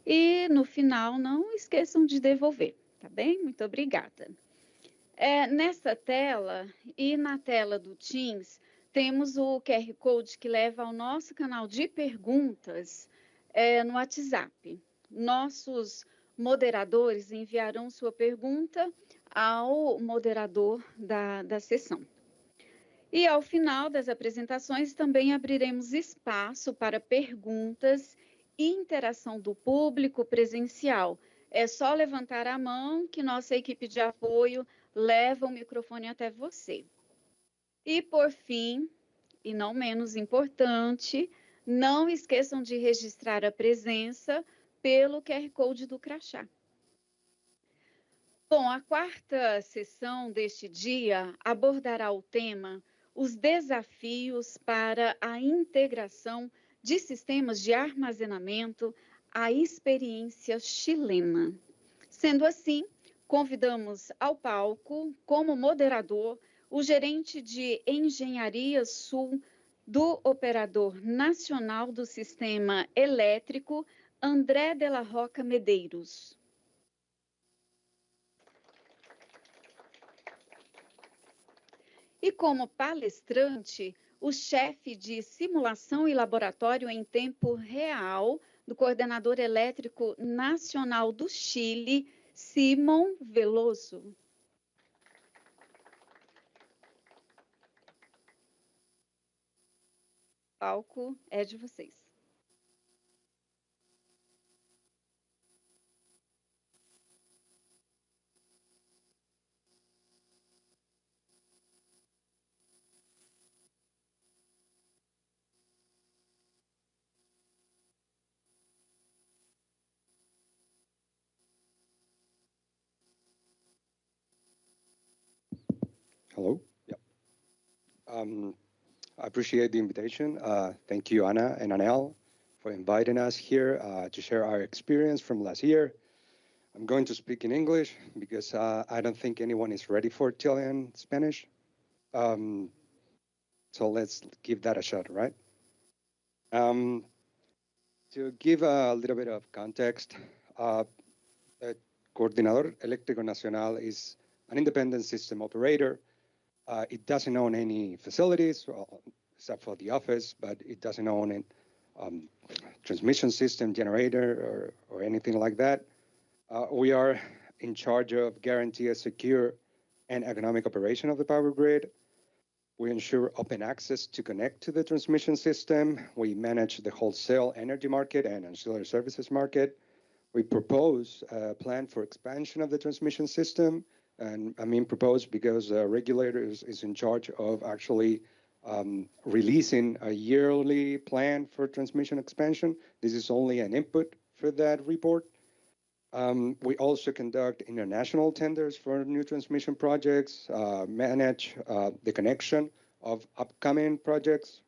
E no final, não esqueçam de devolver, tá bem? Muito obrigada. Nessa tela e na tela do Teams, temos o QR Code que leva ao nosso canal de perguntas no WhatsApp. Nossos moderadores enviarão sua pergunta ao moderador da sessão. E ao final das apresentações também abriremos espaço para perguntas e interação do público presencial. É só levantar a mão que nossa equipe de apoio leva o microfone até você. E por fim, e não menos importante, não esqueçam de registrar a presença pelo QR Code do crachá. Bom, a quarta sessão deste dia abordará o tema os desafios para a integração de sistemas de armazenamento à experiência chilena. Sendo assim, convidamos ao palco, como moderador, o gerente de Engenharia Sul do Operador Nacional do Sistema Elétrico, André de la Roca Medeiros. E como palestrante, o chefe de simulação e laboratório em tempo real do Coordenador Elétrico Nacional do Chile, Simon Veloso. O palco é de vocês. Hello. Yeah. I appreciate the invitation. Thank you, Anna and Anel, for inviting us here to share our experience from last year. I'm going to speak in English because I don't think anyone is ready for Chilean Spanish. So let's give that a shot, right? To give a little bit of context, the Coordinador Eléctrico Nacional is an independent system operator. It doesn't own any facilities, except for the office, but it doesn't own a transmission system, generator, or anything like that. We are in charge of guarantee a secure and economic operation of the power grid. We ensure open access to connect to the transmission system. We manage the wholesale energy market and ancillary services market. We propose a plan for expansion of the transmission system. And I mean proposed because the regulator is in charge of actually releasing a yearly plan for transmission expansion. This is only an input for that report. We also conduct international tenders for new transmission projects, manage the connection of upcoming projects.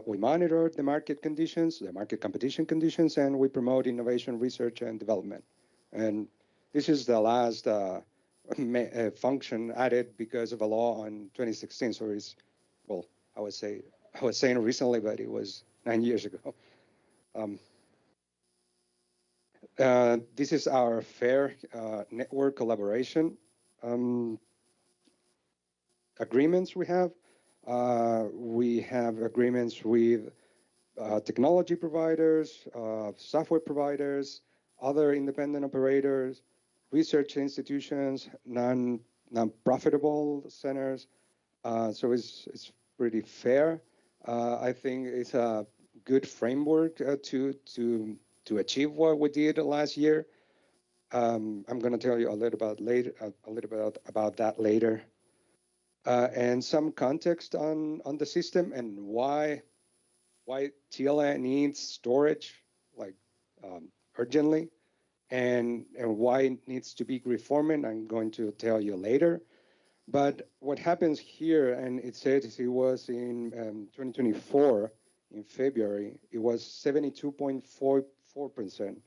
We monitor the market conditions, the market competition conditions, and we promote innovation, research, and development. And this is the last function added because of a law in 2016. So it's, well, I was saying recently, but it was 9 years ago. This is our fair network collaboration agreements we have. We have agreements with technology providers, software providers, other independent operators, research institutions, non-profitable centers. So it's pretty fair. I think it's a good framework to achieve what we did last year. I'm going to tell you a little bit about that later. And some context on the system and why Chile needs storage like urgently. And why it needs to be reforming, I'm going to tell you later. But what happens here, and it says it was in 2024, in February, it was 72.44%.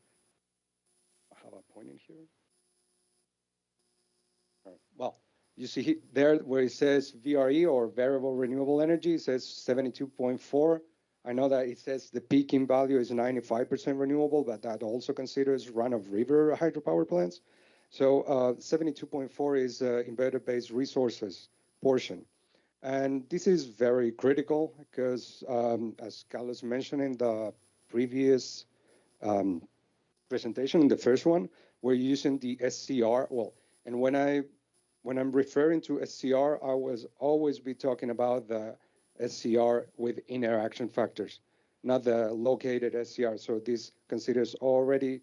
I have a point in here. Well, you see there where it says VRE or variable renewable energy, it says 72.4. I know that it says the peaking value is 95% renewable, but that also considers run-of-river hydropower plants. So 72.4 is embedded-based resources portion. And this is very critical because, as Carlos mentioned in the previous presentation, in the first one, we're using the SCR. Well, and when I'm referring to SCR, I was always be talking about the SCR with interaction factors, not the located SCR. So this considers already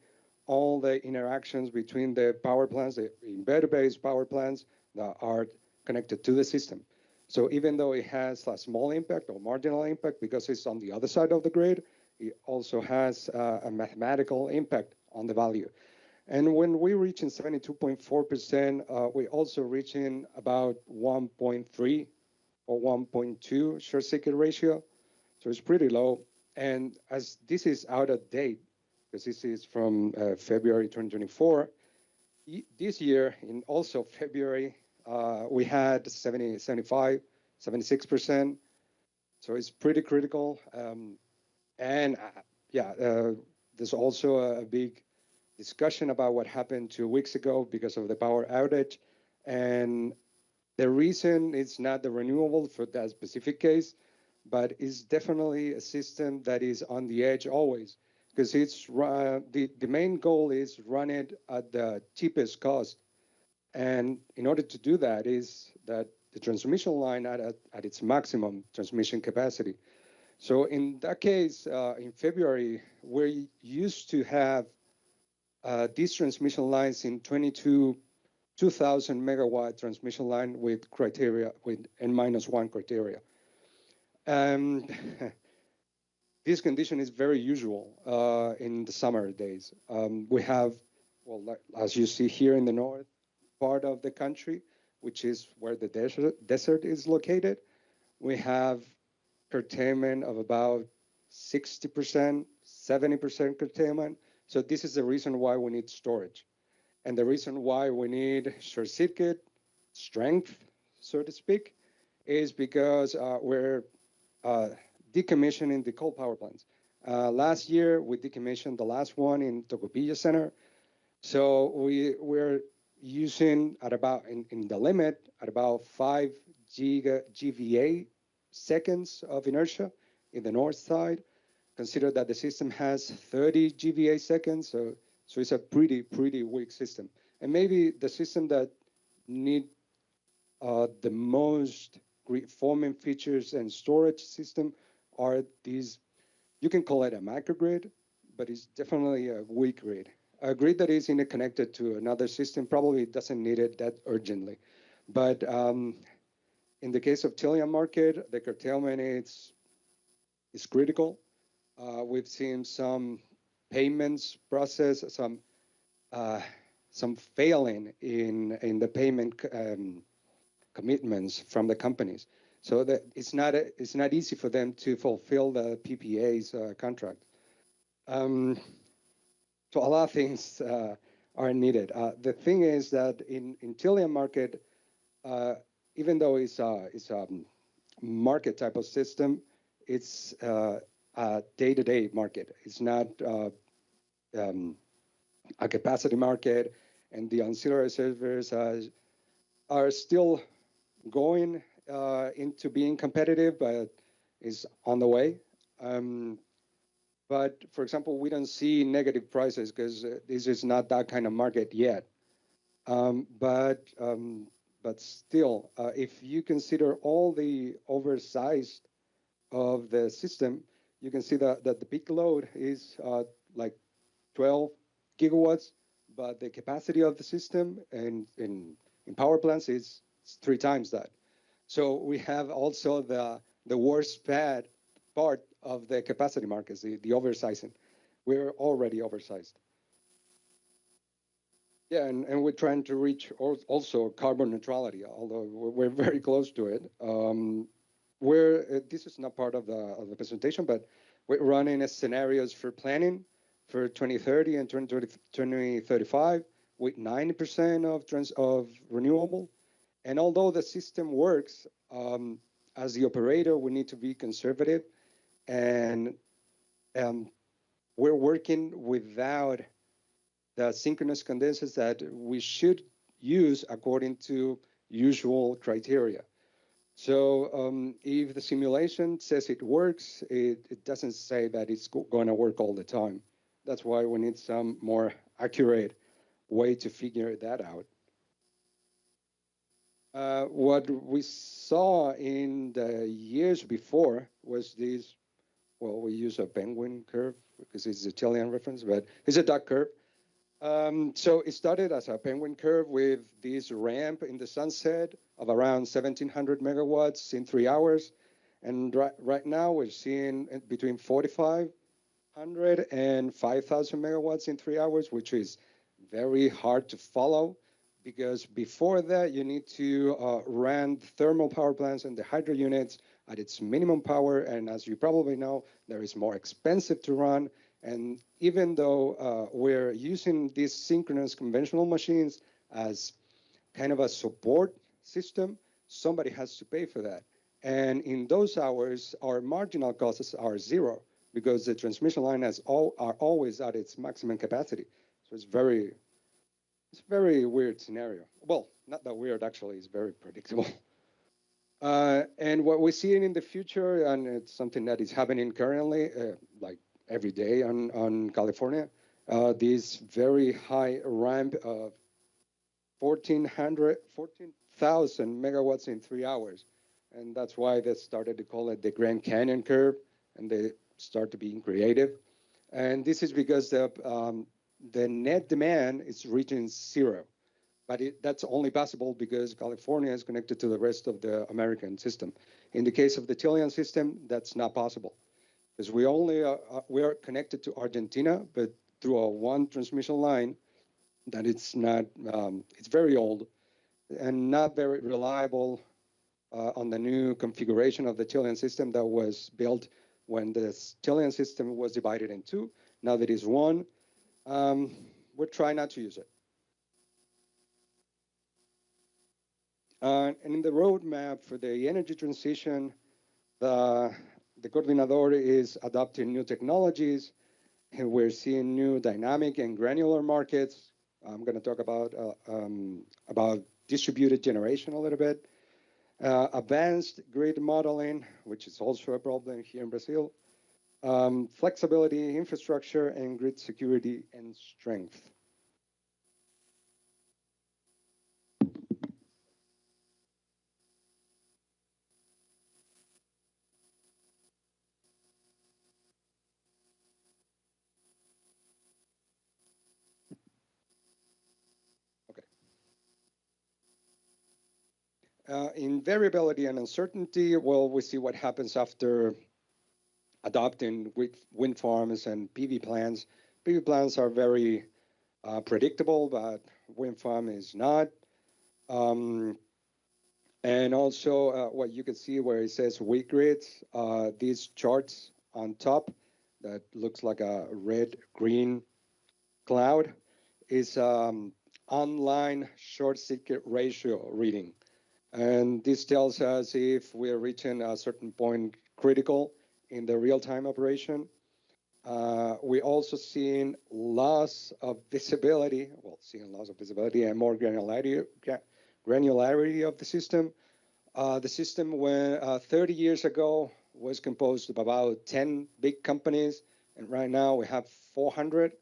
all the interactions between the power plants, the embedded-based power plants that are connected to the system. So even though it has a small impact or marginal impact because it's on the other side of the grid, it also has a mathematical impact on the value. And when we reach in 72.4%, we also reaching about 1.3 or 1.2 short circuit ratio. So it's pretty low. And as this is out of date, because this is from February 2024, this year in also February, we had 70, 75, 76%. So it's pretty critical. There's also a big discussion about what happened 2 weeks ago because of the power outage. And the reason it's not the renewable for that specific case, but it's definitely a system that is on the edge always, because it's the main goal is run it at the cheapest cost. And in order to do that is that the transmission line at its maximum transmission capacity. So in that case, in February, we used to have these transmission lines in 2,000 megawatt transmission line with criteria, with N-1 criteria. This condition is very usual in the summer days. We have, well, as you see here in the north part of the country, which is where the desert is located, we have curtailment of about 60%, 70% curtailment. So this is the reason why we need storage. And the reason why we need short circuit strength, so to speak, is because we're decommissioning the coal power plants. Last year, we decommissioned the last one in Tocopilla Center. So we're using at about, in the limit, at about 5 GVA seconds of inertia in the north side. Consider that the system has 30 GVA seconds, so it's a pretty weak system. And maybe the system that need the most grid forming features and storage system are these, you can call it a microgrid, but it's definitely a weak grid. A grid that is interconnected to another system probably doesn't need it that urgently. But in the case of Chilean market, the curtailment is critical. We've seen some payments process, some failing in the payment commitments from the companies. So that it's not easy for them to fulfill the PPA's contract. So a lot of things are needed. The thing is that in Chilean market, even though it's a market type of system, it's a day-to-day market. It's not a capacity market, and the ancillary servers are still going into being competitive, but is on the way. But for example, we don't see negative prices because this is not that kind of market yet. But still, if you consider all the oversized of the system, you can see that the peak load is like 12 gigawatts, but the capacity of the system in power plants is 3 times that. So we have also the worst bad part of the capacity markets, the oversizing. We're already oversized. Yeah, and we're trying to reach also carbon neutrality, although we're very close to it. This is not part of the presentation, but we're running scenarios for planning for 2030 and 2035 with 90% of renewable. And although the system works, as the operator, we need to be conservative And we're working without the synchronous condensers that we should use according to usual criteria. So if the simulation says it works, it doesn't say that it's going to work all the time. That's why we need some more accurate way to figure that out. What we saw in the years before was this, well, we use a penguin curve because it's an Italian reference, but it's a duck curve. So it started as a penguin curve with this ramp in the sunset of around 1,700 megawatts in 3 hours. And right now we're seeing between 4,500 and 5,000 megawatts in 3 hours, which is very hard to follow because before that you need to run thermal power plants and the hydro units at its minimum power. And as you probably know, there is more expensive to run. And even though we're using these synchronous conventional machines as kind of a support system, somebody has to pay for that. And in those hours, our marginal costs are zero because the transmission line are always at its maximum capacity. So it's a very weird scenario. Well, not that weird, actually, it's very predictable. And what we're seeing in the future, and it's something that is happening currently, like every day on California, this very high ramp of 14,000 megawatts in 3 hours. And that's why they started to call it the Grand Canyon curve, and they start to be creative. And this is because the net demand is reaching zero. But that's only possible because California is connected to the rest of the American system. In the case of the Chilean system, that's not possible. Because we are connected to Argentina, but through a one transmission line that it's not, it's very old and not very reliable on the new configuration of the Chilean system that was built when the Chilean system was divided in two. Now that it's one, we're trying not to use it. And in the roadmap for the energy transition, the coordinator is adopting new technologies, and we're seeing new dynamic and granular markets. I'm going to talk about distributed generation a little bit. Advanced grid modeling, which is also a problem here in Brazil. Flexibility, infrastructure, and grid security and strength. In variability and uncertainty, well, we see what happens after adopting wind farms and PV plants. PV plants are very predictable, but wind farm is not. And also what you can see where it says weak grids, these charts on top that looks like a red-green cloud is online short circuit ratio reading. And this tells us if we're reaching a certain point critical in the real-time operation. We also seeing loss of visibility, and more granularity of the system. The system when 30 years ago was composed of about 10 big companies, and right now we have 400.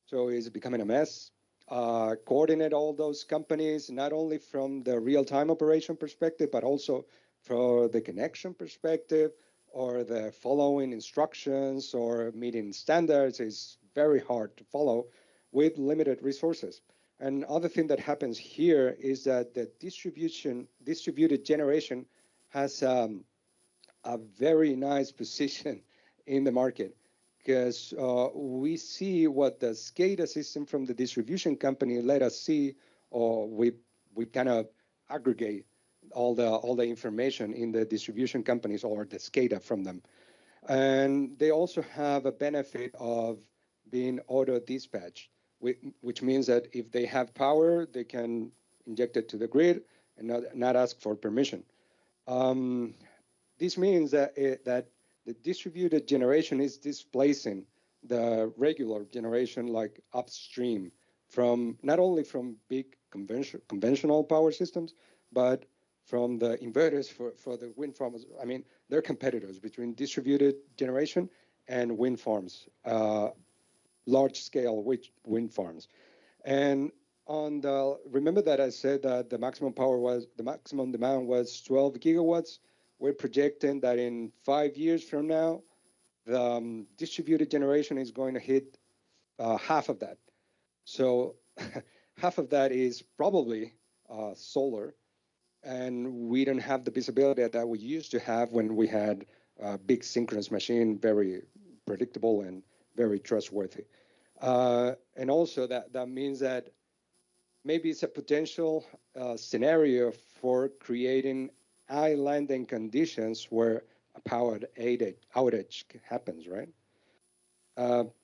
So it's becoming a mess. Coordinate all those companies, not only from the real-time operation perspective, but also for the connection perspective or the following instructions or meeting standards is very hard to follow with limited resources. And other thing that happens here is that the distributed generation has a very nice position in the market, because we see what the SCADA system from the distribution company let us see, or we kind of aggregate all the information in the distribution companies or the SCADA from them. And they also have a benefit of being auto-dispatched, which means that if they have power, they can inject it to the grid and not ask for permission. This means that the distributed generation is displacing the regular generation, like upstream, from not only from big conventional power systems, but from the inverters for the wind farms. I mean, they're competitors between distributed generation and wind farms, large-scale wind farms. And remember that I said that the maximum demand was 12 gigawatts. We're projecting that in 5 years from now, the distributed generation is going to hit half of that. So half of that is probably solar, and we don't have the visibility that we used to have when we had a big synchronous machine, very predictable and very trustworthy. And also that means that maybe it's a potential scenario for creating islanding conditions where a power outage happens, right?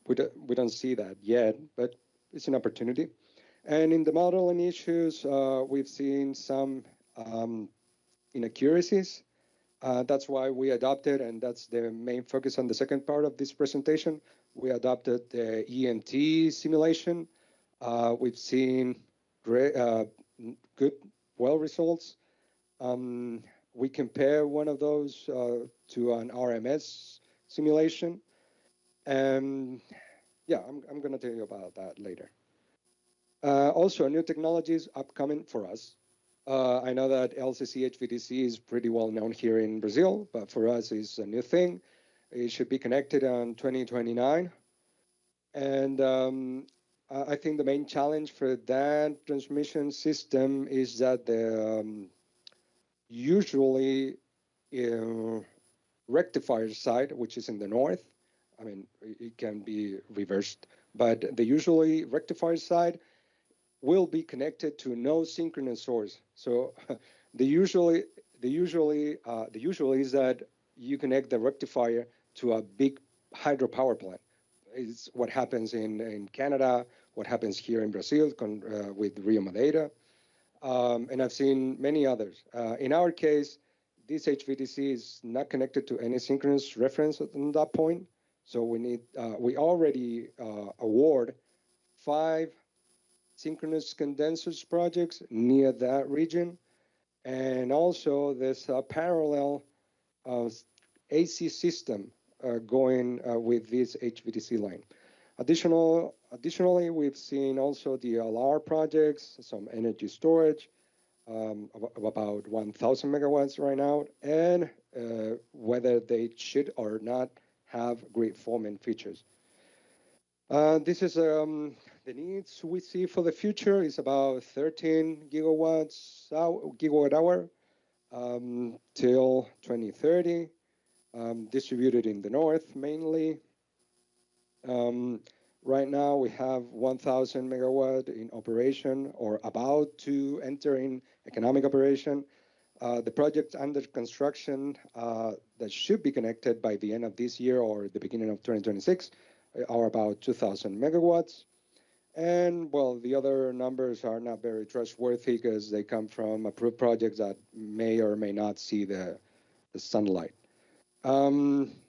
We don't see that yet, but it's an opportunity. And in the modeling issues, we've seen some inaccuracies. That's why we adopted, and that's the main focus on the second part of this presentation, we adopted the EMT simulation. We've seen great, good well results. We compare one of those to an RMS simulation. And yeah, I'm going to tell you about that later. Also, new technologies upcoming for us. I know that LCC HVDC is pretty well known here in Brazil, but for us it's a new thing. It should be connected on 2029. And I think the main challenge for that transmission system is that the usually rectifier side, which is in the north, I mean, it can be reversed, but the usually rectifier side will be connected to no synchronous source. So the usually is that you connect the rectifier to a big hydropower plant. It's what happens in Canada, what happens here in Brazil with Rio Madeira, and I've seen many others. In our case, this HVDC is not connected to any synchronous reference at that point. So we already award 5 synchronous condensers projects near that region. And also there's a parallel AC system going with this HVDC line. Additionally, we've seen also the LR projects, some energy storage of about 1,000 megawatts right now, and whether they should or not have grid forming features. This is the needs we see for the future is about 13 gigawatt hour till 2030, distributed in the north mainly. Right now we have 1,000 megawatt in operation or about to enter in economic operation. The projects under construction that should be connected by the end of this year or the beginning of 2026 are about 2,000 megawatts. And well, the other numbers are not very trustworthy because they come from approved projects that may or may not see the sunlight.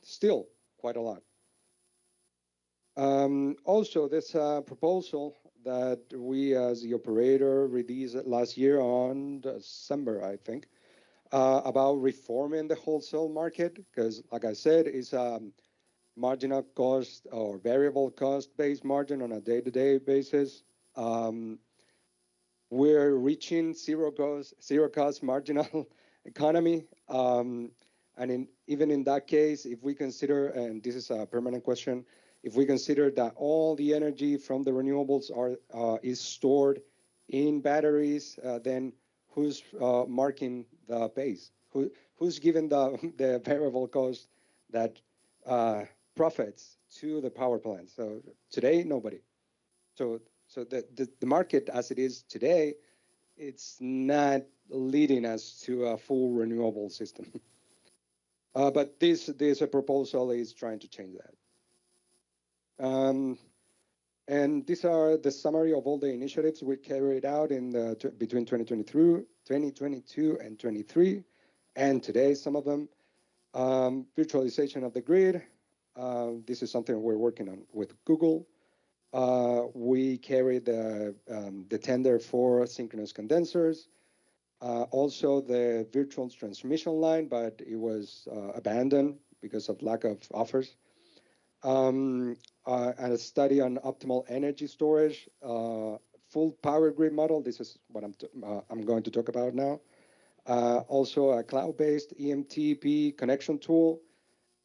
Still quite a lot. Also, this proposal that we as the operator released last year on December, I think, about reforming the wholesale market, because like I said, it's a marginal cost or variable cost based margin on a day-to-day basis. We're reaching zero cost marginal economy. And even in that case, if we consider, and this is a permanent question, if we consider that all the energy from the renewables is stored in batteries, then who's marking the base? Who's given the variable cost that profits to the power plant? So today, nobody. So the market as it is today, it's not leading us to a full renewable system. But this proposal is trying to change that. And these are the summary of all the initiatives we carried out in between 2022 and 23, and today some of them. Virtualization of the grid. This is something we're working on with Google. We carried the tender for synchronous condensers. Also the virtual transmission line, but it was abandoned because of lack of offers. And a study on optimal energy storage, full power grid model. This is what I'm going to talk about now. Also a cloud-based EMTP connection tool,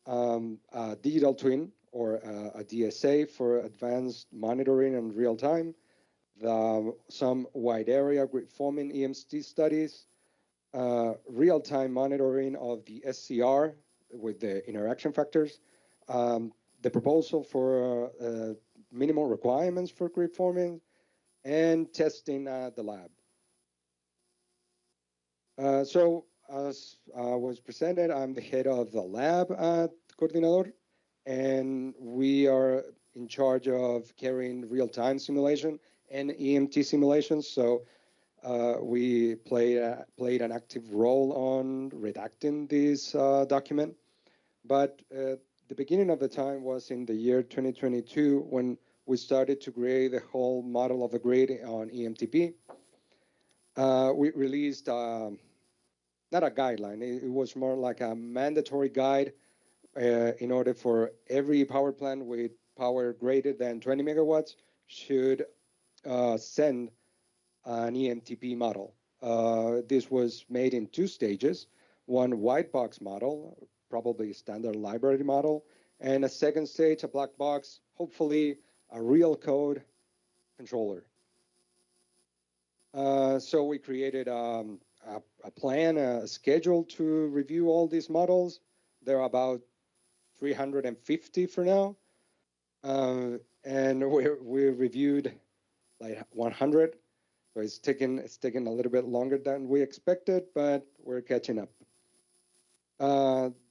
a digital twin or a DSA for advanced monitoring and real time, some wide area grid forming EMT studies, real-time monitoring of the SCR with the interaction factors, the proposal for minimal requirements for grid forming, and testing at the lab. So as was presented, I'm the head of the lab at Coordinador, and we are in charge of carrying real-time simulation and EMT simulations. So we played an active role on redacting this document. But the beginning of the time was in the year 2022 when we started to create the whole model of the grid on EMTP. We released not a guideline, it was more like a mandatory guide in order for every power plant with power greater than 20 megawatts should send an EMTP model. This was made in 2 stages, one white box model, probably a standard library model, and a second stage, a black box, hopefully a real code controller. So we created a plan, a schedule to review all these models. There are about 350 for now. And we reviewed like 100. So it's taken a little bit longer than we expected, but we're catching up.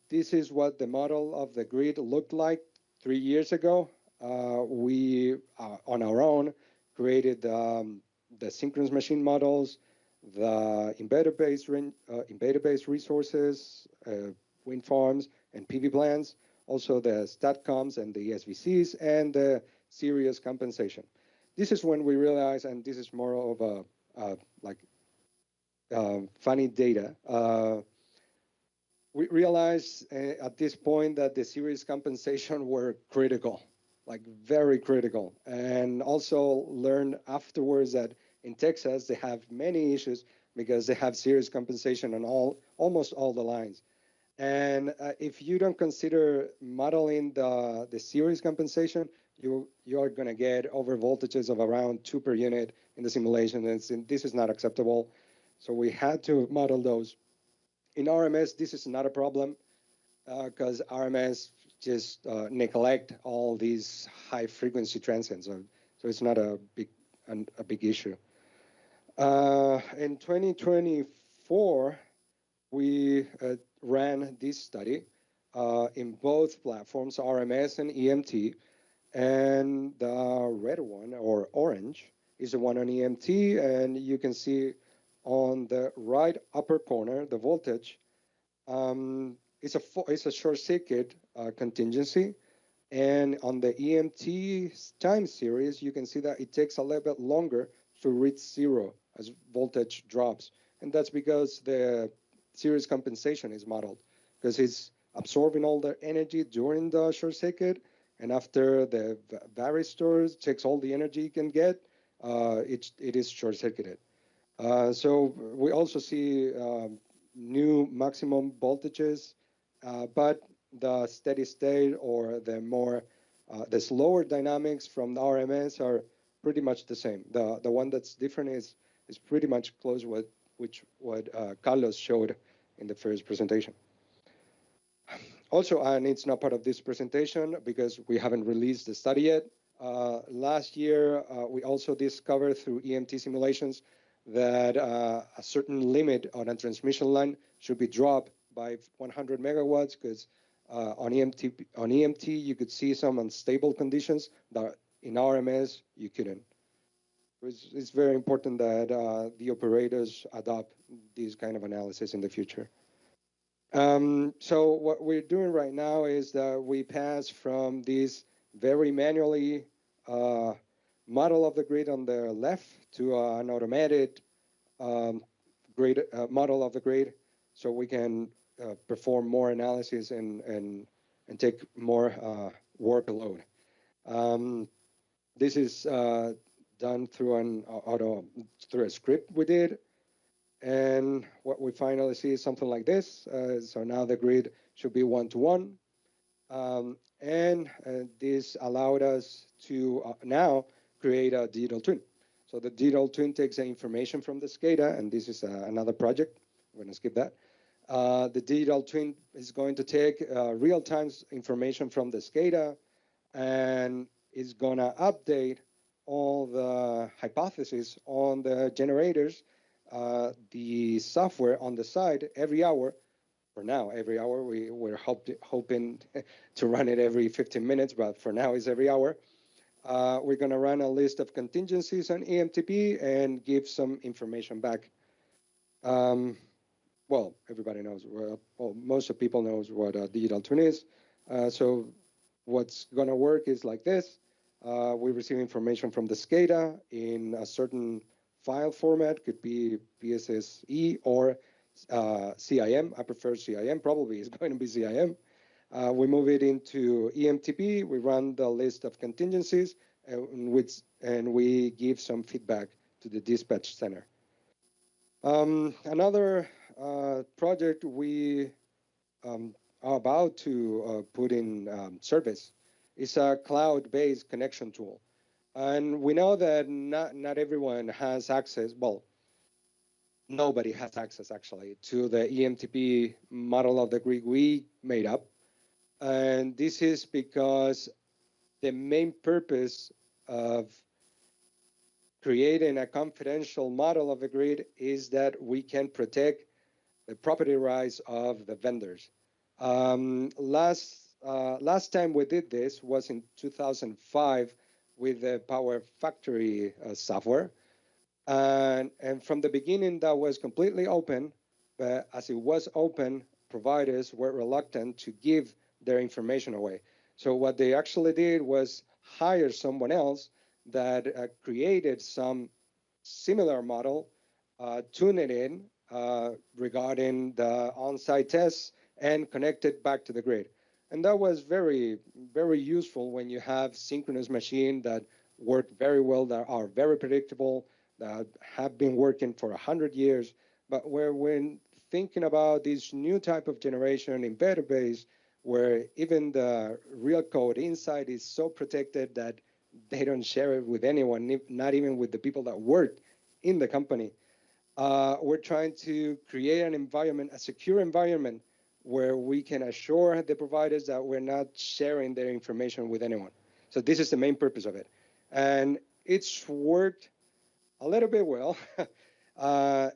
This is what the model of the grid looked like 3 years ago. We, on our own, created the synchronous machine models, the embedded-based resources, wind farms, and PV plants, also the StatComs and the SVCs, and the series compensation. This is when we realized, and this is more of a funny data, we realized at this point that the series compensation were critical, like very critical, and also learned afterwards that in Texas they have many issues because they have series compensation on almost all the lines. And if you don't consider modeling the series compensation, you are going to get over voltages of around 2 per unit in the simulation, and this is not acceptable. So we had to model those. In RMS, this is not a problem because RMS just neglect all these high frequency transients, so it's not a big issue. In 2024, we ran this study in both platforms, RMS and EMT, and the red one, or orange, is the one on EMT, and you can see on the right upper corner, the voltage. It's a short circuit contingency, and on the EMT time series, you can see that it takes a little bit longer to reach 0 as voltage drops, and that's because the series compensation is modeled, because it's absorbing all the energy during the short circuit, and after the varistor takes all the energy it can get, it is short-circuited. So we also see new maximum voltages, but the steady state or the slower dynamics from the RMS are pretty much the same. The one that's different is pretty much close with what Carlos showed in the first presentation. Also, and it's not part of this presentation because we haven't released the study yet. Last year, we also discovered through EMT simulations that a certain limit on a transmission line should be dropped by 100 megawatts because on EMT, you could see some unstable conditions that in RMS, you couldn't. It's very important that the operators adopt this kind of analysis in the future. So what we're doing right now is that we pass from this very manually model of the grid on the left to an automated grid model of the grid, so we can perform more analysis and take more workload. This is done through through a script we did. And what we finally see is something like this. So now the grid should be one-to-one. And this allowed us to now create a digital twin. So the digital twin takes the information from the SCADA, and this is another project. I'm going to skip that. The digital twin is going to take real-time information from the SCADA and is going to update all the hypotheses on the generators, the software on the side every hour. For now, every hour. We're hoping to run it every 15 minutes, but for now it's every hour. We're going to run a list of contingencies on EMTP and give some information back. Well, everybody knows, well, most of people knows what a digital twin is. So what's going to work is like this. We receive information from the SCADA in a certain file format, could be PSSE or CIM. I prefer CIM, probably it's going to be CIM. We move it into EMTP, we run the list of contingencies, and we give some feedback to the dispatch center. Another project we are about to put in service is a cloud-based connection tool. And we know that not everyone has access, well, nobody has access actually to the EMTP model of the grid we made up. And this is because the main purpose of creating a confidential model of the grid is that we can protect the property rights of the vendors. Last time we did this was in 2005 with the Power Factory software. And from the beginning, that was completely open, but as it was open, providers were reluctant to give their information away. So what they actually did was hire someone else that created some similar model, tune it in regarding the on-site tests, and connect it back to the grid. And that was very, very useful when you have synchronous machines that work very well, that are very predictable, that have been working for 100 years. But when thinking about this new type of generation, embedded-based, where even the real code inside is so protected that they don't share it with anyone, not even with the people that work in the company. We're trying to create an environment, a secure environment, where we can assure the providers that we're not sharing their information with anyone. So this is the main purpose of it. And it's worked a little bit well.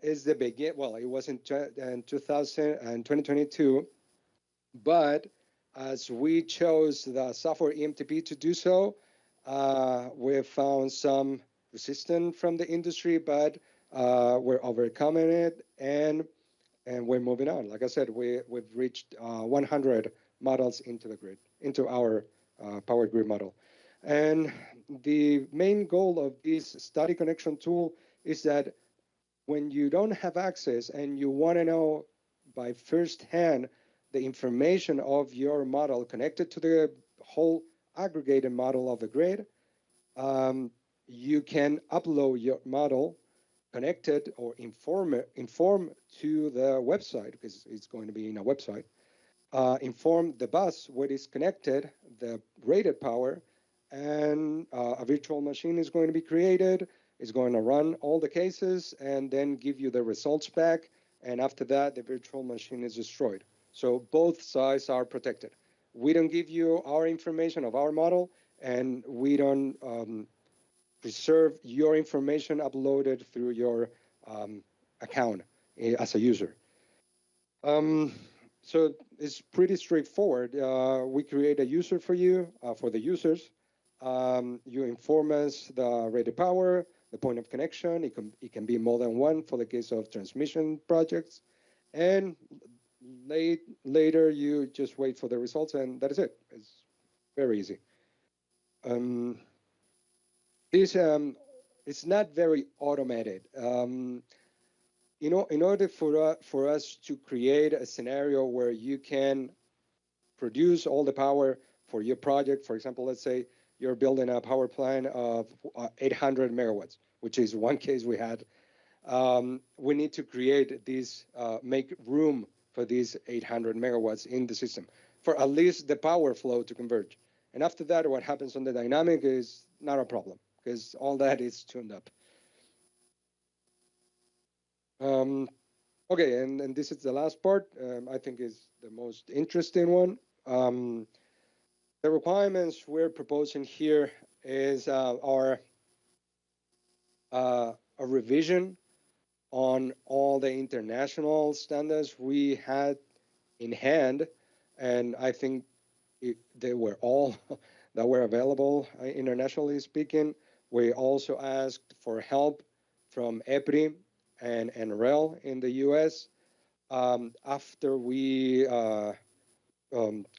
It's the begin. Well, it was in 2022, but as we chose the software EMTP to do so, we found some resistance from the industry, but we're overcoming it, and we're moving on. Like I said, we've reached 100 models into the grid, into our power grid model. And the main goal of this study connection tool is that when you don't have access and you want to know by firsthand the information of your model connected to the whole aggregated model of the grid, you can upload your model connected or inform to the website, because it's going to be in a website, inform the bus where it's connected, the rated power, and a virtual machine is going to be created. It's going to run all the cases and then give you the results back. And after that, the virtual machine is destroyed. So both sides are protected. We don't give you our information of our model, and we don't preserve your information uploaded through your account as a user. So it's pretty straightforward. We create a user for you, for the users. You inform us the rated power, the point of connection. It can be more than one for the case of transmission projects. And later you just wait for the results, and that is it. It's very easy. It's not very automated. In order for us to create a scenario where you can produce all the power for your project, for example, let's say you're building a power plant of 800 megawatts, which is one case we had. We need to create this, make room for these 800 megawatts in the system for at least the power flow to converge. And after that, what happens on the dynamic is not a problem because all that is tuned up. Okay, and this is the last part. I think is the most interesting one. The requirements we're proposing here is a revision on all the international standards we had in hand, and I think they were all that were available internationally speaking. We also asked for help from EPRI and NREL in the US. After we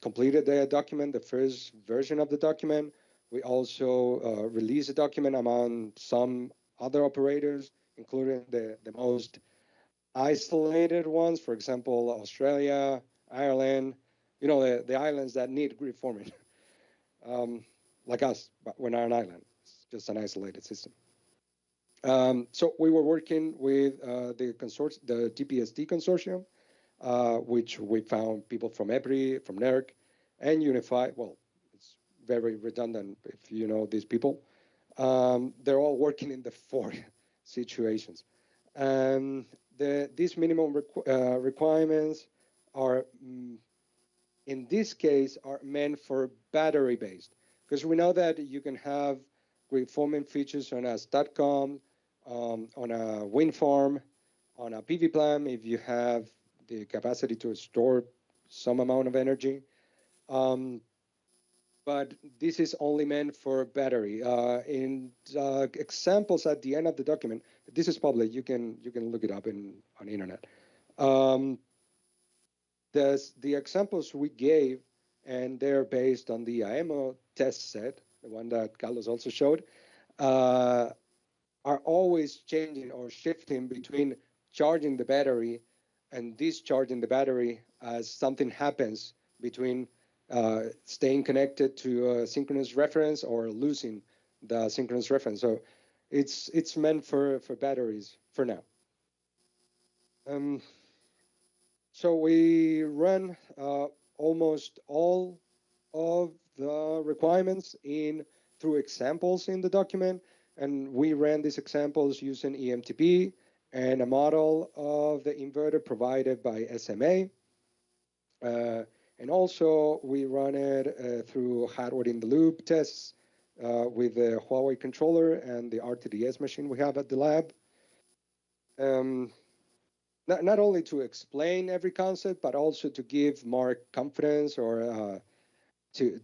completed the document, the first version of the document, we also released a document among some other operators, including the most isolated ones, for example, Australia, Ireland, the islands that need grid forming, like us, but we're not an island. It's just an isolated system. So we were working with the TPSD consortium, which we found people from EPRI, from NERC, and Unify. Well, it's very redundant if you know these people. They're all working in the 4 situations. These minimum requirements are, in this case, are meant for battery-based, because we know that you can have grid forming features on a STATCOM, on a wind farm, on a PV plant, if you have the capacity to store some amount of energy. But this is only meant for battery. In examples at the end of the document, this is public. You can look it up on the internet. The examples we gave, and they're based on the IMO test set, the one that Carlos also showed, are always changing or shifting between charging the battery and discharging the battery as something happens between staying connected to a synchronous reference or losing the synchronous reference. So it's meant for batteries for now. So we run almost all of the requirements through examples in the document, and we ran these examples using EMTP and a model of the inverter provided by SMA. And also we run it through hardware-in-the-loop tests with the Huawei controller and the RTDS machine we have at the lab. Not only to explain every concept, but also to give more confidence or to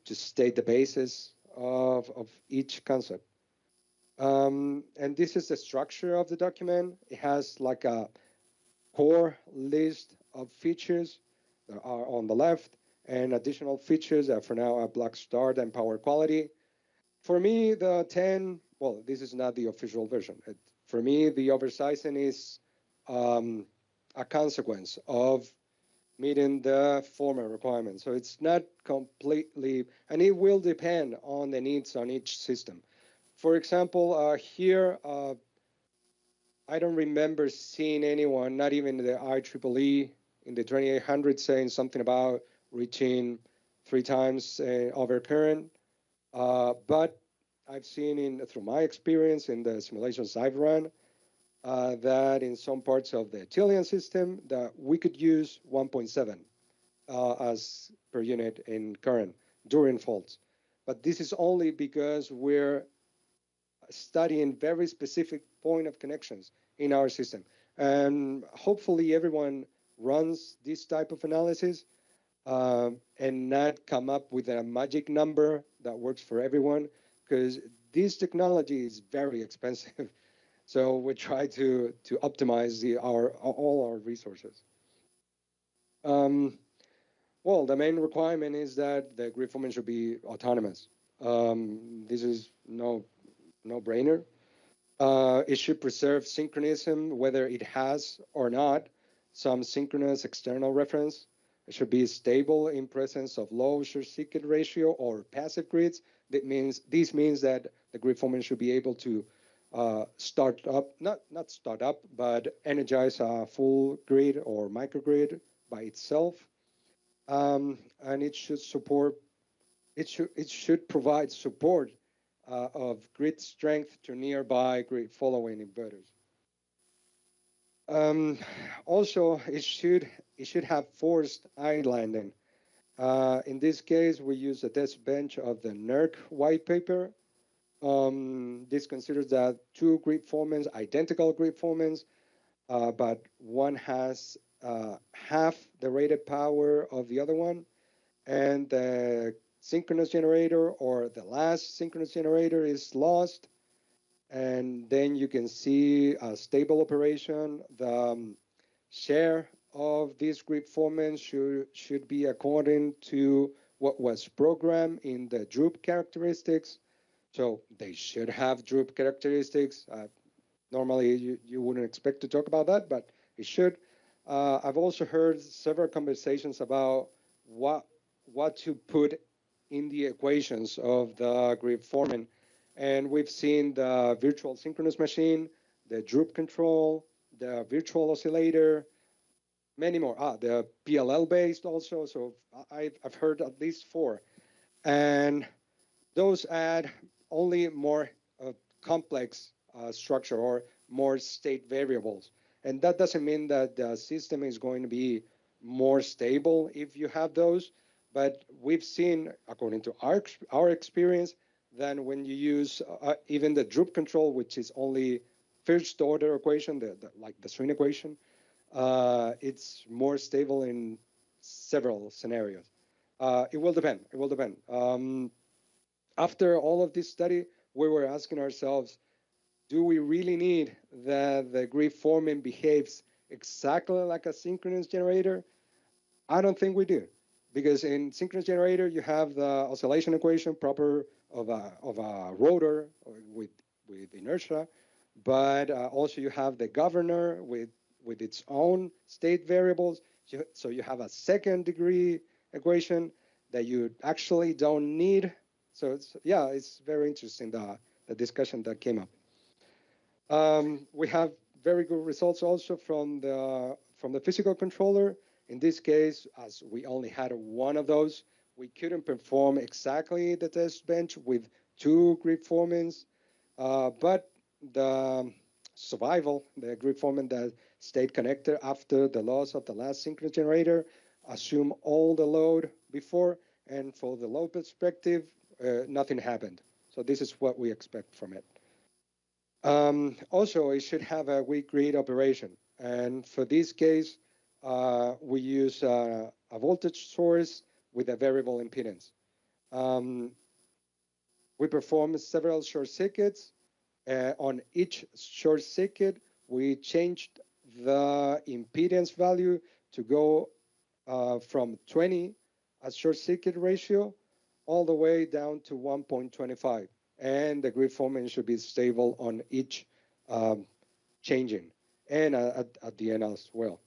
state the basis of each concept. And this is the structure of the document. It has like a core list of features that are on the left and additional features that for now are black start and power quality. For me, the 10, well, this is not the official version. For me, the oversizing is a consequence of meeting the former requirements. So it's not completely, and it will depend on the needs on each system. For example, here, I don't remember seeing anyone, not even the IEEE in the 2800, saying something about reaching 3 times overcurrent. But I've seen through my experience in the simulations I've run, that in some parts of the Chilean system that we could use 1.7 as per unit in current during faults. But this is only because we're studying very specific point of connections in our system. And hopefully everyone runs this type of analysis and not come up with a magic number that works for everyone, because this technology is very expensive. So we try to optimize all our resources. Well, the main requirement is that the grid forming should be autonomous. This is no-brainer. It should preserve synchronism, whether it has or not some synchronous external reference. It should be stable in presence of low short-circuit ratio or passive grids. This means that the grid forming should be able to start up, not start up, but energize a full grid or microgrid by itself. And it should support. It should provide support of grid strength to nearby grid following inverters. Also, it should have forced islanding. In this case, we use the test bench of the NERC white paper. This considers that two grid formants, identical grid formants, but one has half the rated power of the other one, and the synchronous generator or the last synchronous generator is lost, and then you can see a stable operation. The share of these grid formants should be according to what was programmed in the droop characteristics. So they should have droop characteristics. Normally, you wouldn't expect to talk about that, but it should. I've also heard several conversations about what to put in the equations of the grid forming. And we've seen the virtual synchronous machine, the droop control, the virtual oscillator, many more. The PLL based also. So I've heard at least 4. And those add only more complex structure or more state variables. And that doesn't mean that the system is going to be more stable if you have those. But we've seen, according to our experience, that when you use even the droop control, which is only first order equation, like the swing equation, it's more stable in several scenarios. It will depend. It will depend. After all of this study, we were asking ourselves, do we really need that the grid forming behaves exactly like a synchronous generator? I don't think we do, because in synchronous generator, you have the oscillation equation proper of a rotor with inertia, but also you have the governor with its own state variables. So you have a second degree equation that you actually don't need. So it's very interesting, the discussion that came up. We have very good results also from the physical controller. In this case, as we only had one of those, we couldn't perform exactly the test bench with 2 grid formants, but the survival, the grid formant that stayed connected after the loss of the last synchronous generator, assume all the load before, and for the load perspective, nothing happened. So this is what we expect from it. Also, it should have a weak grid operation. And for this case, we use a voltage source with a variable impedance. We perform several short circuits. On each short circuit, we changed the impedance value to go from 20 as short circuit ratio all the way down to 1.25. And the grid forming should be stable on each changing, and at the end as well.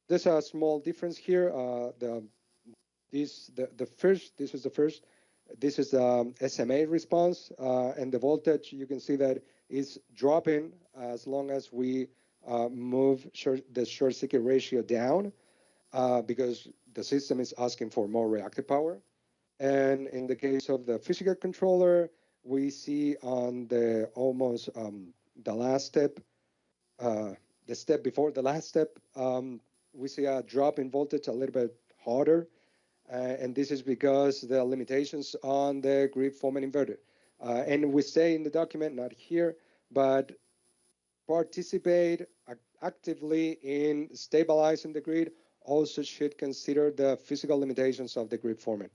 There's a small difference here. This is the SMA response, and the voltage, you can see that is dropping as long as we move the short circuit ratio down, because the system is asking for more reactive power. And in the case of the physical controller, we see on the almost the last step, the step before the last step, we see a drop in voltage a little bit harder. And this is because the limitations on the grid forming inverter. And we say in the document, not here, but participate actively in stabilizing the grid also should consider the physical limitations of the grid forming.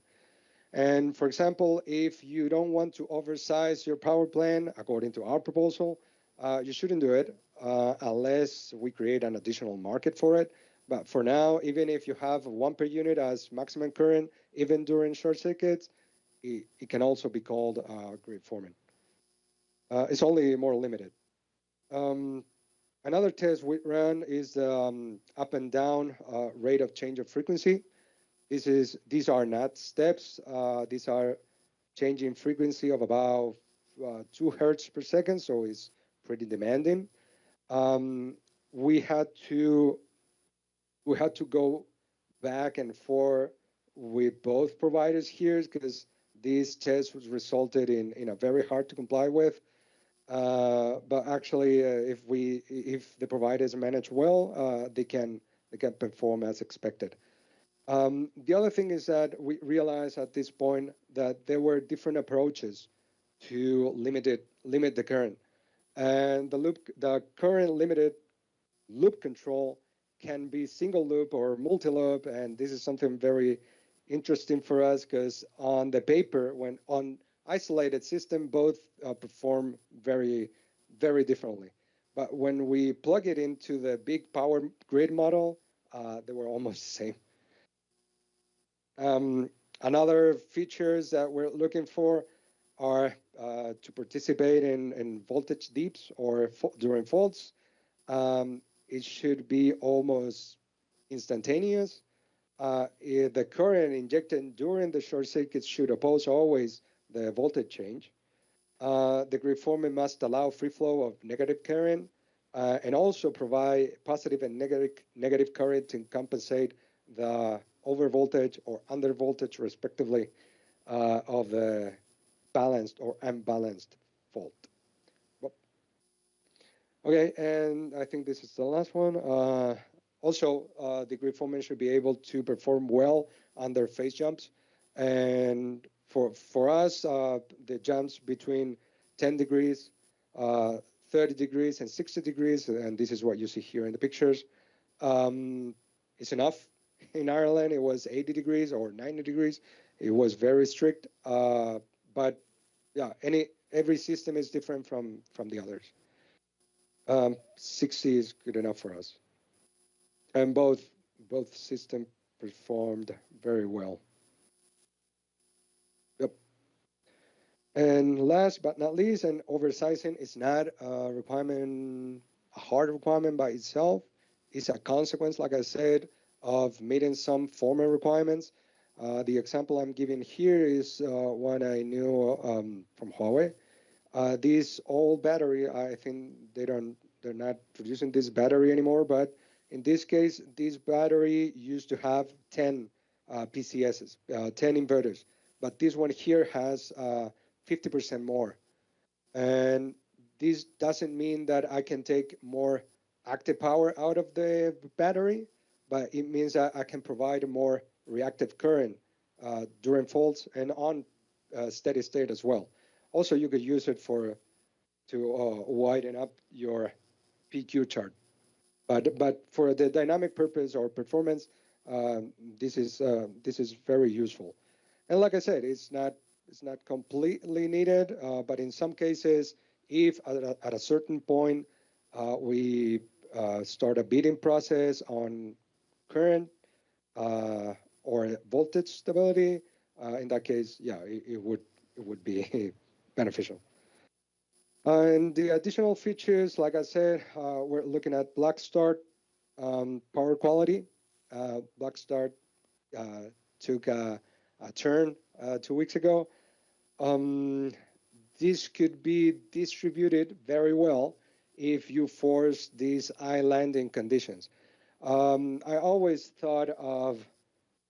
And for example, if you don't want to oversize your power plant, according to our proposal, you shouldn't do it unless we create an additional market for it. But for now, even if you have 1 per unit as maximum current, even during short circuits, it can also be called grid forming. It's only more limited. Another test we run is the up and down rate of change of frequency. These are not steps. These are changing frequency of about 2 hertz per second, so it's pretty demanding. We had to go back and forth with both providers here because these tests resulted in a very hard to comply with. But actually, if the providers manage well, they can perform as expected. The other thing is that we realized at this point that there were different approaches to limit the current, and the current limited loop control can be single loop or multi-loop, and this is something very interesting for us because on the paper, when on isolated system, both perform very, very differently. But when we plug it into the big power grid model, they were almost the same. Another features that we're looking for are to participate in voltage dips or during faults. It should be almost instantaneous. The current injected during the short circuit should oppose always the voltage change. The grid forming must allow free flow of negative current and also provide positive and negative current to compensate the over voltage or under voltage respectively of the balanced or unbalanced fault. Okay, and I think this is the last one. Also, the grid forming should be able to perform well under phase jumps. And for us, the jumps between 10 degrees, 30 degrees, and 60 degrees, and this is what you see here in the pictures, is enough. In Ireland, it was 80 degrees or 90 degrees. It was very strict, but yeah, every system is different from the others. 60 is good enough for us. And both systems performed very well. Yep. And last but not least, and oversizing is not a requirement, a hard requirement by itself. It's a consequence, like I said, of meeting some formal requirements. The example I'm giving here is one I knew from Huawei. This old battery, I think they're not producing this battery anymore, but in this case, this battery used to have 10 PCSs, 10 inverters, but this one here has 50% more. And this doesn't mean that I can take more active power out of the battery, but it means that I can provide more reactive current during faults and on steady state as well. Also, you could use it to widen up your PQ chart. But for the dynamic purpose or performance, this is very useful. And like I said, it's not completely needed, but in some cases, if at a certain point we start a bidding process on current or voltage stability, in that case, yeah, it would be beneficial. And the additional features, like I said, we're looking at black start power quality. Black start took a turn 2 weeks ago. This could be distributed very well if you force these islanding conditions. I always thought of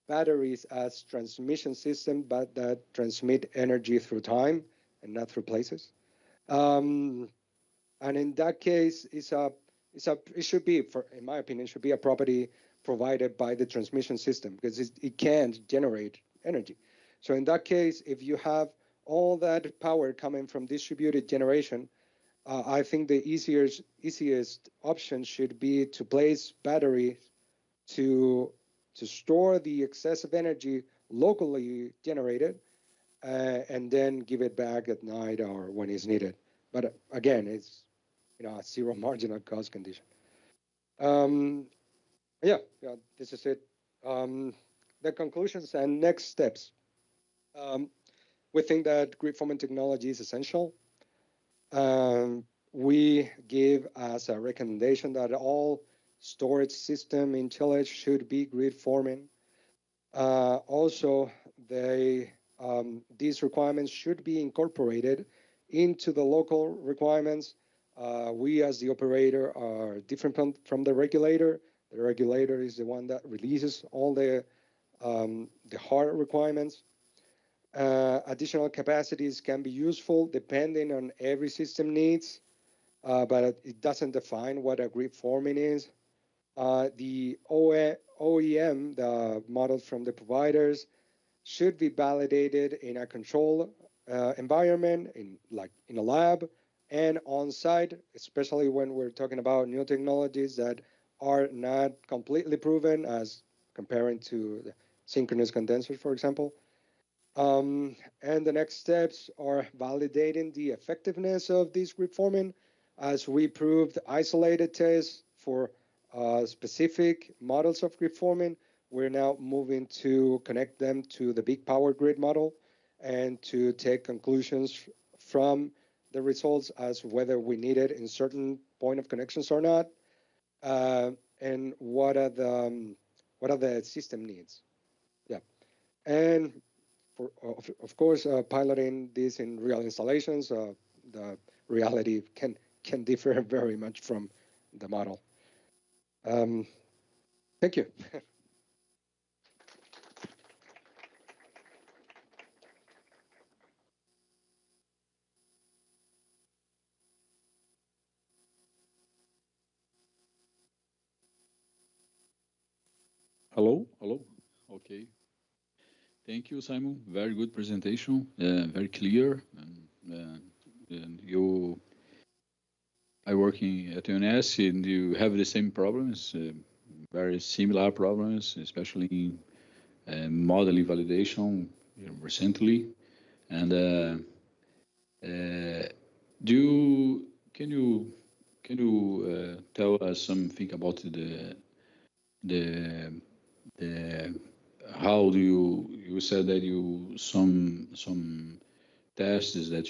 batteries as transmission systems, but that transmit energy through time and not through places. And in that case, it should be, in my opinion, should be a property provided by the transmission system because it can't generate energy. So in that case, if you have all that power coming from distributed generation, I think the easiest option should be to place batteries to store the excessive energy locally generated and then give it back at night or when it's needed. But again, it's a zero marginal cost condition. Yeah, this is it. The conclusions and next steps. We think that grid forming technology is essential. We give as a recommendation that all storage system in Chile should be grid forming. Also, these requirements should be incorporated into the local requirements. We, as the operator, are different from the regulator. The regulator is the one that releases all the hard requirements. Additional capacities can be useful depending on every system needs, but it doesn't define what a grid forming is. The OEM, the models from the providers, should be validated in a controlled environment, in a lab and on site, especially when we're talking about new technologies that are not completely proven, as comparing to the synchronous condensers, for example. And the next steps are validating the effectiveness of this grid forming, as we proved isolated tests for specific models of grid forming. We're now moving to connect them to the big power grid model and to take conclusions from the results as whether we need it in certain point of connections or not, and what are the system needs. Yeah, and of course, piloting this in real installations, the reality can differ very much from the model. Thank you. Hello. Okay. Thank you, Simon. Very good presentation. Very clear. I work at UNS, and you have the same problems, very similar problems, especially in modeling validation recently. And can you tell us something about how do you said that some tests that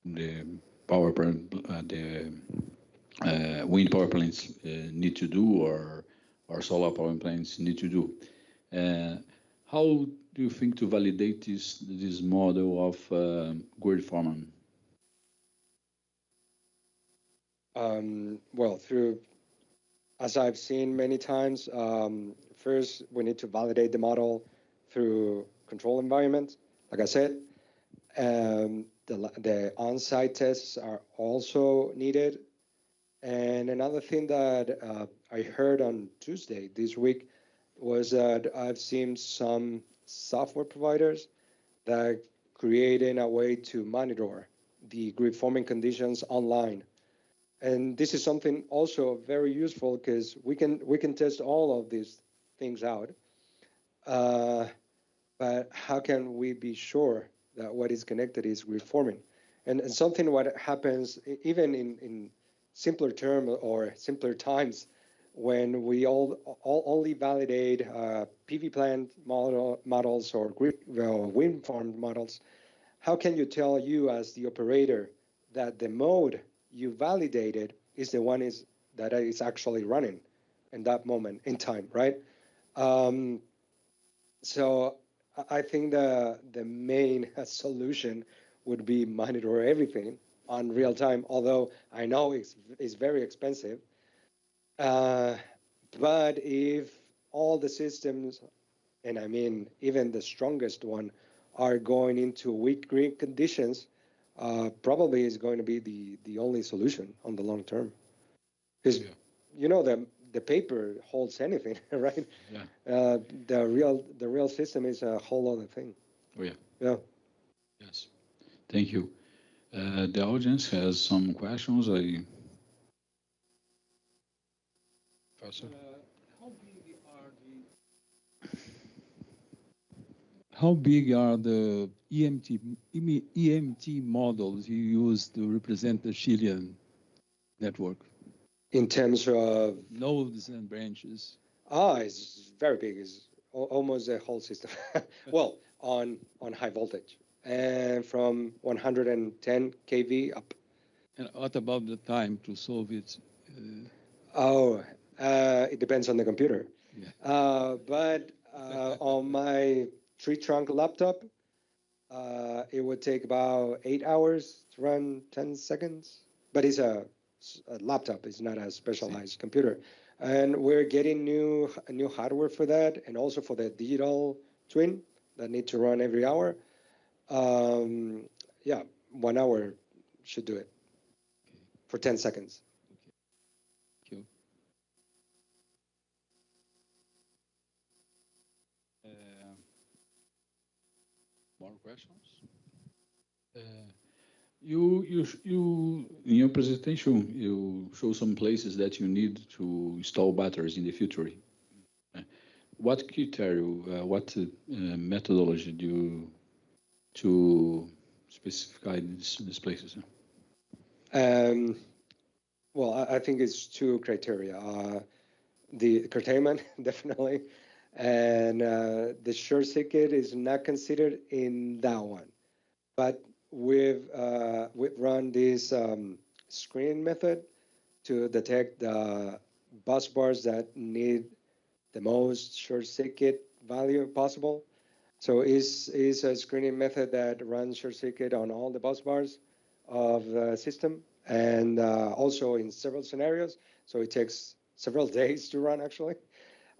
the power plant, the wind power plants need to do, or solar power plants need to do. How do you think to validate this model of grid forming? Well, as I've seen many times, first we need to validate the model through control environment. Like I said, the on-site tests are also needed. And another thing that I heard on Tuesday this week was that I've seen some software providers that creating a way to monitor the grid forming conditions online. And this is something also very useful because we can test all of these things out. But how can we be sure that what is connected is grid forming? And something what happens even in simpler terms or simpler times when we only validate PV plant models or wind farm models, how can you tell you as the operator that the mode you validated is the one that is actually running in that moment in time, right? So I think the main solution would be monitor everything on real time, although I know it's very expensive. But if all the systems, and I mean even the strongest one, are going into weak grid conditions, probably is going to be the only solution on the long term. Because the paper holds anything, right? Yeah. The real system is a whole other thing. Oh yeah. Yeah. Yes. Thank you. The audience has some questions. How big are the EMT models you use to represent the Chilean network? In terms of nodes and branches? It's very big. It's almost a whole system. Well, on high voltage, and from 110 kV up. And what about the time to solve it? It depends on the computer. Yeah. But on my tree-trunk laptop, it would take about 8 hours to run 10 seconds. But it's a laptop. It's not a specialized computer. And we're getting new hardware for that, and also for the digital twin that need to run every hour. 1 hour should do it for 10 seconds. Thank you. More questions? You in your presentation, you show some places that you need to install batteries in the future. What criteria, what methodology do you to specify these places? Well, I think it's 2 criteria. The curtailment, definitely, and the short circuit is not considered in that one. But we've run this screening method to detect the bus bars that need the most short circuit value possible. So it's a screening method that runs short circuit on all the bus bars of the system, and also in several scenarios. So it takes several days to run, actually.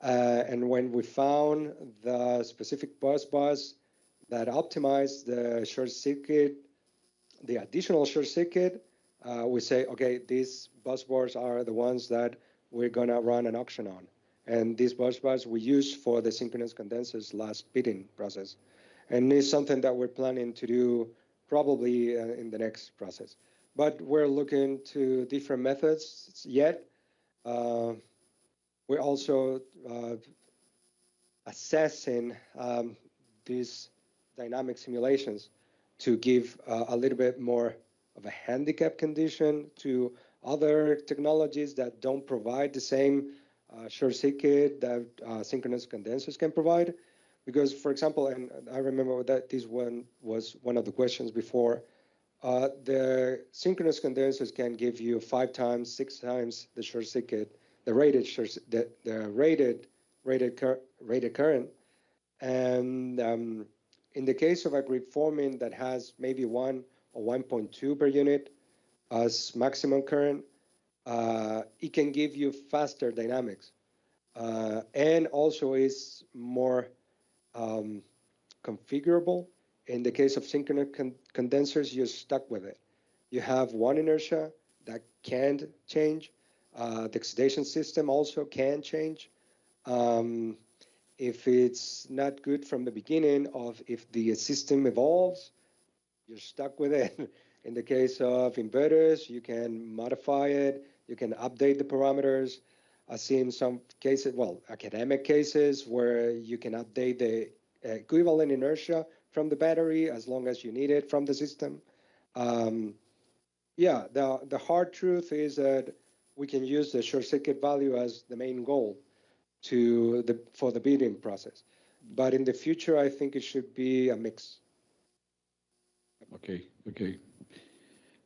And when we found the specific bus bars that optimize the short circuit, the additional short circuit, we say, okay, these bus bars are the ones that we're going to run an auction on. And these bus bars we use for the synchronous condensers last bidding process. And it's something that we're planning to do probably in the next process. But we're looking to different methods yet. We're also assessing these dynamic simulations to give a little bit more of a handicap condition to other technologies that don't provide the same short circuit that synchronous condensers can provide. Because, for example, and I remember that this one was one of the questions before, the synchronous condensers can give you 5 times, 6 times the short circuit, the rated current. And in the case of a grid forming that has maybe 1 or 1.2 per unit as maximum current, it can give you faster dynamics, and also is more configurable. In the case of synchronous condensers, you're stuck with it. You have one inertia that can't change. The excitation system also can change. If it's not good from the beginning, if the system evolves, you're stuck with it. In the case of inverters, you can modify it. You can update the parameters. I've seen some cases, well, academic cases, where you can update the equivalent inertia from the battery as long as you need it from the system. The hard truth is that we can use the short circuit value as the main goal for the bidding process. But in the future, I think it should be a mix. Okay.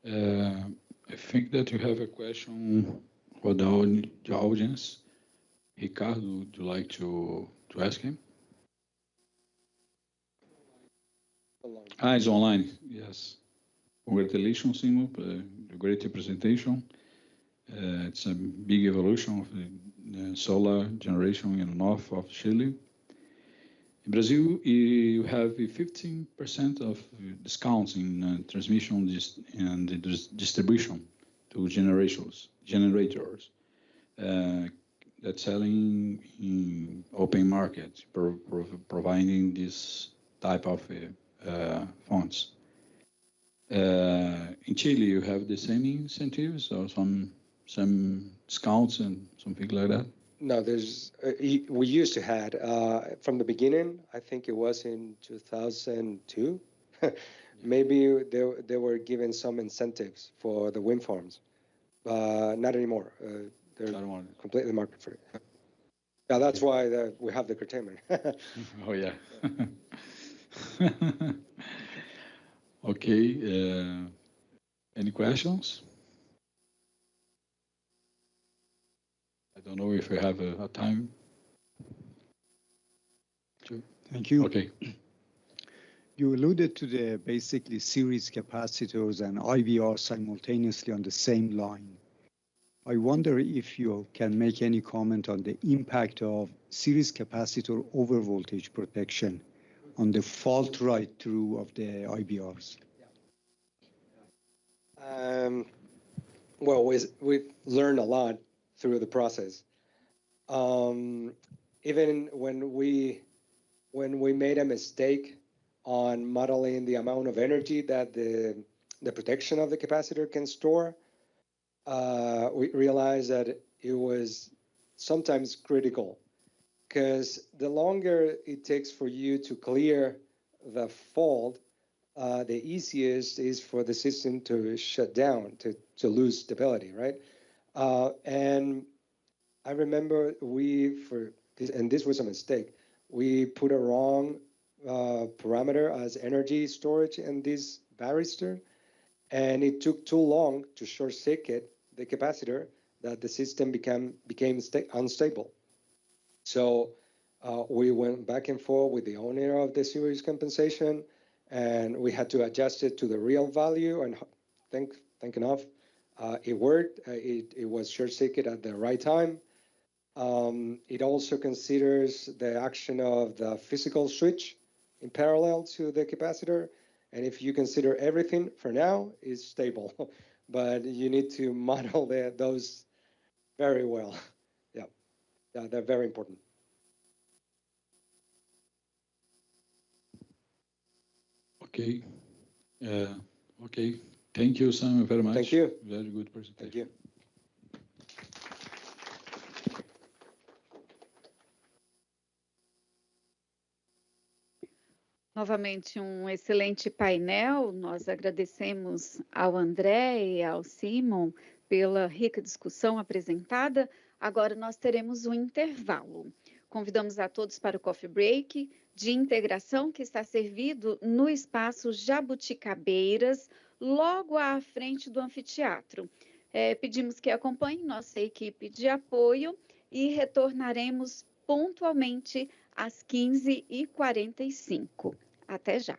I think that you have a question for the audience. Ricardo, would you like to ask him? It's online, yes. Congratulations, Simo, the great presentation. It's a big evolution of the solar generation in the north of Chile. In Brazil, you have 15% of discounts in transmission and distribution to generators that's selling in open market, providing this type of funds. In Chile, you have the same incentives or some discounts and something like that? No, we used to had from the beginning. I think it was in 2002. Maybe they were given some incentives for the wind farms, Not anymore. They're completely market free. Yeah, that's why we have the curtailment. Oh, yeah. Okay. Any questions? I don't know if we have a time. Thank you. Okay. You alluded to the basically series capacitors and IVR simultaneously on the same line. I wonder if you can make any comment on the impact of series capacitor overvoltage protection on the fault right-through of the IVRs. Well, we've learned a lot through the process. Even when we made a mistake on modeling the amount of energy that the protection of the capacitor can store, we realized that it was sometimes critical, because the longer it takes for you to clear the fault, the easiest is for the system to shut down, to lose stability, right? And I remember and this was a mistake, we put a wrong parameter as energy storage in this varistor, and it took too long to short circuit the capacitor that the system became unstable. So we went back and forth with the owner of the series compensation, and we had to adjust it to the real value, and thank enough, it worked. It was short circuit at the right time. It also considers the action of the physical switch in parallel to the capacitor. And if you consider everything, for now, it's stable. But you need to model those very well. Yeah, they're very important. Okay. Okay. Thank you, Simon, very much. Thank you. Very good presentation. Thank you. Novamente, um excelente painel. Nós agradecemos ao André e ao Simon pela rica discussão apresentada. Agora nós teremos um intervalo. Convidamos a todos para o coffee break de integração, que está servido no espaço Jabuticabeiras, logo à frente do anfiteatro. Pedimos que acompanhem nossa equipe de apoio e retornaremos pontualmente às 15h45. Até já.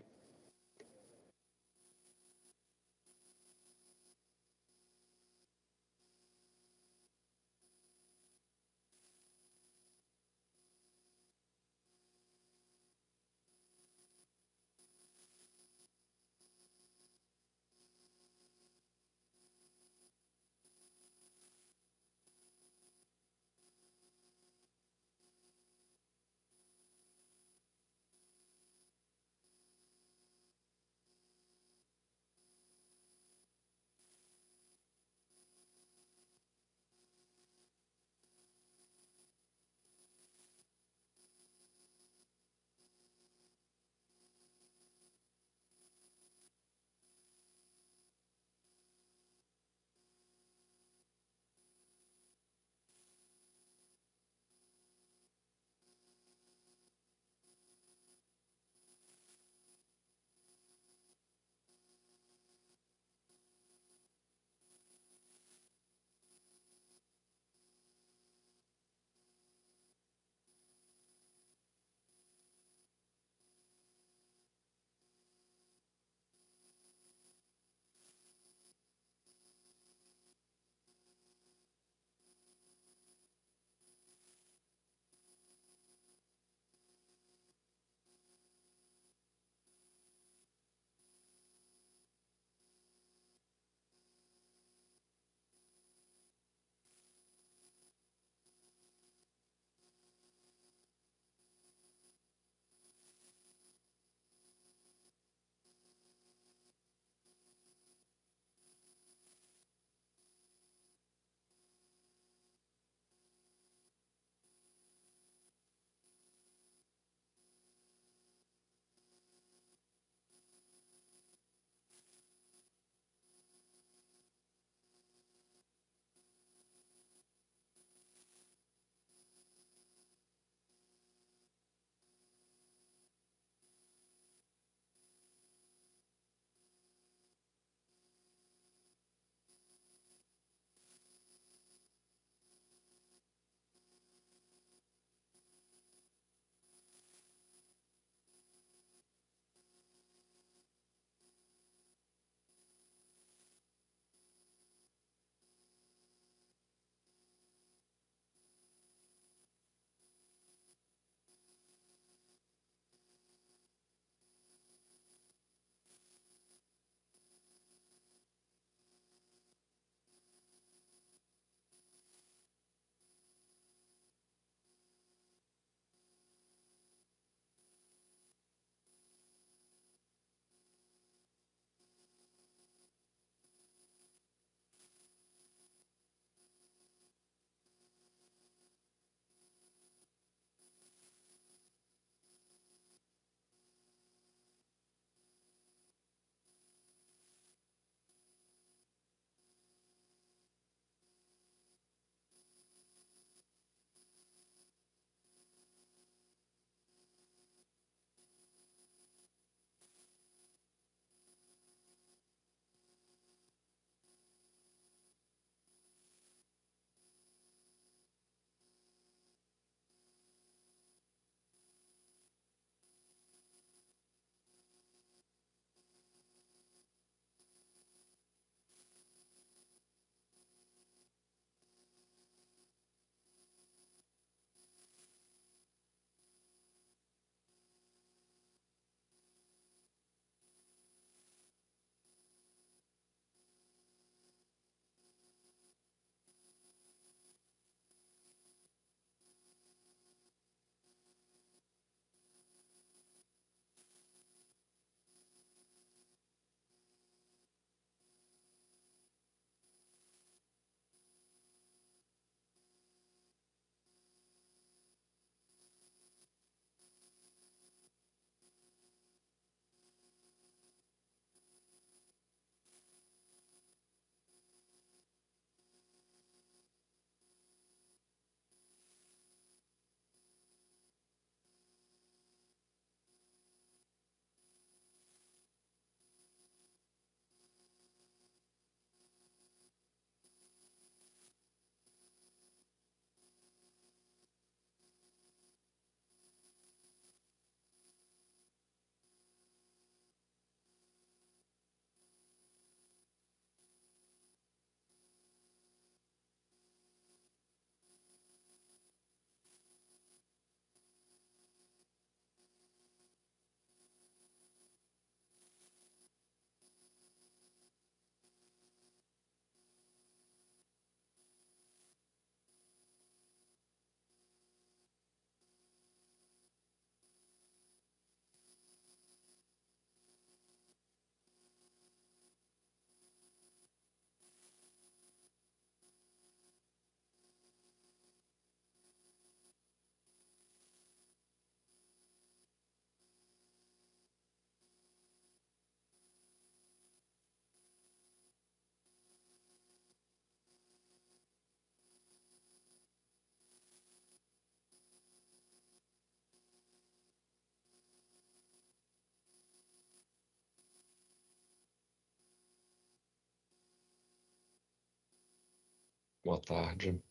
Boa tarde.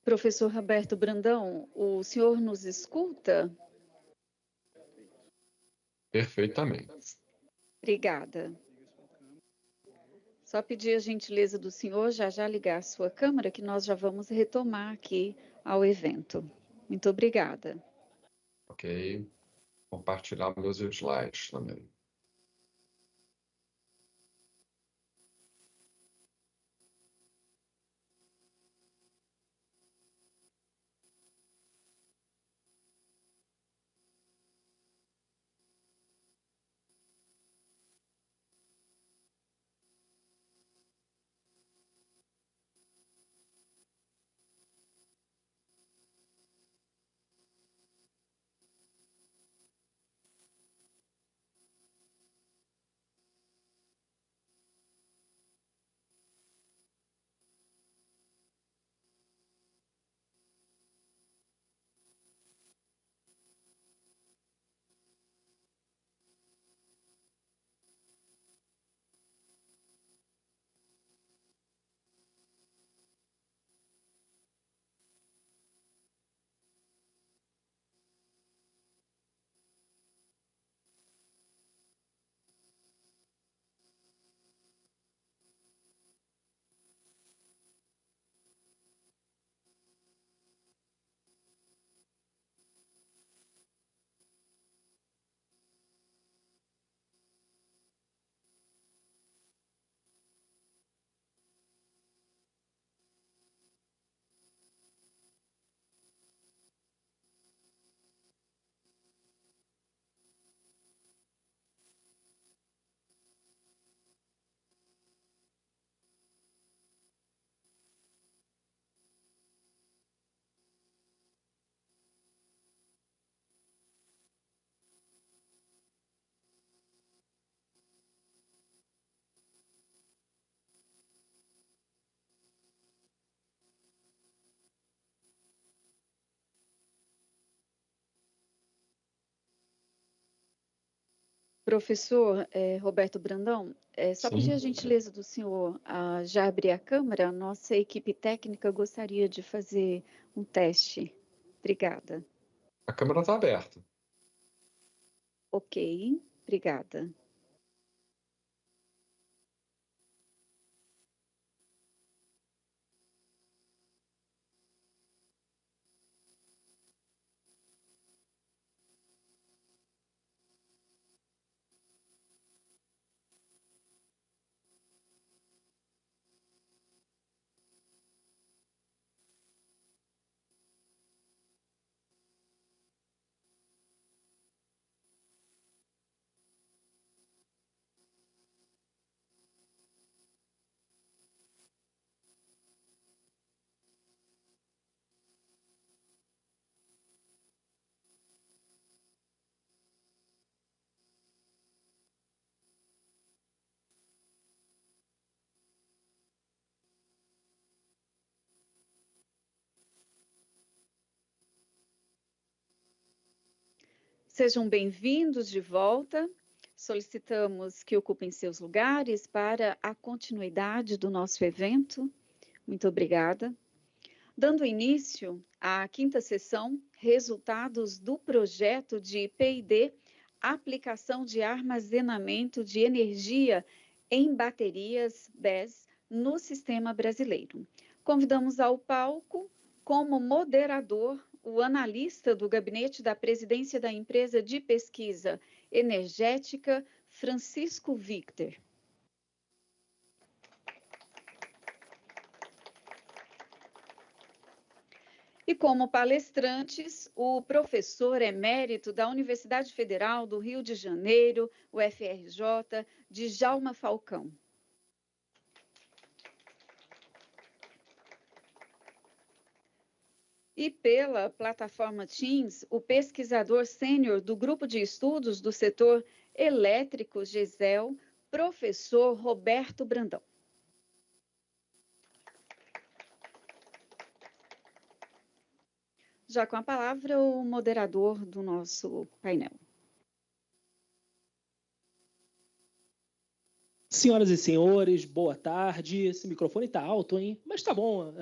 Professor Roberto Brandão, o senhor nos escuta? Perfeitamente. Obrigada. Só pedir a gentileza do senhor já ligar a sua câmera, que nós já vamos retomar aqui ao evento. Muito obrigada. Ok. Compartilhar meus slides também. Professor Roberto Brandão, só Sim. pedir a gentileza do senhor já abrir a câmera. Nossa equipe técnica gostaria de fazer um teste. Obrigada. A câmera está aberta. Ok, obrigada. Sejam bem-vindos de volta. Solicitamos que ocupem seus lugares para a continuidade do nosso evento. Muito obrigada. Dando início à quinta sessão, Resultados do Projeto de P&D, Aplicação de Armazenamento de Energia em Baterias Bess no Sistema Brasileiro. Convidamos ao palco, como moderador, o analista do gabinete da presidência da empresa de pesquisa energética, Francisco Victor. E como palestrantes, o professor emérito da Universidade Federal do Rio de Janeiro, UFRJ, Djalma Falcão. E pela plataforma Teams, o pesquisador sênior do Grupo de Estudos do Setor Elétrico GESEL, professor Roberto Brandão. Já com a palavra, o moderador do nosso painel. Senhoras e senhores, boa tarde. Esse microfone está alto, hein? Mas tá bom.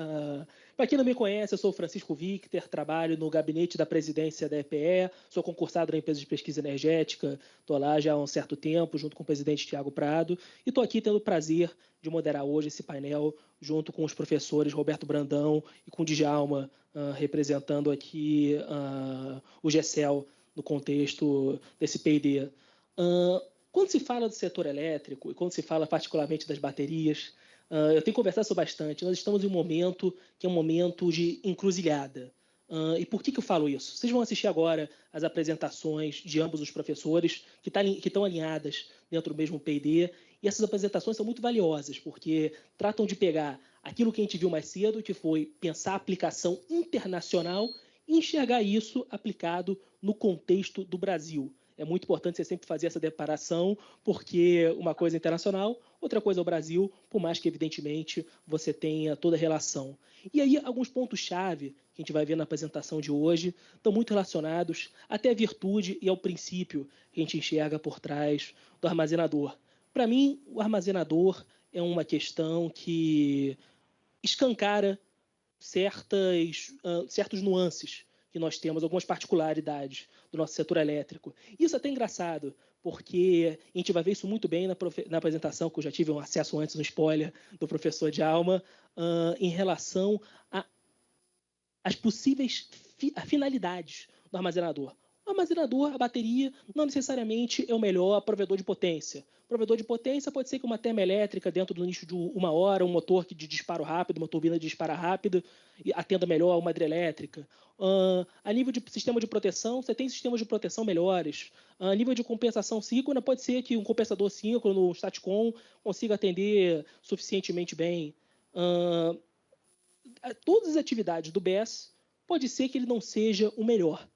Para quem não me conhece, eu sou o Francisco Victor, trabalho no gabinete da presidência da EPE, sou concursado na empresa de pesquisa energética, estou lá já há um certo tempo, junto com o presidente Tiago Prado, e estou aqui tendo o prazer de moderar hoje esse painel, junto com os professores Roberto Brandão e com Djalma, representando aqui o GECEL no contexto desse P&D. Quando se fala do setor elétrico e quando se fala particularmente das baterias, eu tenho conversado isso bastante. Nós estamos em um momento que é um momento de encruzilhada. E por que eu falo isso? Vocês vão assistir agora as apresentações de ambos os professores que estão alinhadas dentro do mesmo P&D, e essas apresentações são muito valiosas, porque tratam de pegar aquilo que a gente viu mais cedo, que foi pensar a aplicação internacional e enxergar isso aplicado no contexto do Brasil. É muito importante você sempre fazer essa separação, porque uma coisa é internacional, outra coisa é o Brasil, por mais que, evidentemente, você tenha toda a relação. E aí, alguns pontos-chave que a gente vai ver na apresentação de hoje estão muito relacionados até à virtude e ao princípio que a gente enxerga por trás do armazenador. Para mim, o armazenador é uma questão que escancara certos nuances que nós temos, algumas particularidades do nosso setor elétrico. Isso é até engraçado, porque a gente vai ver isso muito bem na apresentação, que eu já tive um acesso antes, um spoiler do professor Djalma, em relação às possíveis finalidades do armazenador. O armazenador, a bateria, não necessariamente é o melhor provedor de potência. O provedor de potência pode ser que uma termoelétrica dentro do nicho de 1 hora, um motor de disparo rápido, uma turbina de disparo rápido, e atenda melhor a uma hidrelétrica. A nível de sistema de proteção, você tem sistemas de proteção melhores. A nível de compensação síncrona, pode ser que um compensador síncrono, um Statcom, consiga atender suficientemente bem. Todas as atividades do BES, pode ser que ele não seja o melhor.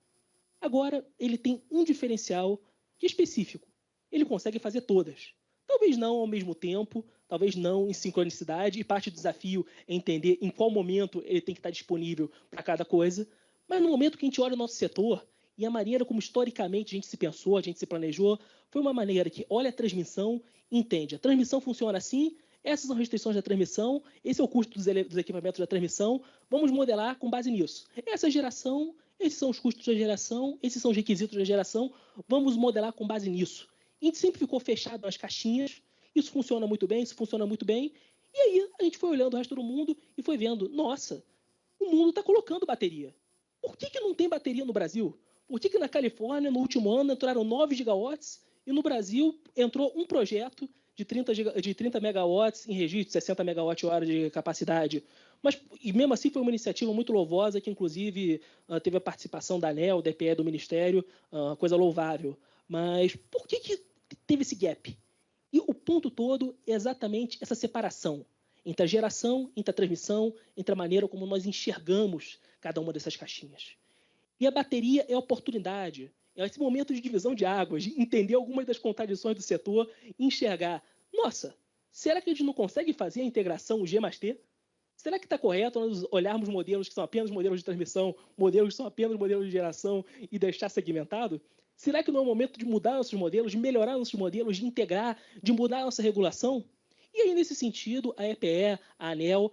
Agora, ele tem um diferencial que é específico. Ele consegue fazer todas. Talvez não ao mesmo tempo, talvez não em sincronicidade, e parte do desafio é entender em qual momento ele tem que estar disponível para cada coisa. Mas no momento que a gente olha o nosso setor, e a maneira como historicamente a gente se pensou, a gente se planejou, foi uma maneira que olha a transmissão e entende. A transmissão funciona assim, essas são as restrições da transmissão, esse é o custo dos equipamentos da transmissão, vamos modelar com base nisso. Essa geração, esses são os custos da geração, esses são os requisitos da geração, vamos modelar com base nisso. A gente sempre ficou fechado nas caixinhas, isso funciona muito bem, isso funciona muito bem, e aí a gente foi olhando o resto do mundo e foi vendo, nossa, o mundo está colocando bateria. Por que não tem bateria no Brasil? Por que na Califórnia, no último ano, entraram 9 gigawatts e no Brasil entrou um projeto de 30 megawatts em registro, 60 megawatt-hora de capacidade? Mas, e mesmo assim, foi uma iniciativa muito louvosa, que inclusive teve a participação da ANEEL, da EPE, do Ministério, coisa louvável. Mas por que teve esse gap? E o ponto todo é exatamente essa separação entre a geração, entre a transmissão, entre a maneira como nós enxergamos cada uma dessas caixinhas. E a bateria é a oportunidade, é esse momento de divisão de águas, de entender algumas das contradições do setor e enxergar, nossa, será que a gente não consegue fazer a integração G mais T? Será que está correto nós olharmos modelos que são apenas modelos de transmissão, modelos que são apenas modelos de geração e deixar segmentado? Será que não é o momento de mudar nossos modelos, de melhorar nossos modelos, de integrar, de mudar a nossa regulação? E aí, nesse sentido, a EPE, a ANEEL,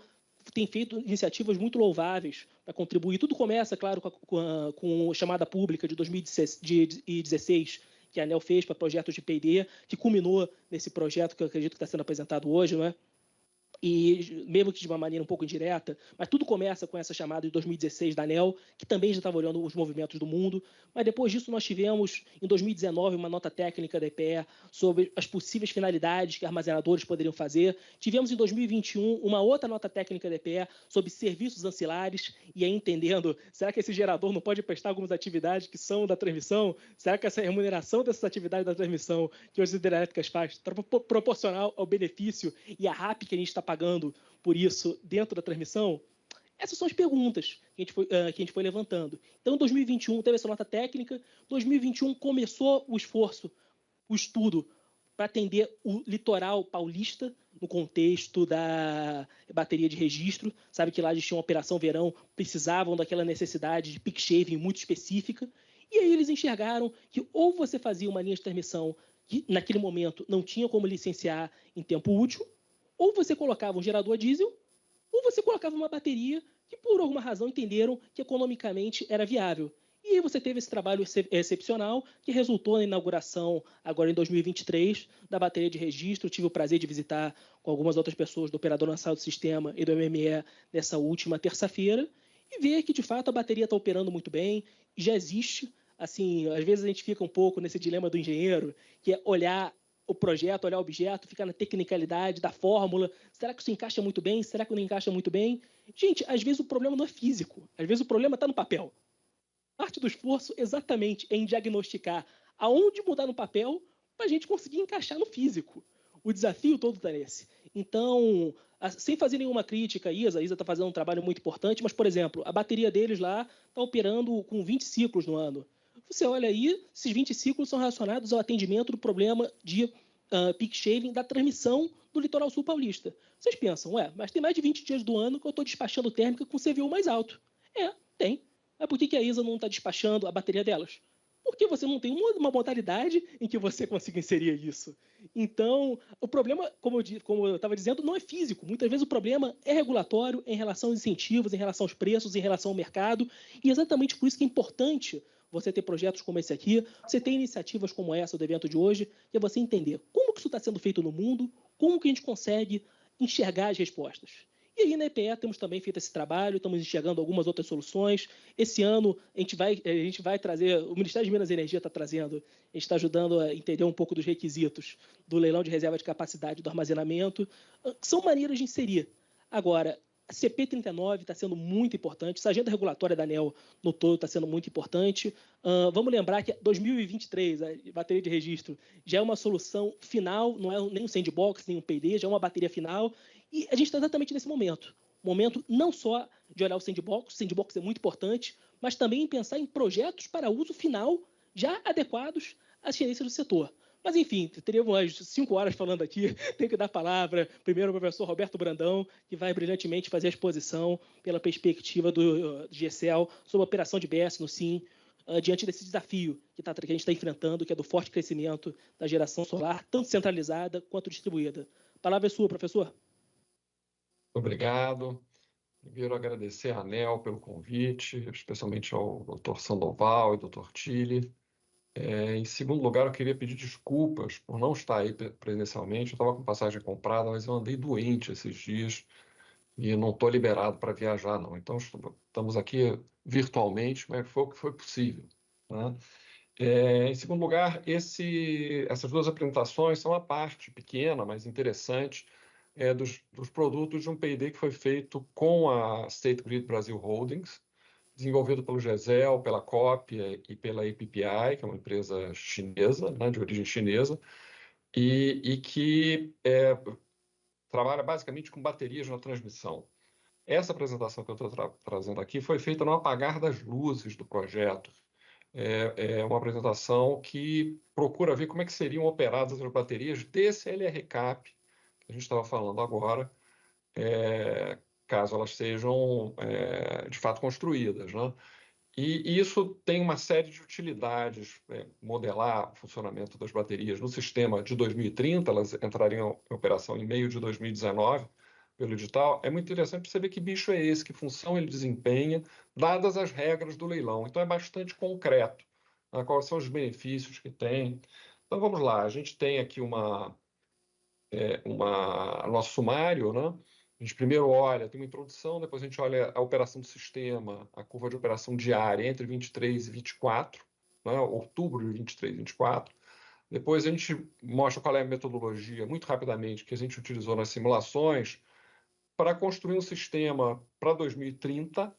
tem feito iniciativas muito louváveis para contribuir. Tudo começa, claro, com a chamada pública de 2016, que a ANEEL fez para projetos de P&D, que culminou nesse projeto que eu acredito que está sendo apresentado hoje, não é? E mesmo que de uma maneira um pouco indireta, mas tudo começa com essa chamada de 2016 da ANEEL, que também já estava olhando os movimentos do mundo. Mas depois disso nós tivemos, em 2019, uma nota técnica da EPE sobre as possíveis finalidades que armazenadores poderiam fazer. Tivemos em 2021 uma outra nota técnica da EPE sobre serviços ancilares, e aí entendendo, será que esse gerador não pode prestar algumas atividades que são da transmissão? Será que essa remuneração dessas atividades da transmissão que as hidrelétricas fazem está proporcional ao benefício e à RAP que a gente está pagando por isso dentro da transmissão? Essas são as perguntas que a gente foi levantando. Então, em 2021, teve essa nota técnica. Em 2021, começou o esforço, o estudo, para atender o litoral paulista no contexto da bateria de registro. Sabe que lá eles tinham uma operação verão, precisavam daquela necessidade de peak shaving muito específica. E aí eles enxergaram que ou você fazia uma linha de transmissão que naquele momento não tinha como licenciar em tempo útil, ou você colocava um gerador a diesel, ou você colocava uma bateria que, por alguma razão, entenderam que economicamente era viável. E aí você teve esse trabalho excepcional que resultou na inauguração, agora em 2023, da bateria de registro. Eu tive o prazer de visitar com algumas outras pessoas do Operador Nacional do Sistema e do MME nessa última terça-feira e ver que, de fato, a bateria está operando muito bem, já existe. Assim, às vezes a gente fica um pouco nesse dilema do engenheiro, que é olhar o projeto, olhar o objeto, ficar na tecnicalidade da fórmula. Será que isso encaixa muito bem? Será que não encaixa muito bem? Gente, às vezes o problema não é físico. Às vezes o problema está no papel. Parte do esforço exatamente é em diagnosticar aonde mudar no papel para a gente conseguir encaixar no físico. O desafio todo está nesse. Então, sem fazer nenhuma crítica, a ISA está fazendo um trabalho muito importante, mas, por exemplo, a bateria deles lá está operando com 20 ciclos no ano. Você olha aí, esses 20 ciclos são relacionados ao atendimento do problema de peak shaving da transmissão do litoral sul paulista. Vocês pensam, mas tem mais de 20 dias do ano que eu estou despachando térmica com CVU mais alto. Tem. Mas por que a ISA não está despachando a bateria delas? Porque você não tem uma modalidade em que você consiga inserir isso. Então, o problema, como eu estava dizendo, não é físico. Muitas vezes o problema é regulatório em relação aos incentivos, em relação aos preços, em relação ao mercado. E exatamente por isso que é importante você ter projetos como esse aqui, você ter iniciativas como essa do evento de hoje, que é você entender como que isso está sendo feito no mundo, como que a gente consegue enxergar as respostas. E aí, na EPE, temos também feito esse trabalho, estamos enxergando algumas outras soluções. Esse ano, a gente vai trazer, o Ministério de Minas e Energia está trazendo, a gente está ajudando a entender um pouco dos requisitos do leilão de reserva de capacidade do armazenamento. São maneiras de inserir. Agora, a CP39 está sendo muito importante, essa agenda regulatória da ANEEL no todo está sendo muito importante. Vamos lembrar que 2023, a bateria de registro, já é uma solução final, não é nem um sandbox, nem um PD, já é uma bateria final. E a gente está exatamente nesse momento. Momento não só de olhar o sandbox é muito importante, mas também em pensar em projetos para uso final já adequados às tendências do setor. Mas, enfim, teríamos umas 5 horas falando aqui, tenho que dar a palavra primeiro ao professor Roberto Brandão, que vai brilhantemente fazer a exposição pela perspectiva do GECEL sobre a operação de Bess no SIM, diante desse desafio que a gente está enfrentando, que é do forte crescimento da geração solar, tanto centralizada quanto distribuída. A palavra é sua, professor. Obrigado. Primeiro, agradecer à ANEEL pelo convite, especialmente ao Dr. Sandoval e Dr. Tille. Em segundo lugar, eu queria pedir desculpas por não estar aí presencialmente. Eu estava com passagem comprada, mas eu andei doente esses dias e não estou liberado para viajar, não. Então, estamos aqui virtualmente, mas foi o que foi possível, né? Em segundo lugar, essas duas apresentações são uma parte pequena, mas interessante, dos produtos de um P&D que foi feito com a State Grid Brasil Holdings, desenvolvido pelo GESEL, pela Cópia e pela APPI, que é uma empresa chinesa, né, de origem chinesa, e que trabalha basicamente com baterias na transmissão. Essa apresentação que eu estou trazendo aqui foi feita no apagar das luzes do projeto. É uma apresentação que procura ver como é que seriam operadas as baterias desse LRCAP, que a gente estava falando agora, caso elas sejam de fato construídas, né? E isso tem uma série de utilidades, modelar o funcionamento das baterias no sistema de 2030, elas entrariam em operação em meio de 2019, pelo edital. É muito interessante você ver que bicho é esse, que função ele desempenha, dadas as regras do leilão. Então, é bastante concreto, né? Quais são os benefícios que tem. Então, vamos lá, a gente tem aqui nosso sumário, né? A gente primeiro olha, tem uma introdução, depois a gente olha a operação do sistema, a curva de operação diária entre 23 e 24, né? Outubro de 23 e 24. Depois a gente mostra qual é a metodologia, muito rapidamente, que a gente utilizou nas simulações para construir um sistema para 2030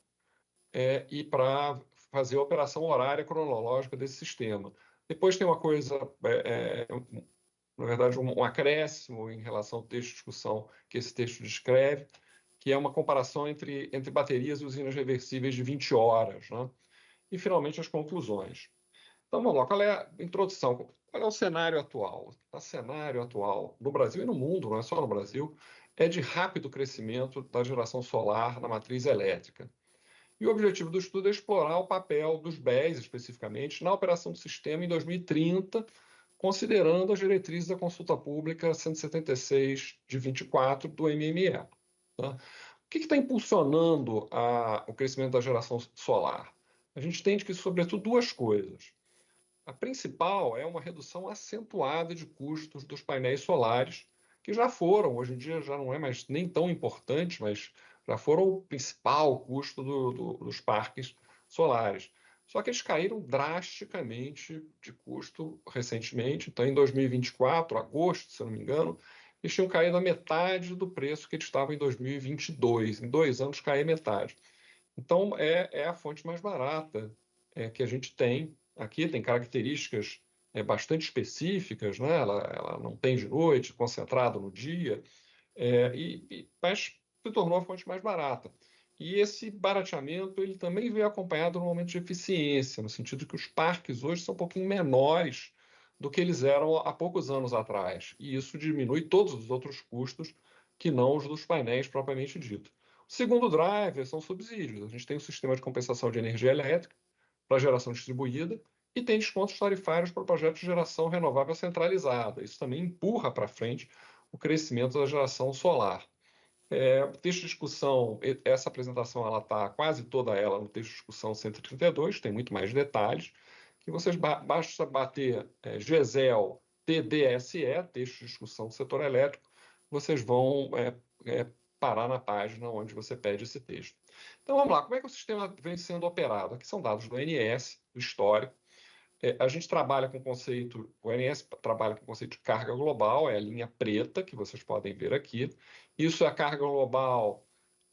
e para fazer a operação horária cronológica desse sistema. Depois tem uma coisa, na verdade, um acréscimo em relação ao texto de discussão que esse texto descreve, que é uma comparação entre baterias e usinas reversíveis de 20 horas, né? E, finalmente, as conclusões. Então, vamos lá, qual é a introdução? Qual é o cenário atual? O cenário atual no Brasil e no mundo, não é só no Brasil, é de rápido crescimento da geração solar na matriz elétrica. E o objetivo do estudo é explorar o papel dos BES, especificamente, na operação do sistema em 2030, considerando as diretrizes da Consulta Pública 176 de 24 do MME. Tá? O que está impulsionando o crescimento da geração solar? A gente entende que, sobretudo, duas coisas. A principal é uma redução acentuada de custos dos painéis solares, que já foram, hoje em dia já não é mais nem tão importante, mas já foram o principal custo dos parques solares. Só que eles caíram drasticamente de custo recentemente. Então, em 2024, agosto, se eu não me engano, eles tinham caído a metade do preço que eles estavam em 2022. Em 2 anos, caiu a metade. Então, é a fonte mais barata que a gente tem. Aqui tem características bastante específicas, né? Ela não tem de noite, concentrado no dia, mas se tornou a fonte mais barata. E esse barateamento ele também veio acompanhado de um aumento de eficiência, no sentido que os parques hoje são um pouquinho menores do que eles eram há poucos anos atrás. E isso diminui todos os outros custos que não os dos painéis propriamente dito. O segundo driver são subsídios. A gente tem o sistema de compensação de energia elétrica para geração distribuída e tem descontos tarifários para projetos de geração renovável centralizada. Isso também empurra para frente o crescimento da geração solar. O texto de discussão, essa apresentação ela está quase toda ela no texto de discussão 132, tem muito mais detalhes, que vocês basta bater GESEL TDSE, texto de discussão do setor elétrico, vocês vão parar na página onde você pede esse texto. Então vamos lá, como é que o sistema vem sendo operado? Aqui são dados do ONS, do histórico. A gente trabalha com o conceito, o ONS trabalha com o conceito de carga global, é a linha preta que vocês podem ver aqui. Isso é a carga global,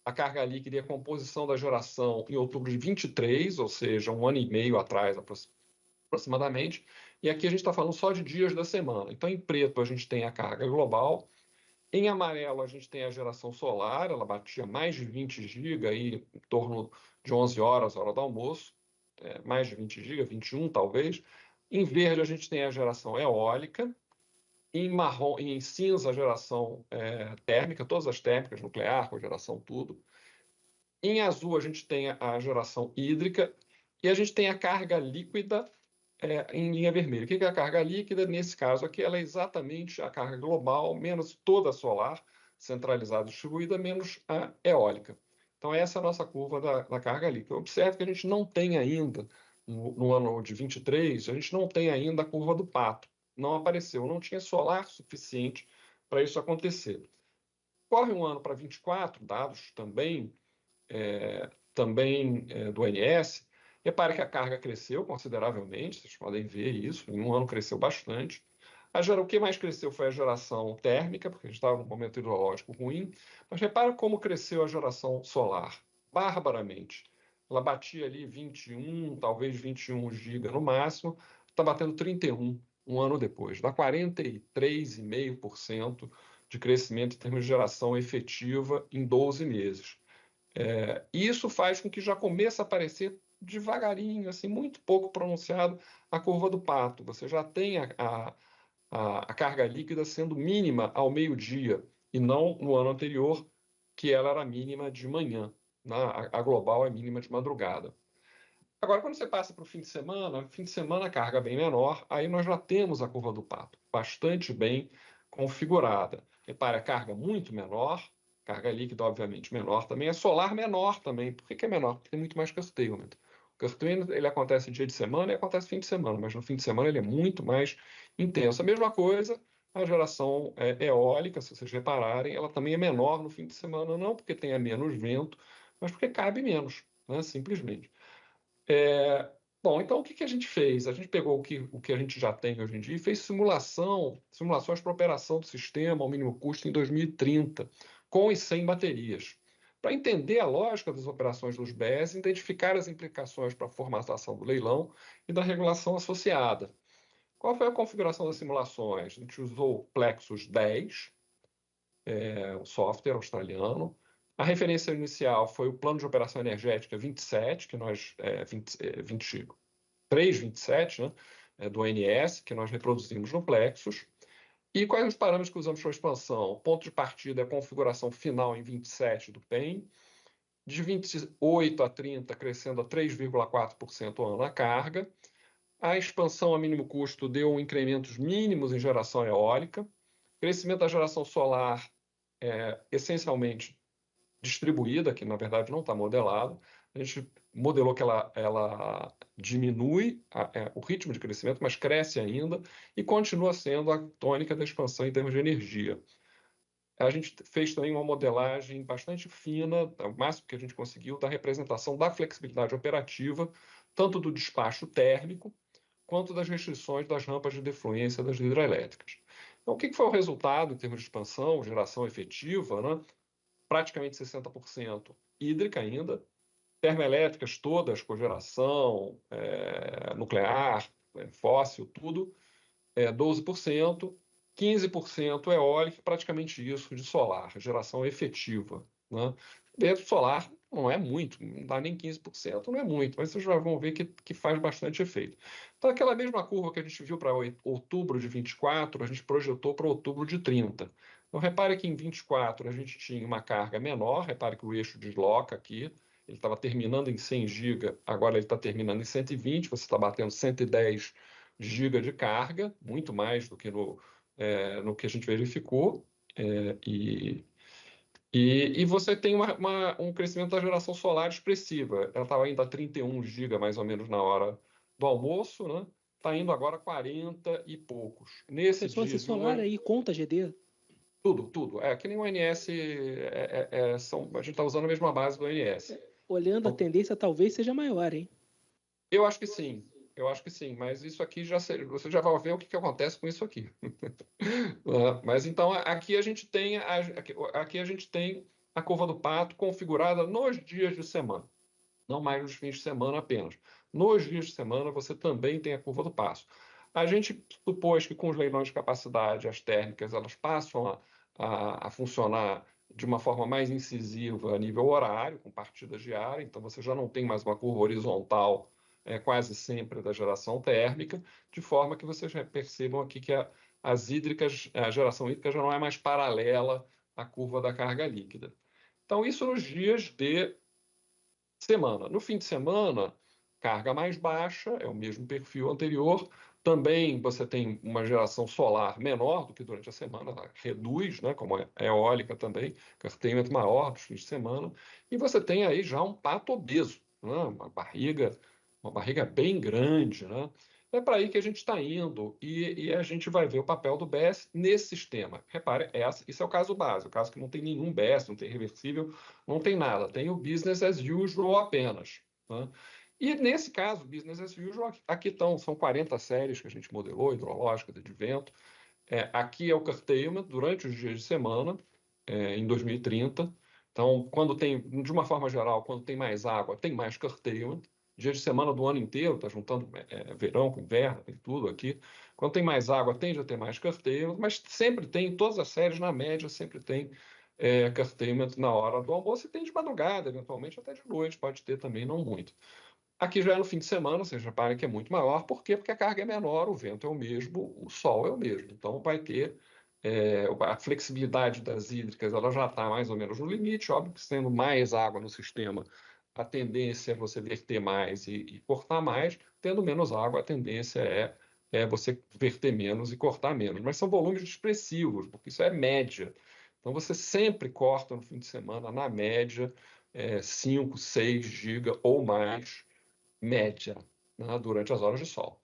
a carga líquida e a composição da geração em outubro de 23, ou seja, 1 ano e meio atrás aproximadamente. E aqui a gente está falando só de dias da semana. Então, em preto a gente tem a carga global, em amarelo a gente tem a geração solar, ela batia mais de 20 GB, aí, em torno de 11 horas, hora do almoço. Mais de 20 GB, 21 talvez. Em verde a gente tem a geração eólica, em marrom e em cinza a geração térmica, todas as térmicas, nuclear, cogeração, tudo. Em azul a gente tem a geração hídrica e a gente tem a carga líquida em linha vermelha. O que é a carga líquida? Nesse caso aqui, ela é exatamente a carga global, menos toda a solar, centralizada, distribuída, menos a eólica. Então, essa é a nossa curva da carga líquida. Observe que a gente não tem ainda, no ano de 23, a gente não tem ainda a curva do pato. Não apareceu, não tinha solar suficiente para isso acontecer. Corre um ano para 24, dados também do ONS. Repare que a carga cresceu consideravelmente, vocês podem ver isso, em um ano cresceu bastante. O que mais cresceu foi a geração térmica, porque a gente estava num momento hidrológico ruim, mas repara como cresceu a geração solar, barbaramente. Ela batia ali 21, talvez 21 GB no máximo, está batendo 31 um ano depois, dá 43,5% de crescimento em termos de geração efetiva em 12 meses. Isso faz com que já comece a aparecer devagarinho, assim, muito pouco pronunciado, a curva do pato. Você já tem a carga líquida sendo mínima ao meio-dia, e não no ano anterior, que ela era mínima de manhã. Né? A global é mínima de madrugada. Agora, quando você passa para o fim de semana a carga é bem menor, aí nós já temos a curva do pato, bastante bem configurada. Repare, a carga muito menor, carga líquida, obviamente, menor também, a solar menor também. Por que é menor? Porque tem muito mais curtailment. O curtailment ele acontece dia de semana e acontece fim de semana, mas no fim de semana ele é muito mais intenso. A mesma coisa, a geração eólica, se vocês repararem, ela também é menor no fim de semana, não porque tenha menos vento, mas porque cabe menos, né? Simplesmente. Bom, então o que a gente fez? A gente pegou o que a gente já tem hoje em dia e fez simulações para operação do sistema ao mínimo custo em 2030, com e sem baterias. Para entender a lógica das operações dos BES, identificar as implicações para a formatação do leilão e da regulação associada. Qual foi a configuração das simulações? A gente usou o Plexus 10, o software australiano. A referência inicial foi o plano de operação energética 27, que nós 2327, né, do ONS, que nós reproduzimos no Plexus. E quais os parâmetros que usamos para a expansão? Ponto de partida é a configuração final em 27 do PEN, de 28 a 30 crescendo a 3,4% ao ano a carga. A expansão a mínimo custo deu incrementos mínimos em geração eólica. Crescimento da geração solar essencialmente distribuída, que na verdade não está modelado. A gente modelou que ela diminui o ritmo de crescimento, mas cresce ainda e continua sendo a tônica da expansão em termos de energia. A gente fez também uma modelagem bastante fina, o máximo que a gente conseguiu, da representação da flexibilidade operativa, tanto do despacho térmico, quanto das restrições das rampas de defluência das hidrelétricas. Então, o que foi o resultado em termos de expansão, geração efetiva, né? Praticamente 60% hídrica ainda, termoelétricas todas, cogeração, nuclear, fóssil, tudo, 12%, 15% eólica, praticamente isso de solar, geração efetiva, né? Dentro do solar não é muito, não dá nem 15%, não é muito, mas vocês já vão ver que faz bastante efeito. Então, aquela mesma curva que a gente viu para outubro de 24, a gente projetou para outubro de 30. Então, repare que em 24 a gente tinha uma carga menor, repare que o eixo desloca aqui, ele estava terminando em 100 GB, agora ele está terminando em 120, você está batendo 110 GB de carga, muito mais do que no que a gente verificou, e você tem um crescimento da geração solar expressiva. Ela estava ainda a 31 GB, mais ou menos, na hora do almoço, né? Está indo agora a 40 e poucos. Nesse dia esse solar aí conta GD? Tudo. Que nem o ONS, a gente está usando a mesma base do ONS. Olhando a tendência, talvez seja maior, hein? Eu acho que sim, mas isso aqui você já vai ver o que acontece com isso aqui. Mas então aqui a gente tem a curva do pato configurada nos dias de semana, não mais nos fins de semana apenas. Nos dias de semana você também tem a curva do pato. A gente supôs que com os leilões de capacidade, as térmicas, elas passam a funcionar de uma forma mais incisiva a nível horário, com partidas diárias, então você já não tem mais uma curva horizontal quase sempre da geração térmica, de forma que vocês percebam aqui que a geração hídrica já não é mais paralela à curva da carga líquida. Então, isso nos dias de semana. No fim de semana, carga mais baixa, é o mesmo perfil anterior. Também você tem uma geração solar menor do que durante a semana, ela reduz, né, como a eólica também, curtailment maior dos fins de semana, e você tem aí já um pato obeso, né, uma barriga bem grande, né? É para aí que a gente está indo e a gente vai ver o papel do BES nesse sistema. Repare, isso é o caso básico, o caso que não tem nenhum BES, não tem reversível, não tem nada, tem o business as usual apenas, né? E nesse caso, business as usual, aqui são 40 séries que a gente modelou, hidrológica, de vento. Aqui é o curtailment durante os dias de semana, em 2030. Então, de uma forma geral, quando tem mais água, tem mais curtailment. Dia de semana do ano inteiro, está juntando verão com inverno, tem tudo aqui. Quando tem mais água, tende a ter mais curtailment, mas sempre tem, em todas as séries, na média, sempre tem curtailment na hora do almoço e tem de madrugada, eventualmente até de noite, pode ter também, não muito. Aqui já é no fim de semana, vocês reparem que é muito maior. Por quê? Porque a carga é menor, o vento é o mesmo, o sol é o mesmo. Então, vai ter a flexibilidade das hídricas, ela já está mais ou menos no limite. Óbvio que tendo mais água no sistema, a tendência é você verter mais e cortar mais. Tendo menos água, a tendência é você verter menos e cortar menos. Mas são volumes expressivos, porque isso é média. Então, você sempre corta no fim de semana, na média, 5, 6 GB ou mais, média, né, durante as horas de sol.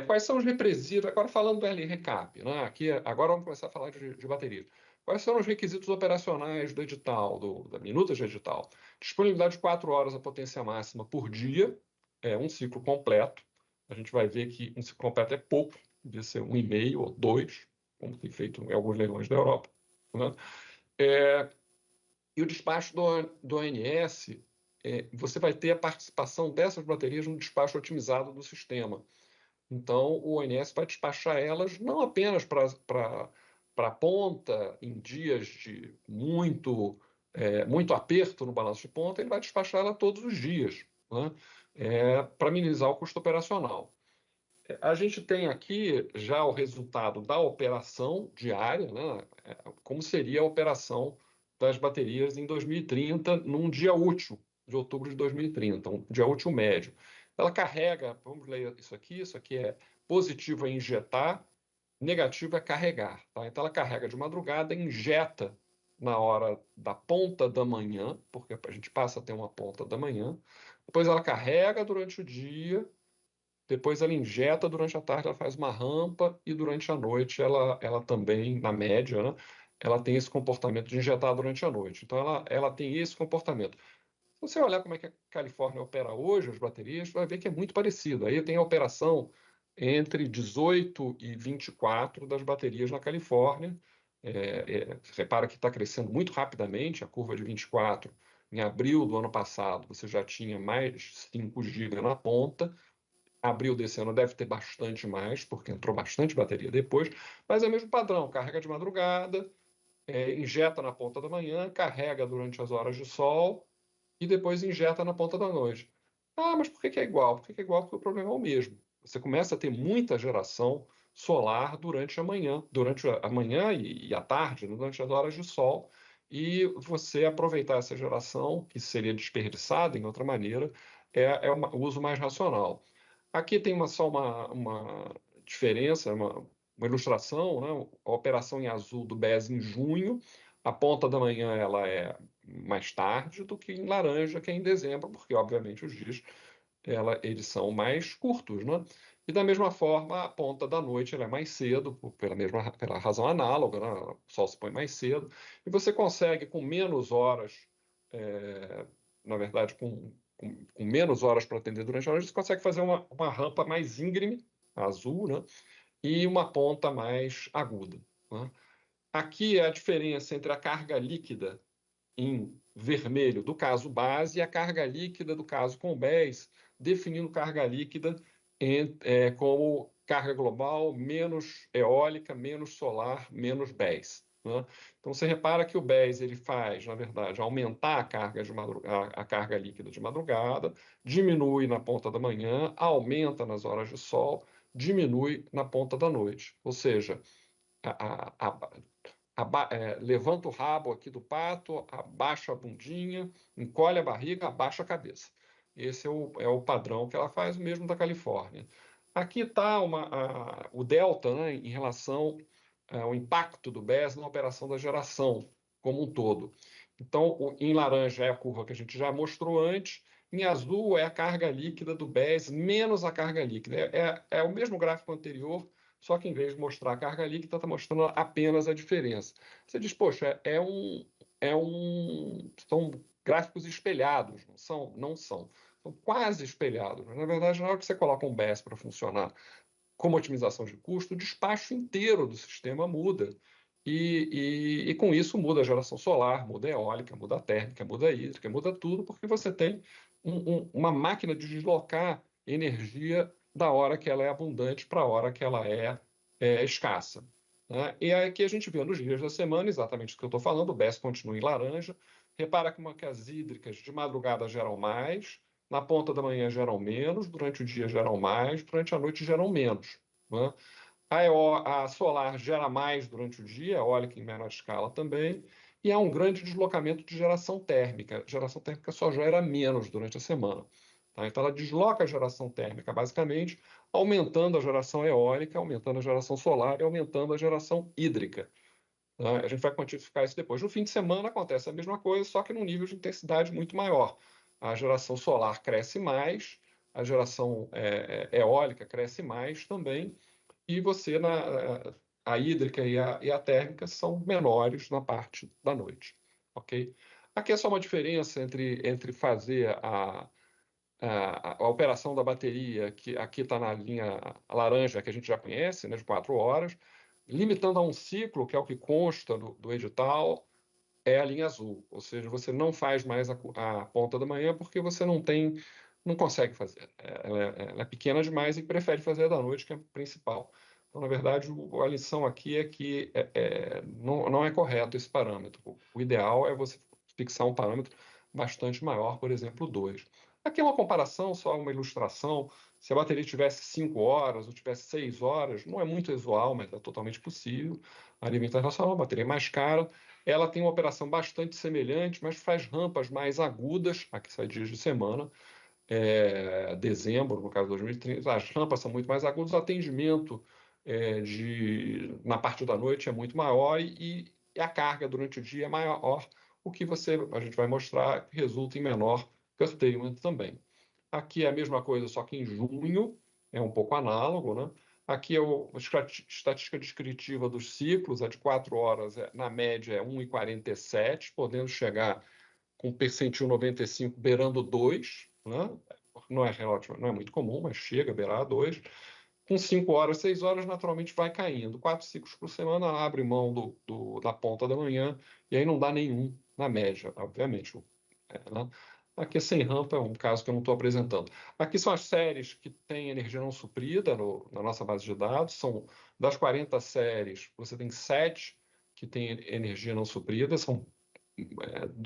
Quais são os requisitos? Agora falando do LRCAP, né, aqui, agora vamos começar a falar de baterias. Quais são os requisitos operacionais do edital, da minuta de edital? Disponibilidade de 4 horas a potência máxima por dia, um ciclo completo. A gente vai ver que um ciclo completo é pouco, devia ser 1,5 ou 2, como tem feito em alguns leilões da Europa, né? E o despacho do ONS, você vai ter a participação dessas baterias no despacho otimizado do sistema. Então, o ONS vai despachar elas não apenas para a ponta, em dias de muito aperto no balanço de ponta, ele vai despachar ela todos os dias, né, para minimizar o custo operacional. A gente tem aqui já o resultado da operação diária, né, como seria a operação das baterias em 2030, num dia útil de outubro de 2030, um dia útil médio. Ela carrega, vamos ler isso aqui é positivo é injetar, negativo é carregar. Tá? Então, ela carrega de madrugada, injeta na hora da ponta da manhã, porque a gente passa a ter uma ponta da manhã, depois ela carrega durante o dia, depois ela injeta durante a tarde, ela faz uma rampa, e durante a noite ela também, na média, né, ela tem esse comportamento de injetar durante a noite. Então, ela tem esse comportamento. Se você olhar como é que a Califórnia opera hoje, as baterias, vai ver que é muito parecido. Aí tem a operação entre 18 e 24 das baterias na Califórnia. Repara que está crescendo muito rapidamente, a curva de 24. Em abril do ano passado, você já tinha mais 5 GB na ponta. Abril desse ano deve ter bastante mais, porque entrou bastante bateria depois, mas é o mesmo padrão, carrega de madrugada, injeta na ponta da manhã, carrega durante as horas de sol e depois injeta na ponta da noite. Ah, mas por que é igual? Por que é igual? Porque o problema é o mesmo. Você começa a ter muita geração solar durante a manhã e a tarde, durante as horas de sol, e você aproveitar essa geração, que seria desperdiçada em outra maneira, o uso mais racional. Aqui tem só uma diferença, uma ilustração, né? A operação em azul do BES em junho, a ponta da manhã ela é mais tarde do que em laranja, que é em dezembro, porque, obviamente, os dias eles são mais curtos, né? E, da mesma forma, a ponta da noite ela é mais cedo, pela razão análoga, né? O sol se põe mais cedo, e você consegue, com menos horas, na verdade, com menos horas para atender durante a noite, você consegue fazer uma rampa mais íngreme, azul, né? E uma ponta mais aguda, né? Aqui é a diferença entre a carga líquida em vermelho do caso base e a carga líquida do caso com BES, definindo carga líquida como carga global, menos eólica, menos solar, menos BES. Né? Então, você repara que o BES ele faz, na verdade, aumentar a carga líquida de madrugada, diminui na ponta da manhã, aumenta nas horas de sol, diminui na ponta da noite. Ou seja, levanta o rabo aqui do pato, abaixa a bundinha, encolhe a barriga, abaixa a cabeça. Esse é o padrão que ela faz, o mesmo da Califórnia. Aqui está o delta, né, em relação ao impacto do BES na operação da geração como um todo. Então, em laranja é a curva que a gente já mostrou antes, em azul é a carga líquida do BES menos a carga líquida. É o mesmo gráfico anterior, só que em vez de mostrar a carga líquida, está mostrando apenas a diferença. Você diz, poxa, são gráficos espelhados, não são. São quase espelhados. Mas, na verdade, na hora que você coloca um BES para funcionar como otimização de custo, o despacho inteiro do sistema muda. E com isso muda a geração solar, muda a eólica, muda a térmica, muda a hídrica, muda tudo, porque você tem uma máquina de deslocar energia da hora que ela é abundante para a hora que ela é escassa. Né? E aqui a gente vê nos dias da semana exatamente o que eu estou falando, o BES continua em laranja. Repara que as hídricas de madrugada geram mais, na ponta da manhã geram menos, durante o dia geram mais, durante a noite geram menos. Né? A solar gera mais durante o dia, a eólica em menor escala também, e há um grande deslocamento de geração térmica. A geração térmica só gera menos durante a semana. Tá? Então, ela desloca a geração térmica, basicamente, aumentando a geração eólica, aumentando a geração solar e aumentando a geração hídrica. Tá? A gente vai quantificar isso depois. No fim de semana acontece a mesma coisa, só que num nível de intensidade muito maior. A geração solar cresce mais, a geração eólica cresce mais também, e a hídrica e a térmica são menores na parte da noite. Okay? Aqui é só uma diferença entre fazer a operação da bateria, que aqui está na linha laranja, que a gente já conhece, né, de 4 horas, limitando a um ciclo, que é o que consta do edital, é a linha azul. Ou seja, você não faz mais a ponta da manhã porque você não consegue fazer. Ela é pequena demais e prefere fazer a da noite, que é a principal. Então, na verdade, a lição aqui é que não é correto esse parâmetro. O ideal é você fixar um parâmetro bastante maior, por exemplo, 2. Aqui é uma comparação, só uma ilustração. Se a bateria tivesse 5 horas ou tivesse 6 horas, não é muito usual, mas é totalmente possível. A nível internacional, a bateria é mais cara. Ela tem uma operação bastante semelhante, mas faz rampas mais agudas, aqui sai dias de semana, dezembro, no caso de 2030, as rampas são muito mais agudas, o atendimento na parte da noite é muito maior e a carga durante o dia é maior, o que a gente vai mostrar resulta em menor curtailment também. Aqui é a mesma coisa, só que em junho, é um pouco análogo, né? Aqui é a estatística descritiva dos ciclos, a de 4 horas, na média, é 1,47, podendo chegar com percentil 95 beirando 2, né? Não é muito comum, mas chega a beirar 2. Com 5 horas, 6 horas, naturalmente vai caindo. 4 ciclos por semana, abre mão da ponta da manhã, e aí não dá nenhum na média, obviamente. Né? Aqui sem rampa é um caso que eu não estou apresentando. Aqui são as séries que têm energia não suprida na nossa base de dados. São das 40 séries, você tem 7 que têm energia não suprida. São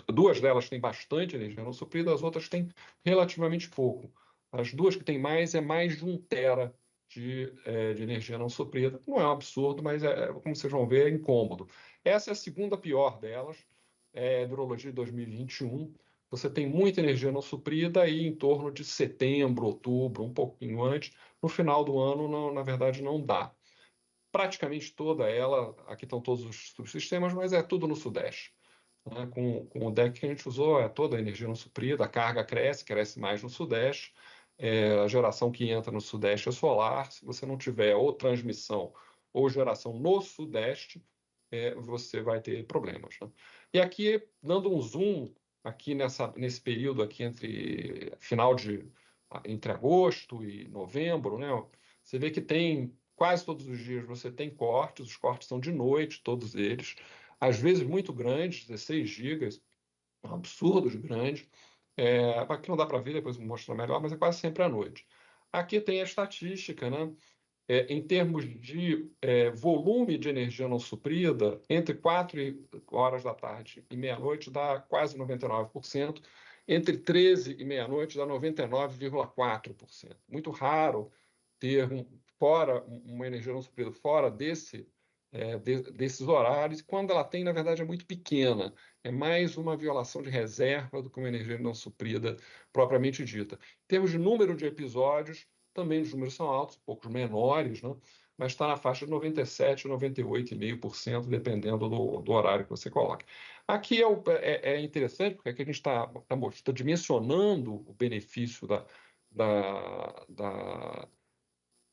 2 delas têm bastante energia não suprida, as outras têm relativamente pouco. As 2 que têm mais, é mais de 1 tera de energia não suprida. Não é um absurdo, mas, como vocês vão ver, é incômodo. Essa é a segunda pior delas, hidrologia de 2021. Você tem muita energia não suprida e em torno de setembro, outubro, um pouquinho antes. No final do ano, na verdade, não dá. Praticamente toda ela, aqui estão todos os subsistemas, mas é tudo no Sudeste. Né? Com o deck que a gente usou, é toda a energia não suprida, a carga cresce mais no Sudeste. A geração que entra no Sudeste é solar. Se você não tiver ou transmissão ou geração no Sudeste, você vai ter problemas. Né? E aqui, dando um zoom, aqui nesse período aqui entre agosto e novembro, né? Você vê que tem quase todos os dias você tem cortes, os cortes são de noite, todos eles, às vezes muito grandes, 16 gigas, um absurdo de grande. Aqui não dá para ver, depois eu vou mostrar melhor, mas é quase sempre à noite. Aqui tem a estatística, né? Em termos de volume de energia não suprida, entre 4 horas da tarde e meia-noite dá quase 99%, entre 13 e meia-noite dá 99,4%. Muito raro ter uma energia não suprida fora desses horários, quando ela tem, na verdade, é muito pequena. É mais uma violação de reserva do que uma energia não suprida propriamente dita. Em termos de número de episódios, também os números são altos, poucos menores, né? Mas está na faixa de 97%, 98,5%, dependendo do horário que você coloca. Aqui é interessante, porque aqui a gente está dimensionando o benefício da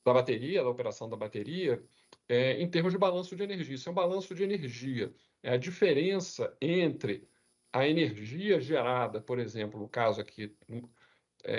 bateria, da operação da bateria, em termos de balanço de energia. Isso é um balanço de energia. É a diferença entre a energia gerada, por exemplo, no caso aqui,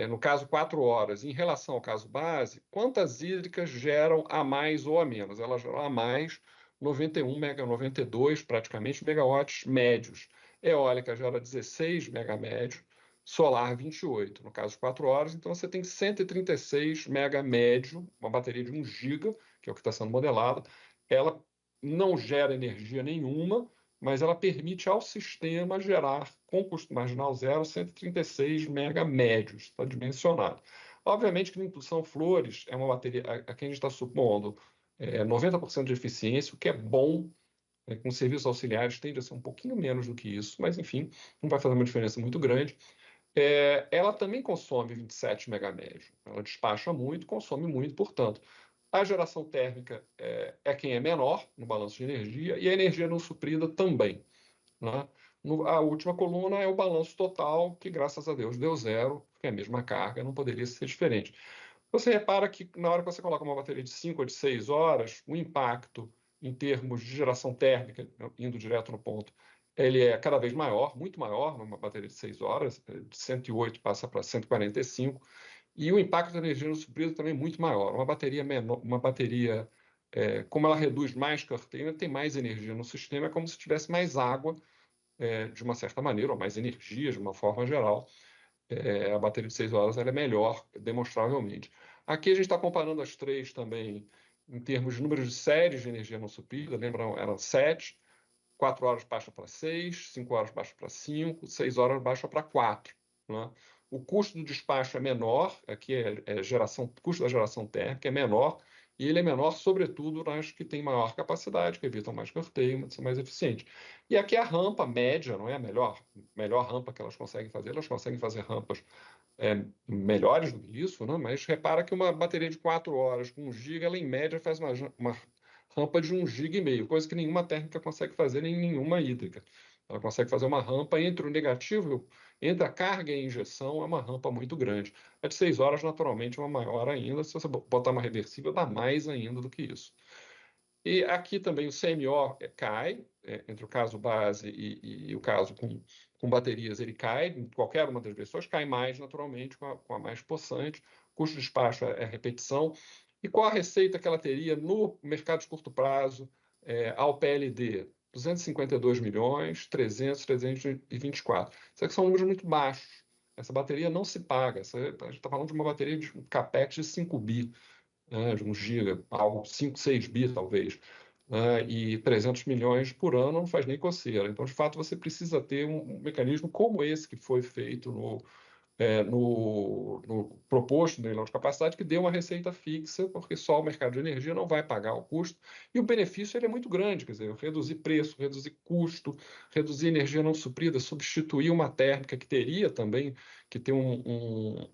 no caso 4 horas, em relação ao caso base, quantas hídricas geram a mais ou a menos? Elas geram a mais 92 praticamente megawatts médios. Eólica gera 16 mega médio, solar 28, no caso 4 horas, então você tem 136 mega médio, uma bateria de 1 giga, que é o que está sendo modelado. Ela não gera energia nenhuma, mas ela permite ao sistema gerar, com custo marginal zero, 136 mega médios, está dimensionado. Obviamente que na impulsão Flores é uma bateria, aqui a gente está supondo 90% de eficiência, o que é bom, com serviços auxiliares tende a ser um pouquinho menos do que isso, mas enfim, não vai fazer uma diferença muito grande. Ela também consome 27 mega médio, ela despacha muito, consome muito, portanto, a geração térmica é quem é menor no balanço de energia e a energia não suprida também. Né? A última coluna é o balanço total, que graças a Deus deu zero, porque é a mesma carga, não poderia ser diferente. Você repara que na hora que você coloca uma bateria de 5 ou de 6 horas, o impacto em termos de geração térmica, indo direto no ponto, ele é cada vez maior, muito maior, numa bateria de 6 horas, de 108 passa para 145, e o impacto da energia não suprida também é muito maior. Uma bateria menor, como ela reduz mais curtailment, tem mais energia no sistema, é como se tivesse mais água, de uma certa maneira, ou mais energia, de uma forma geral. A bateria de 6 horas ela é melhor, demonstravelmente. Aqui a gente está comparando as 3 também em termos de número de séries de energia não suprida. Lembram, eram 7, 4 horas baixa para 6, 5 horas baixa para 5, 6 horas baixa para 4. Né? O custo do despacho é menor, aqui custo da geração térmica é menor, e ele é menor, sobretudo, nas que têm maior capacidade, que evitam mais curtailment, são mais eficientes. E aqui a rampa média, não é a melhor rampa que elas conseguem fazer rampas melhores do que isso, né? Mas repara que uma bateria de 4 horas com 1 GB, ela em média faz uma rampa de 1,5 GB, coisa que nenhuma térmica consegue fazer, nem nenhuma hídrica. Ela consegue fazer uma rampa entre o negativo, entre a carga e a injeção, é uma rampa muito grande. A de 6 horas, naturalmente, é uma maior ainda. Se você botar uma reversível, dá mais ainda do que isso. E aqui também o CMO cai, entre o caso base e o caso com baterias, ele cai, em qualquer uma das versões, cai mais naturalmente com a mais possante. Custo de despacho é repetição. E qual a receita que ela teria no mercado de curto prazo ao PLD? 252 milhões, 324. Isso aqui são números muito baixos. Essa bateria não se paga. A gente está falando de uma bateria de um capex de 5 bi, de 1 giga, algo 5, 6 bi talvez. E 300 milhões por ano não faz nem coceira. Então, de fato, você precisa ter um mecanismo como esse que foi feito no proposto no leilão de capacidade, que dê uma receita fixa, porque só o mercado de energia não vai pagar o custo, e o benefício ele é muito grande, quer dizer, reduzir preço, reduzir custo, reduzir energia não suprida, substituir uma térmica que teria também que ter um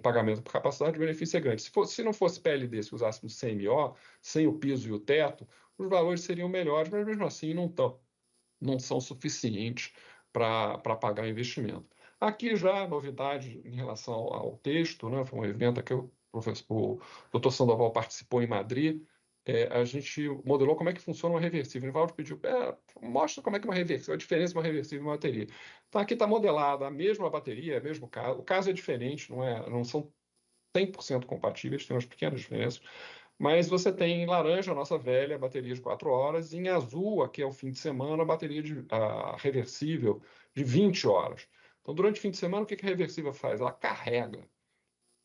pagamento por capacidade, o benefício é grande. Se não fosse PLD, se usássemos CMO, sem o piso e o teto, os valores seriam melhores, mas mesmo assim não são suficientes para pagar o investimento. Aqui já novidade em relação ao texto, né? Foi um evento que o Dr. Sandoval participou em Madrid. A gente modelou como é que funciona uma reversível. O Nivaldo pediu, mostra como é que uma reversível, a diferença de uma reversível e uma bateria. Então aqui está modelada a mesma bateria, o mesmo caso. O caso é diferente, não são 100% compatíveis, tem umas pequenas diferenças. Mas você tem em laranja, a nossa velha bateria de 4 horas, e em azul, aqui é o fim de semana, a reversível de 20 horas. Então, durante o fim de semana, o que a reversível faz? Ela carrega.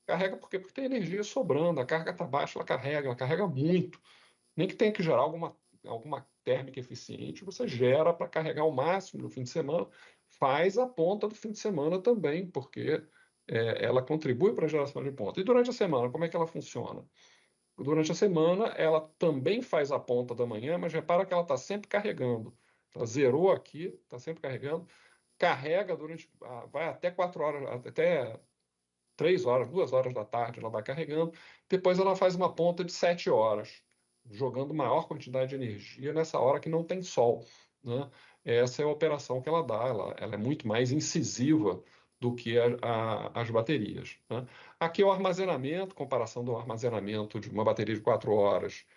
Carrega por quê? Porque tem energia sobrando, a carga está baixa, ela carrega muito. Nem que tenha que gerar alguma térmica eficiente, você gera para carregar o máximo no fim de semana, faz a ponta do fim de semana também, porque ela contribui para a geração de ponta. E durante a semana, como é que ela funciona? Durante a semana, ela também faz a ponta da manhã, mas repara que ela está sempre carregando. Ela zerou aqui, está sempre carregando. Carrega vai até 4 horas, até 3 horas, 2 horas da tarde, ela vai carregando. Depois ela faz uma ponta de 7 horas, jogando maior quantidade de energia nessa hora que não tem sol, né? Essa é a operação que ela dá, ela é muito mais incisiva do que as baterias, né? Aqui é o armazenamento, comparação do armazenamento de uma bateria de 4 horas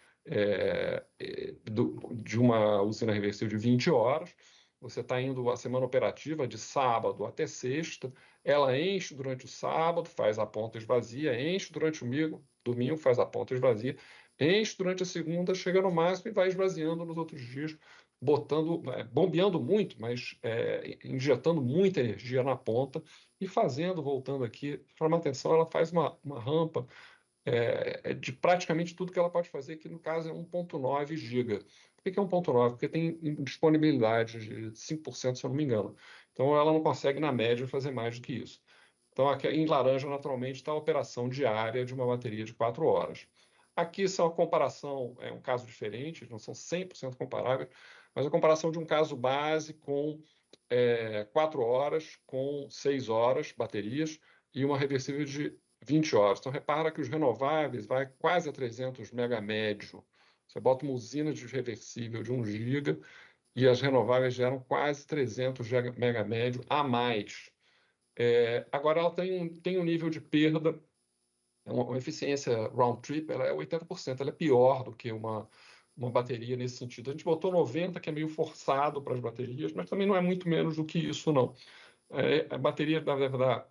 de uma usina reversível de 20 horas. Você está indo a semana operativa de sábado até sexta, ela enche durante o sábado, faz a ponta esvazia, enche durante o domingo, faz a ponta esvazia, enche durante a segunda, chega no máximo e vai esvaziando nos outros dias, bombeando muito, mas injetando muita energia na ponta e voltando aqui, chama atenção, ela faz uma rampa de praticamente tudo que ela pode fazer, que no caso é 1,9 GB. Por que é 1,9? Porque tem disponibilidade de 5%, se eu não me engano. Então, ela não consegue, na média, fazer mais do que isso. Então, aqui em laranja, naturalmente, está a operação diária de uma bateria de 4 horas. Aqui são a comparação, é um caso diferente, não são 100% comparáveis, mas a comparação de um caso base com 4 horas, com 6 horas, baterias, e uma reversível de 20 horas. Então, repara que os renováveis vai quase a 300 mega médio. Você bota uma usina de reversível de 1 GB e as renováveis geram quase 300 mega médio a mais. Agora, ela tem um nível de perda, uma eficiência round trip, ela é 80%, ela é pior do que uma bateria nesse sentido. A gente botou 90, que é meio forçado para as baterias, mas também não é muito menos do que isso, não. A bateria deve dar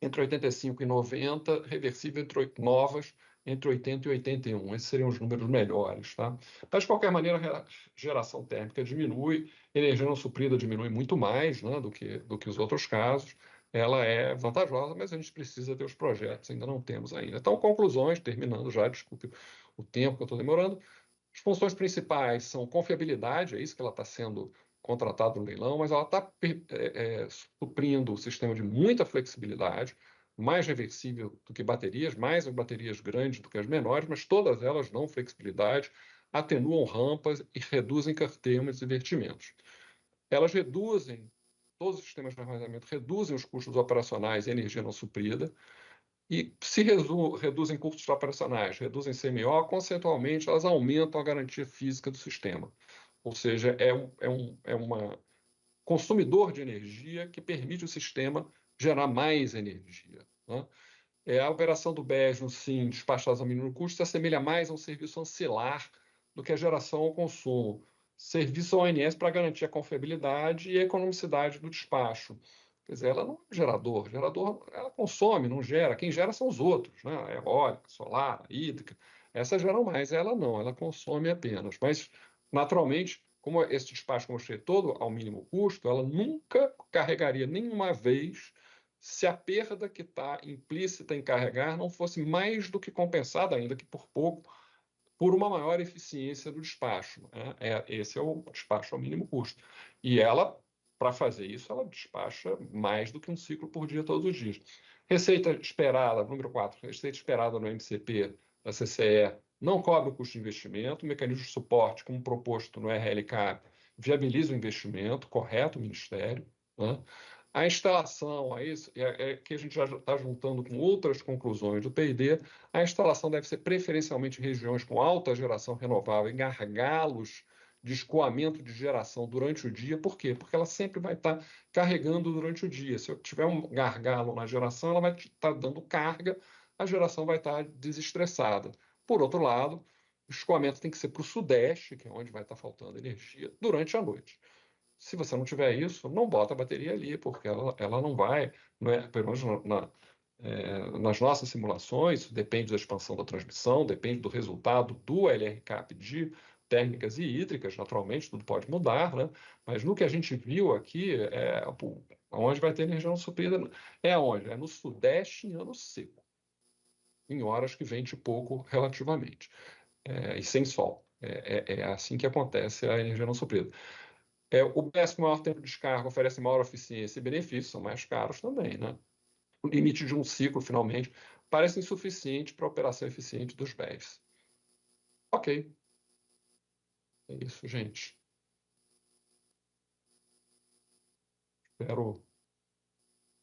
entre 85 e 90, reversível novas entre 80 e 81. Esses seriam os números melhores, tá? Mas, de qualquer maneira, a geração térmica diminui, energia não suprida diminui muito mais, né, do que os outros casos. Ela é vantajosa, mas a gente precisa ter os projetos, ainda não temos ainda. Então, conclusões, terminando já, desculpe o tempo que eu estou demorando. As funções principais são confiabilidade, é isso que ela está sendo contratada no leilão, mas ela está suprindo o sistema de muita flexibilidade, mais reversível do que baterias, mais as baterias grandes do que as menores, mas todas elas dão flexibilidade, atenuam rampas e reduzem curtailments e vertimentos. Elas reduzem todos os sistemas de armazenamento reduzem os custos operacionais e energia não suprida. E se reduzem custos operacionais, reduzem CMO, conceitualmente elas aumentam a garantia física do sistema. Ou seja, é um consumidor de energia que permite o sistema gerar mais energia, né? A operação do BES no SIM, despachados ao mínimo custo, se assemelha mais a um serviço ancilar do que a geração ou consumo. Serviço ao ONS para garantir a confiabilidade e a economicidade do despacho. Quer dizer, ela não é gerador. Gerador, ela consome, não gera. Quem gera são os outros, né? A eólica, solar, a hídrica. Essas geram mais, ela não, ela consome apenas. Mas, naturalmente, como esse despacho mostrei todo ao mínimo custo, ela nunca carregaria nenhuma vez se a perda que está implícita em carregar não fosse mais do que compensada, ainda que por pouco, por uma maior eficiência do despacho, né? Esse é o despacho ao mínimo custo. E ela, para fazer isso, ela despacha mais do que um ciclo por dia todos os dias. Receita esperada, número 4, receita esperada no MCP da CCE não cobre o custo de investimento, o mecanismo de suporte, como proposto no RLK, viabiliza o investimento, correto, o Ministério, né? A instalação, que a gente já está juntando com outras conclusões do P&D, a instalação deve ser preferencialmente em regiões com alta geração renovável, em gargalos de escoamento de geração durante o dia. Por quê? Porque ela sempre vai estar carregando durante o dia. Se eu tiver um gargalo na geração, ela vai estar dando carga, a geração vai estar desestressada. Por outro lado, o escoamento tem que ser para o sudeste, que é onde vai estar faltando energia, durante a noite. Se você não tiver isso, não bota a bateria ali, porque ela não vai, não é, pelo menos nas nossas simulações, isso depende da expansão da transmissão, depende do resultado do LRCAP de térmicas e hídricas, naturalmente, tudo pode mudar, né? Mas no que a gente viu aqui, onde vai ter energia não suprida, é onde? É no sudeste em ano seco, em horas que vente pouco relativamente, e sem sol. É assim que acontece a energia não suprida. O BES com maior tempo de descarga oferece maior eficiência e benefícios, são mais caros também, né? O limite de um ciclo, finalmente, parece insuficiente para a operação eficiente dos BES. Ok. É isso, gente. Espero...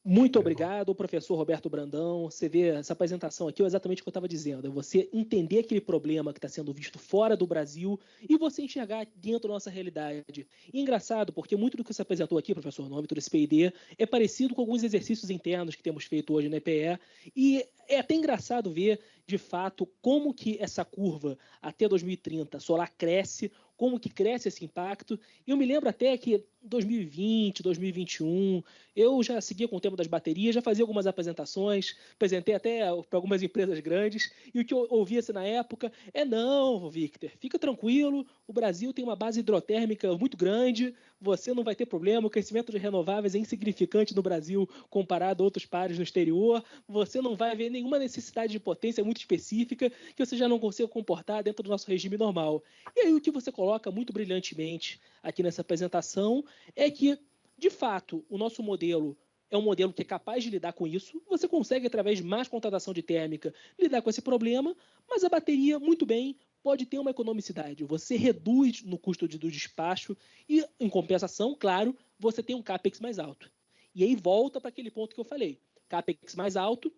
Muito obrigado, professor Roberto Brandão. Você vê essa apresentação aqui, é exatamente o que eu estava dizendo. É você entender aquele problema que está sendo visto fora do Brasil e você enxergar dentro da nossa realidade. E engraçado, porque muito do que você apresentou aqui, professor, no âmbito desse P&D, é parecido com alguns exercícios internos que temos feito hoje na EPE. E é até engraçado ver, de fato, como que essa curva até 2030 solar cresce, como que cresce esse impacto. E eu me lembro até que 2020, 2021, eu já seguia com o tema das baterias, já fazia algumas apresentações, apresentei até para algumas empresas grandes, e o que eu ouvia-se na época não, Victor, fica tranquilo, o Brasil tem uma base hidrotérmica muito grande, você não vai ter problema, o crescimento de renováveis é insignificante no Brasil comparado a outros pares no exterior, você não vai ver nenhuma necessidade de potência muito específica que você já não consiga comportar dentro do nosso regime normal. E aí o que você coloca muito brilhantemente aqui nessa apresentação é que, de fato, o nosso modelo é um modelo que é capaz de lidar com isso, você consegue, através de mais contratação de térmica, lidar com esse problema, mas a bateria, muito bem, pode ter uma economicidade. Você reduz no custo do despacho e, em compensação, claro, você tem um CAPEX mais alto. E aí volta para aquele ponto que eu falei. CAPEX mais alto,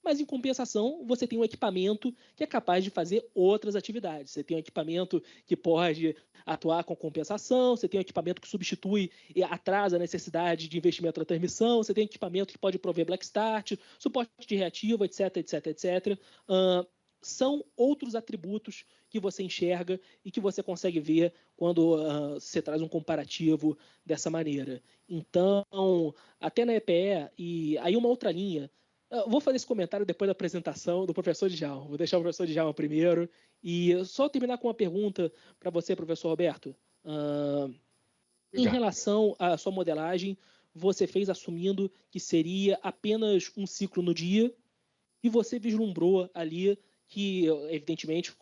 mas, em compensação, você tem um equipamento que é capaz de fazer outras atividades. Você tem um equipamento que pode atuar com compensação, você tem um equipamento que substitui e atrasa a necessidade de investimento na transmissão, você tem um equipamento que pode prover black start, suporte de reativo, etc, etc, etc. São outros atributos que você enxerga e que você consegue ver quando você traz um comparativo dessa maneira. Então, até na EPE, e aí uma outra linha, vou fazer esse comentário depois da apresentação do professor Djalma. Vou deixar o professor Djalma primeiro. E só terminar com uma pergunta para você, professor Roberto. Em relação à sua modelagem, você fez assumindo que seria apenas um ciclo no dia e você vislumbrou ali que, evidentemente,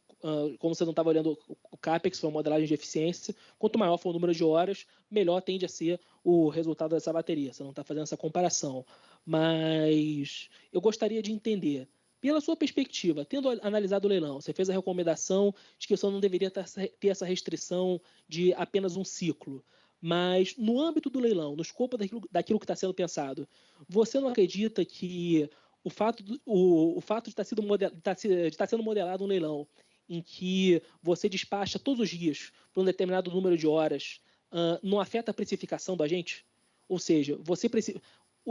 como você não estava olhando o CAPEX, foi uma modelagem de eficiência, quanto maior for o número de horas, melhor tende a ser o resultado dessa bateria. Você não está fazendo essa comparação. Mas eu gostaria de entender, pela sua perspectiva, tendo analisado o leilão, você fez a recomendação de que você não deveria ter essa restrição de apenas um ciclo. Mas no âmbito do leilão, no escopo daquilo que está sendo pensado, você não acredita que o fato de estar sendo modelado um leilão em que você despacha todos os dias por um determinado número de horas não afeta a precificação do agente? Ou seja,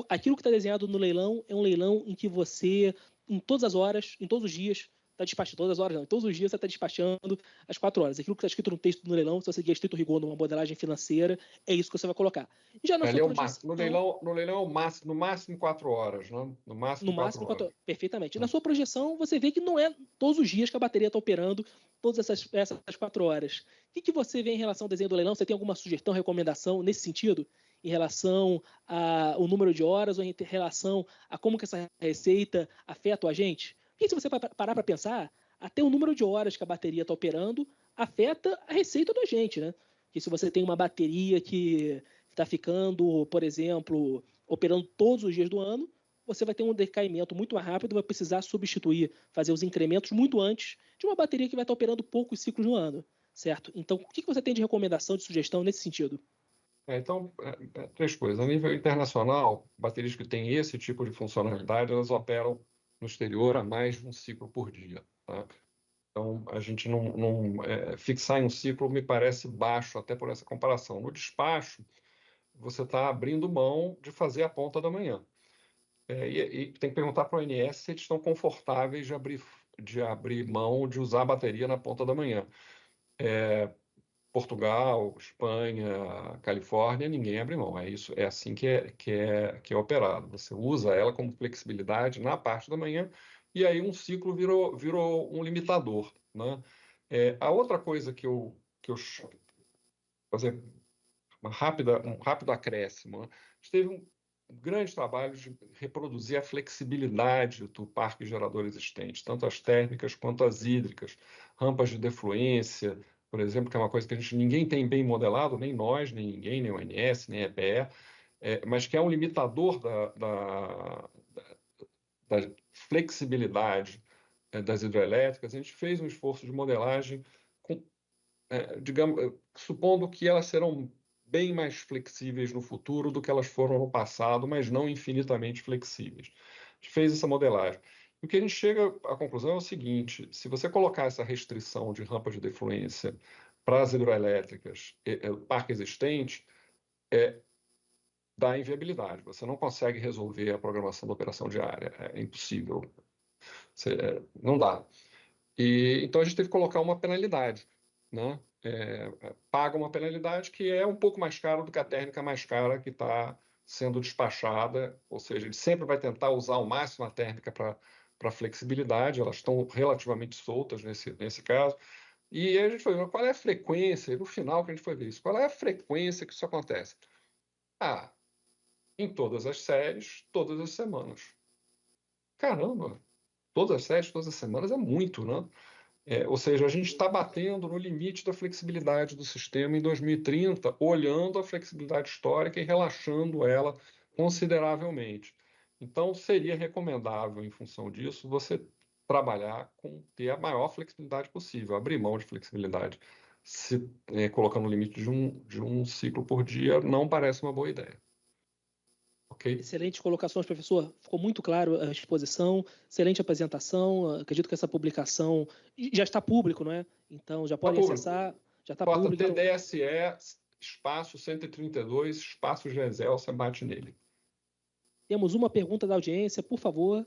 aquilo que está desenhado no leilão é um leilão em que você, em todas as horas, em todos os dias, está despachando, todas as horas não, em todos os dias você está despachando às 4 horas. Aquilo que está escrito no texto do leilão, se você seguir estrito rigor numa modelagem financeira, é isso que você vai colocar. Já na sua projeção, no leilão é o máximo, no máximo 4 horas, né? No máximo 4 horas. Perfeitamente. E na sua projeção, você vê que não é todos os dias que a bateria está operando todas essas 4 horas. O que você vê em relação ao desenho do leilão? Você tem alguma sugestão, recomendação nesse sentido? Em relação ao número de horas ou em relação a como que essa receita afeta o agente? Porque se você parar para pensar, até o número de horas que a bateria está operando afeta a receita do agente, né? Porque se você tem uma bateria que está ficando, por exemplo, operando todos os dias do ano, você vai ter um decaimento muito mais rápido, vai precisar substituir, fazer os incrementos muito antes de uma bateria que vai estar operando poucos ciclos no ano, certo? Então, o que você tem de recomendação, de sugestão nesse sentido? Então, 3 coisas. A nível internacional, baterias que têm esse tipo de funcionalidade, elas operam no exterior a mais de um ciclo por dia. Tá? Então, a gente fixar em um ciclo me parece baixo, até por essa comparação. No despacho, você está abrindo mão de fazer a ponta da manhã. E tem que perguntar para o ONS se eles estão confortáveis de abrir mão de usar a bateria na ponta da manhã. Portugal, Espanha, Califórnia, ninguém abre mão. É assim que é operado. Você usa ela como flexibilidade na parte da manhã e aí um ciclo virou um limitador, né? A outra coisa que eu fazer um rápido acréscimo, né? A gente teve um grande trabalho de reproduzir a flexibilidade do parque gerador existente, tanto as térmicas quanto as hídricas, rampas de defluência, por exemplo, que é uma coisa que ninguém tem bem modelado, nem nós, nem ninguém, nem o ONS, nem a EPE, mas que é um limitador da flexibilidade das hidrelétricas. A gente fez um esforço de modelagem, supondo que elas serão bem mais flexíveis no futuro do que elas foram no passado, mas não infinitamente flexíveis. A gente fez essa modelagem. O que a gente chega à conclusão é o seguinte: se você colocar essa restrição de rampa de defluência para as hidroelétricas, parque existente, dá inviabilidade. Você não consegue resolver a programação da operação diária. É impossível. Não dá. Então a gente teve que colocar uma penalidade, né? Paga uma penalidade que é um pouco mais cara do que a térmica mais cara que está sendo despachada, ou seja, ele sempre vai tentar usar ao máximo a térmica para flexibilidade, elas estão relativamente soltas nesse caso. E a gente foi ver qual é a frequência, e no final que a gente foi ver isso, qual é a frequência que isso acontece? Em todas as séries, todas as semanas. Caramba, todas as séries, todas as semanas é muito, né? Ou seja, a gente está batendo no limite da flexibilidade do sistema em 2030, olhando a flexibilidade histórica e relaxando ela consideravelmente. Então, seria recomendável, em função disso, você trabalhar com ter a maior flexibilidade possível, abrir mão de flexibilidade. Colocando o limite de um ciclo por dia, não parece uma boa ideia. Okay. Excelentes colocações, professor. Ficou muito claro a exposição, excelente apresentação. Acredito que essa publicação já está público, não é? Então, já podem acessar, já está público. TDSE, espaço 132, espaço GESEL, você bate nele. Temos uma pergunta da audiência, por favor.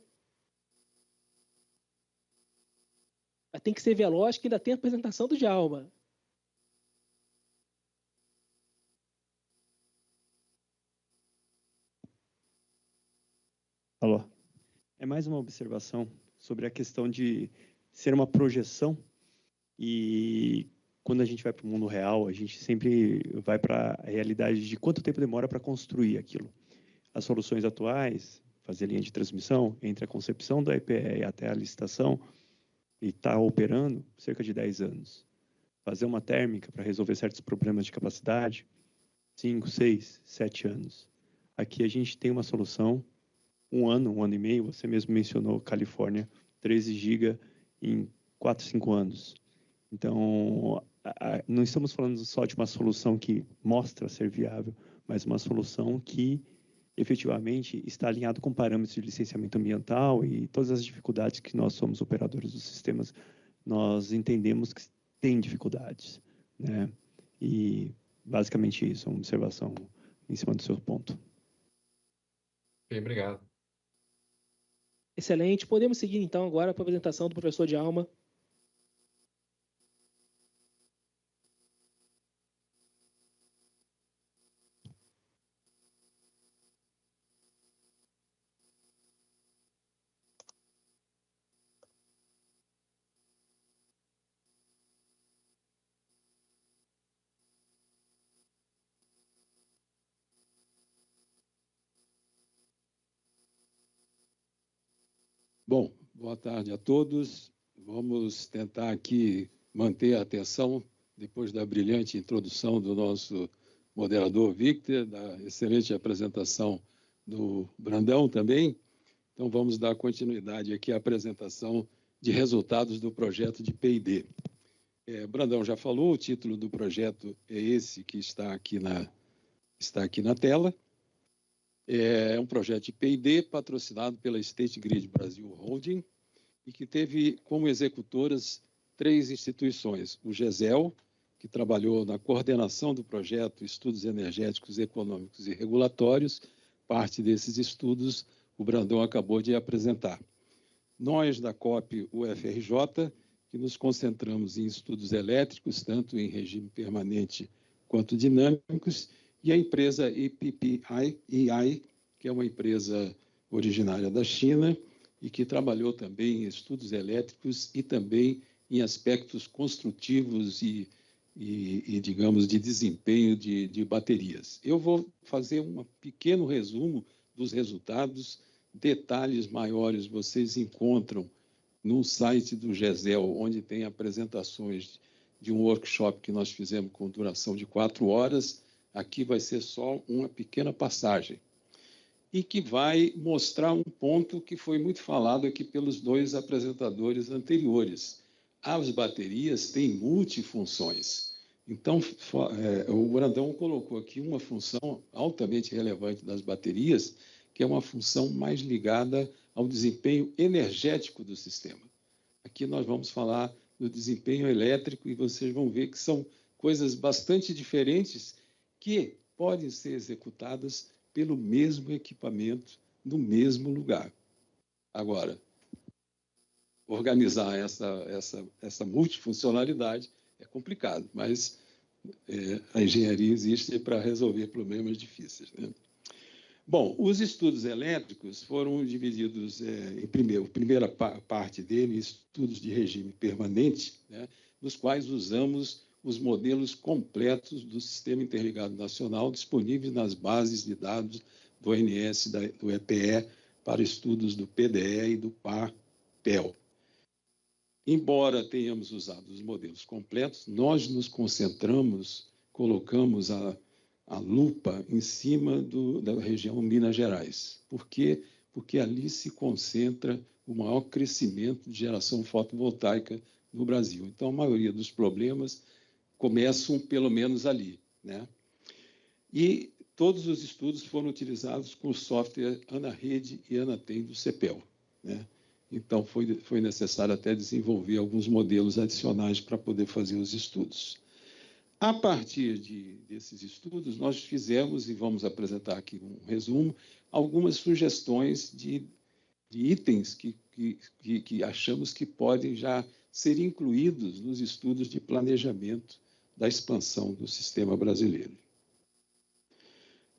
Tem que ser veloz, que ainda tem a apresentação do Djalma. Alô. É mais uma observação sobre a questão de ser uma projeção e quando a gente vai para o mundo real, a gente sempre vai para a realidade de quanto tempo demora para construir aquilo. As soluções atuais, fazer linha de transmissão entre a concepção da EPE e até a licitação e está operando cerca de 10 anos. Fazer uma térmica para resolver certos problemas de capacidade, 5, 6, 7 anos. Aqui a gente tem uma solução, um ano e meio, você mesmo mencionou Califórnia, 13 GB em 4, 5 anos. Então, não estamos falando só de uma solução que mostra ser viável, mas uma solução que efetivamente está alinhado com parâmetros de licenciamento ambiental e todas as dificuldades que nós somos operadores dos sistemas, nós entendemos que tem dificuldades, né? E basicamente isso, uma observação em cima do seu ponto. Bem, obrigado. Excelente. Podemos seguir então agora para a apresentação do professor de Alma. Bom, boa tarde a todos. Vamos tentar aqui manter a atenção depois da brilhante introdução do nosso moderador Victor, da excelente apresentação do Brandão também. Então, vamos dar continuidade aqui à apresentação de resultados do projeto de P&D. Brandão já falou, o título do projeto é esse que está aqui na tela. É um projeto de P&D patrocinado pela State Grid Brasil Holding e que teve como executoras 3 instituições. O GESEL, que trabalhou na coordenação do projeto Estudos Energéticos, Econômicos e Regulatórios. Parte desses estudos o Brandão acabou de apresentar. Nós, da COP UFRJ, que nos concentramos em estudos elétricos, tanto em regime permanente quanto dinâmicos, e a empresa EI, que é uma empresa originária da China e que trabalhou também em estudos elétricos e também em aspectos construtivos e digamos, de desempenho de baterias. Eu vou fazer um pequeno resumo dos resultados. Detalhes maiores vocês encontram no site do GESEL, onde tem apresentações de um workshop que nós fizemos com duração de 4 horas. Aqui vai ser só uma pequena passagem e que vai mostrar um ponto que foi muito falado aqui pelos 2 apresentadores anteriores. As baterias têm multifunções. Então, o Brandão colocou aqui uma função altamente relevante das baterias, que é uma função mais ligada ao desempenho energético do sistema. Aqui nós vamos falar do desempenho elétrico e vocês vão ver que são coisas bastante diferentes que podem ser executadas pelo mesmo equipamento, no mesmo lugar. Agora, organizar essa multifuncionalidade é complicado, mas a engenharia existe para resolver problemas difíceis, né? Bom, os estudos elétricos foram divididos em primeira parte dele, estudos de regime permanente, né, nos quais usamos os modelos completos do Sistema Interligado Nacional disponíveis nas bases de dados do ONS, do EPE, para estudos do PDE e do PAR-PEL. Embora tenhamos usado os modelos completos, nós nos concentramos, colocamos a lupa em cima da região Minas Gerais. Por quê? Porque ali se concentra o maior crescimento de geração fotovoltaica no Brasil. Então, a maioria dos problemas começam pelo menos ali, né? E todos os estudos foram utilizados com o software AnaRede e AnaTem do CEPEL, né? Então, foi necessário até desenvolver alguns modelos adicionais para poder fazer os estudos. A partir desses estudos, nós fizemos, e vamos apresentar aqui um resumo, algumas sugestões de itens que achamos que podem já ser incluídos nos estudos de planejamento da expansão do sistema brasileiro.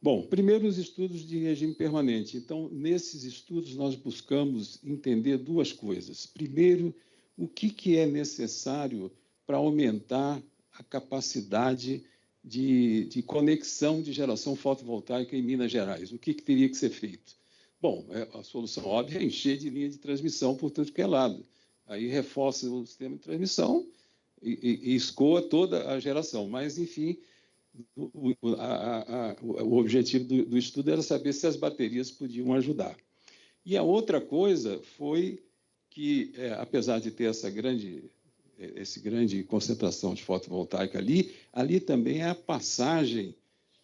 Bom, primeiro os estudos de regime permanente. Então, nesses estudos, nós buscamos entender 2 coisas. Primeiro, o que é necessário para aumentar a capacidade de conexão de geração fotovoltaica em Minas Gerais. O que teria que ser feito? Bom, a solução óbvia é encher de linha de transmissão por tudo que é lado. Aí reforça o sistema de transmissão e escoa toda a geração. Mas, enfim, o objetivo do estudo era saber se as baterias podiam ajudar. E a outra coisa foi que, apesar de ter essa grande essa grande concentração de fotovoltaica ali também é a passagem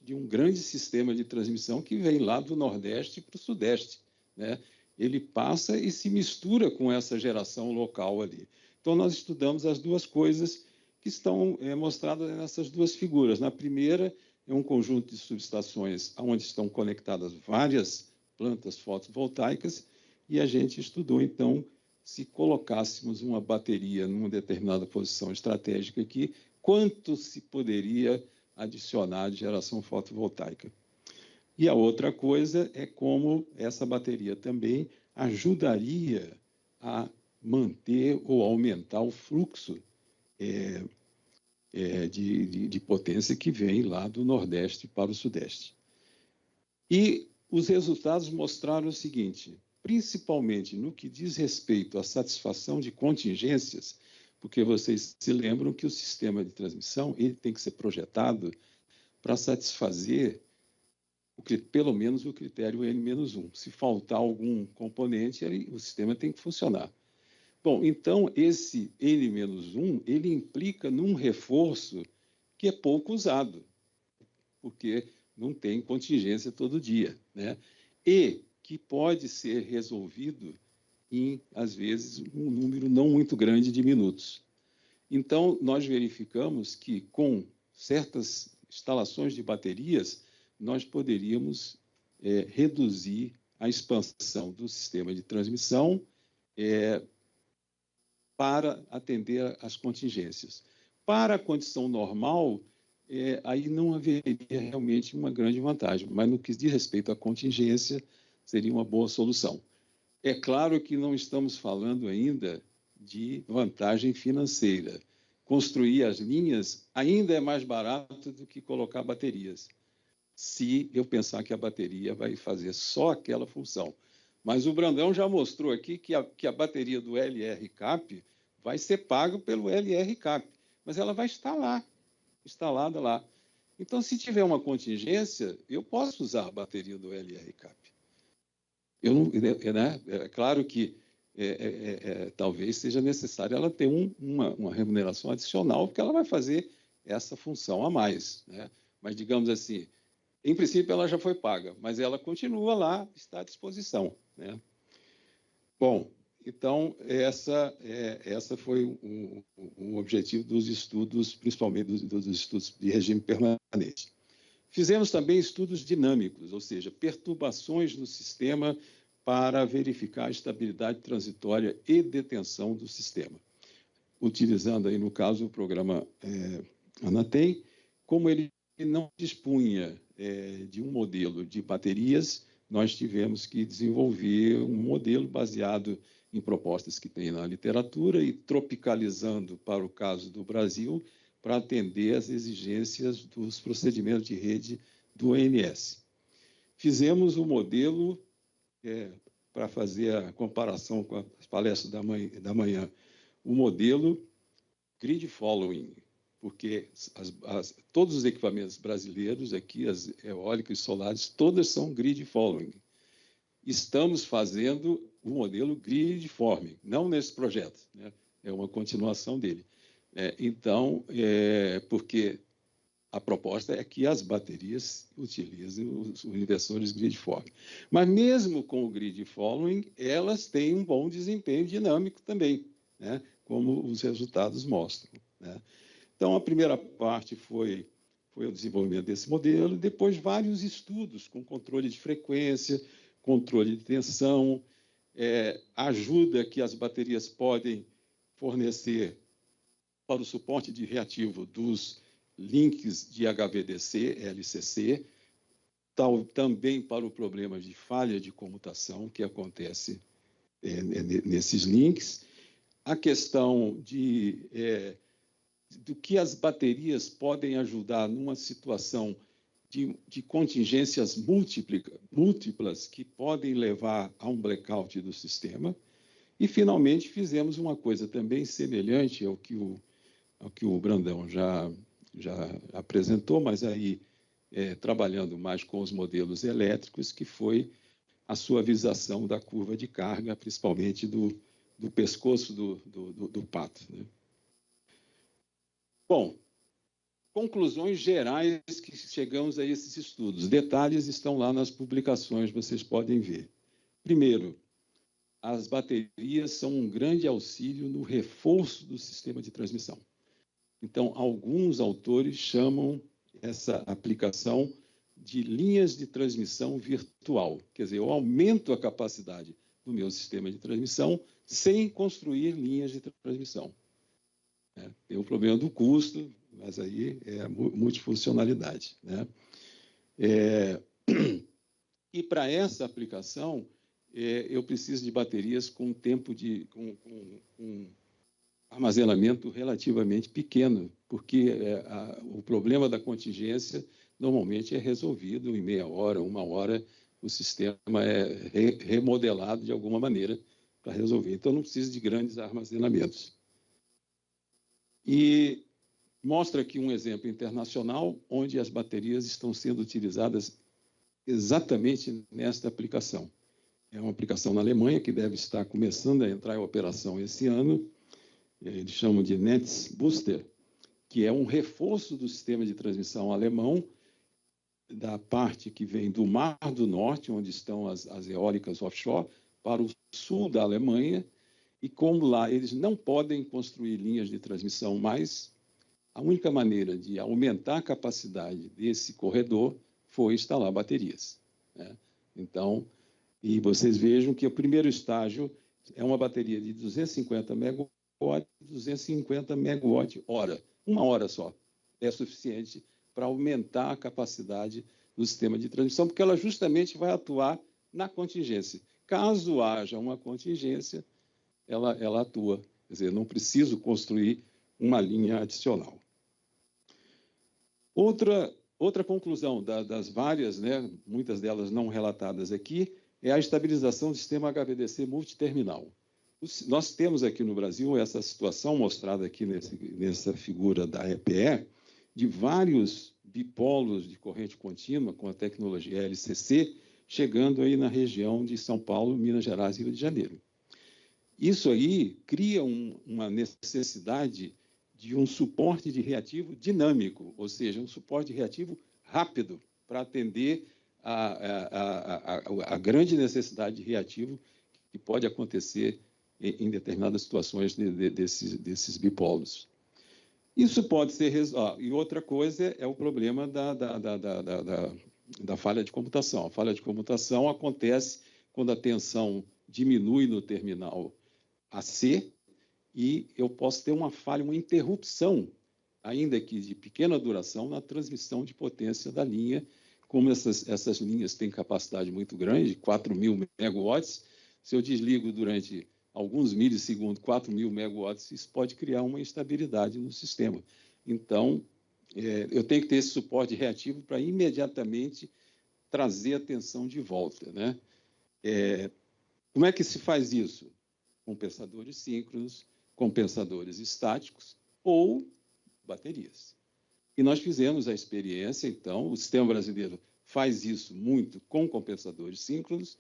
de um grande sistema de transmissão que vem lá do Nordeste para o Sudeste, né? Ele passa e se mistura com essa geração local ali. Então, nós estudamos as duas coisas que estão mostradas nessas duas figuras. Na primeira, é um conjunto de subestações onde estão conectadas várias plantas fotovoltaicas, e a gente estudou, então, se colocássemos uma bateria numa determinada posição estratégica aqui, quanto se poderia adicionar de geração fotovoltaica. E a outra coisa é como essa bateria também ajudaria a manter ou aumentar o fluxo de potência que vem lá do Nordeste para o Sudeste. E os resultados mostraram o seguinte: principalmente no que diz respeito à satisfação de contingências, porque vocês se lembram que o sistema de transmissão ele tem que ser projetado para satisfazer pelo menos o critério N-1. Se faltar algum componente, o sistema tem que funcionar. Bom, então, esse N-1, ele implica num reforço que é pouco usado, porque não tem contingência todo dia, né? E que pode ser resolvido em, às vezes, um número não muito grande de minutos. Então, nós verificamos que, com certas instalações de baterias, nós poderíamos reduzir a expansão do sistema de transmissão para atender às contingências. Para a condição normal, aí não haveria realmente uma grande vantagem, mas no que diz respeito à contingência, seria uma boa solução. É claro que não estamos falando ainda de vantagem financeira. Construir as linhas ainda é mais barato do que colocar baterias, se eu pensar que a bateria vai fazer só aquela função. Mas o Brandão já mostrou aqui que a bateria do LR-CAP vai ser paga pelo LR-CAP, mas ela vai estar lá, instalada lá. Então, se tiver uma contingência, eu posso usar a bateria do LR-CAP. É claro que talvez seja necessário ela ter uma remuneração adicional, porque ela vai fazer essa função a mais, né? Mas, digamos assim, em princípio ela já foi paga, mas ela continua lá, está à disposição, né? Bom, então, essa foi um objetivo dos estudos, principalmente dos estudos de regime permanente. Fizemos também estudos dinâmicos, ou seja, perturbações no sistema para verificar a estabilidade transitória e detenção do sistema. Utilizando aí, no caso, o programa Anatem, como ele não dispunha de um modelo de baterias, nós tivemos que desenvolver um modelo baseado em propostas que tem na literatura e tropicalizando para o caso do Brasil, para atender às exigências dos procedimentos de rede do ONS. Fizemos o modelo, para fazer a comparação com as palestras da manhã, o modelo Grid Following, porque todos os equipamentos brasileiros aqui, as eólicas e solares, todas são Grid Following. Estamos fazendo o modelo Grid Forming, não nesse projeto, né? É uma continuação dele. Então, porque a proposta é que as baterias utilizem os inversores Grid Forming. Mas mesmo com o Grid Following, elas têm um bom desempenho dinâmico também, né? Como os resultados mostram, né? Então, a primeira parte foi o desenvolvimento desse modelo, depois vários estudos com controle de frequência, controle de tensão, ajuda que as baterias podem fornecer para o suporte de reativo dos links de HVDC, LCC, também para o problema de falha de comutação que acontece nesses links, a questão do que as baterias podem ajudar numa situação de contingências múltiplas que podem levar a um blackout do sistema. E, finalmente, fizemos uma coisa também semelhante ao que o Brandão já apresentou, mas aí trabalhando mais com os modelos elétricos, que foi a suavização da curva de carga, principalmente do pescoço do pato, né? Bom, conclusões gerais que chegamos a esses estudos. Detalhes estão lá nas publicações, vocês podem ver. Primeiro, as baterias são um grande auxílio no reforço do sistema de transmissão. Então, alguns autores chamam essa aplicação de linhas de transmissão virtual. Quer dizer, eu aumento a capacidade do meu sistema de transmissão sem construir linhas de transmissão. Tem o problema do custo, mas aí é a multifuncionalidade, né? E para essa aplicação, eu preciso de baterias com tempo com armazenamento relativamente pequeno, porque o problema da contingência normalmente é resolvido em meia hora, 1 hora, o sistema é remodelado de alguma maneira para resolver. Então, não precisa de grandes armazenamentos. E mostra aqui um exemplo internacional onde as baterias estão sendo utilizadas exatamente nesta aplicação. É uma aplicação na Alemanha que deve estar começando a entrar em operação esse ano. Eles chamam de Netzbooster, que é um reforço do sistema de transmissão alemão, da parte que vem do Mar do Norte, onde estão as eólicas offshore, para o sul da Alemanha. E como lá eles não podem construir linhas de transmissão mais, a única maneira de aumentar a capacidade desse corredor foi instalar baterias, né? Então, e vocês vejam que o primeiro estágio é uma bateria de 250 MW, 250 MWh. 1 hora só é suficiente para aumentar a capacidade do sistema de transmissão, porque ela justamente vai atuar na contingência. Caso haja uma contingência, ela atua. Quer dizer, não preciso construir uma linha adicional. Outra conclusão das várias, né, muitas delas não relatadas aqui, é a estabilização do sistema HVDC multiterminal. Nós temos aqui no Brasil essa situação mostrada aqui nessa figura da EPE, de vários bipolos de corrente contínua com a tecnologia LCC, chegando aí na região de São Paulo, Minas Gerais e Rio de Janeiro. Isso aí cria uma necessidade de um suporte de reativo dinâmico, ou seja, um suporte reativo rápido para atender a grande necessidade de reativo que pode acontecer em determinadas situações desses bipolos. Isso pode ser... E outra coisa é o problema da falha de comutação. A falha de comutação acontece quando a tensão diminui no terminal AC e eu posso ter uma falha, uma interrupção, ainda que de pequena duração, na transmissão de potência da linha. Como essas linhas têm capacidade muito grande, 4.000 megawatts, se eu desligo durante alguns milissegundos, 4.000 megawatts, isso pode criar uma instabilidade no sistema. Então, eu tenho que ter esse suporte reativo para imediatamente trazer a tensão de volta, né? Como é que se faz isso? Compensadores síncronos, compensadores estáticos ou baterias. E nós fizemos a experiência, então, o sistema brasileiro faz isso muito com compensadores síncronos.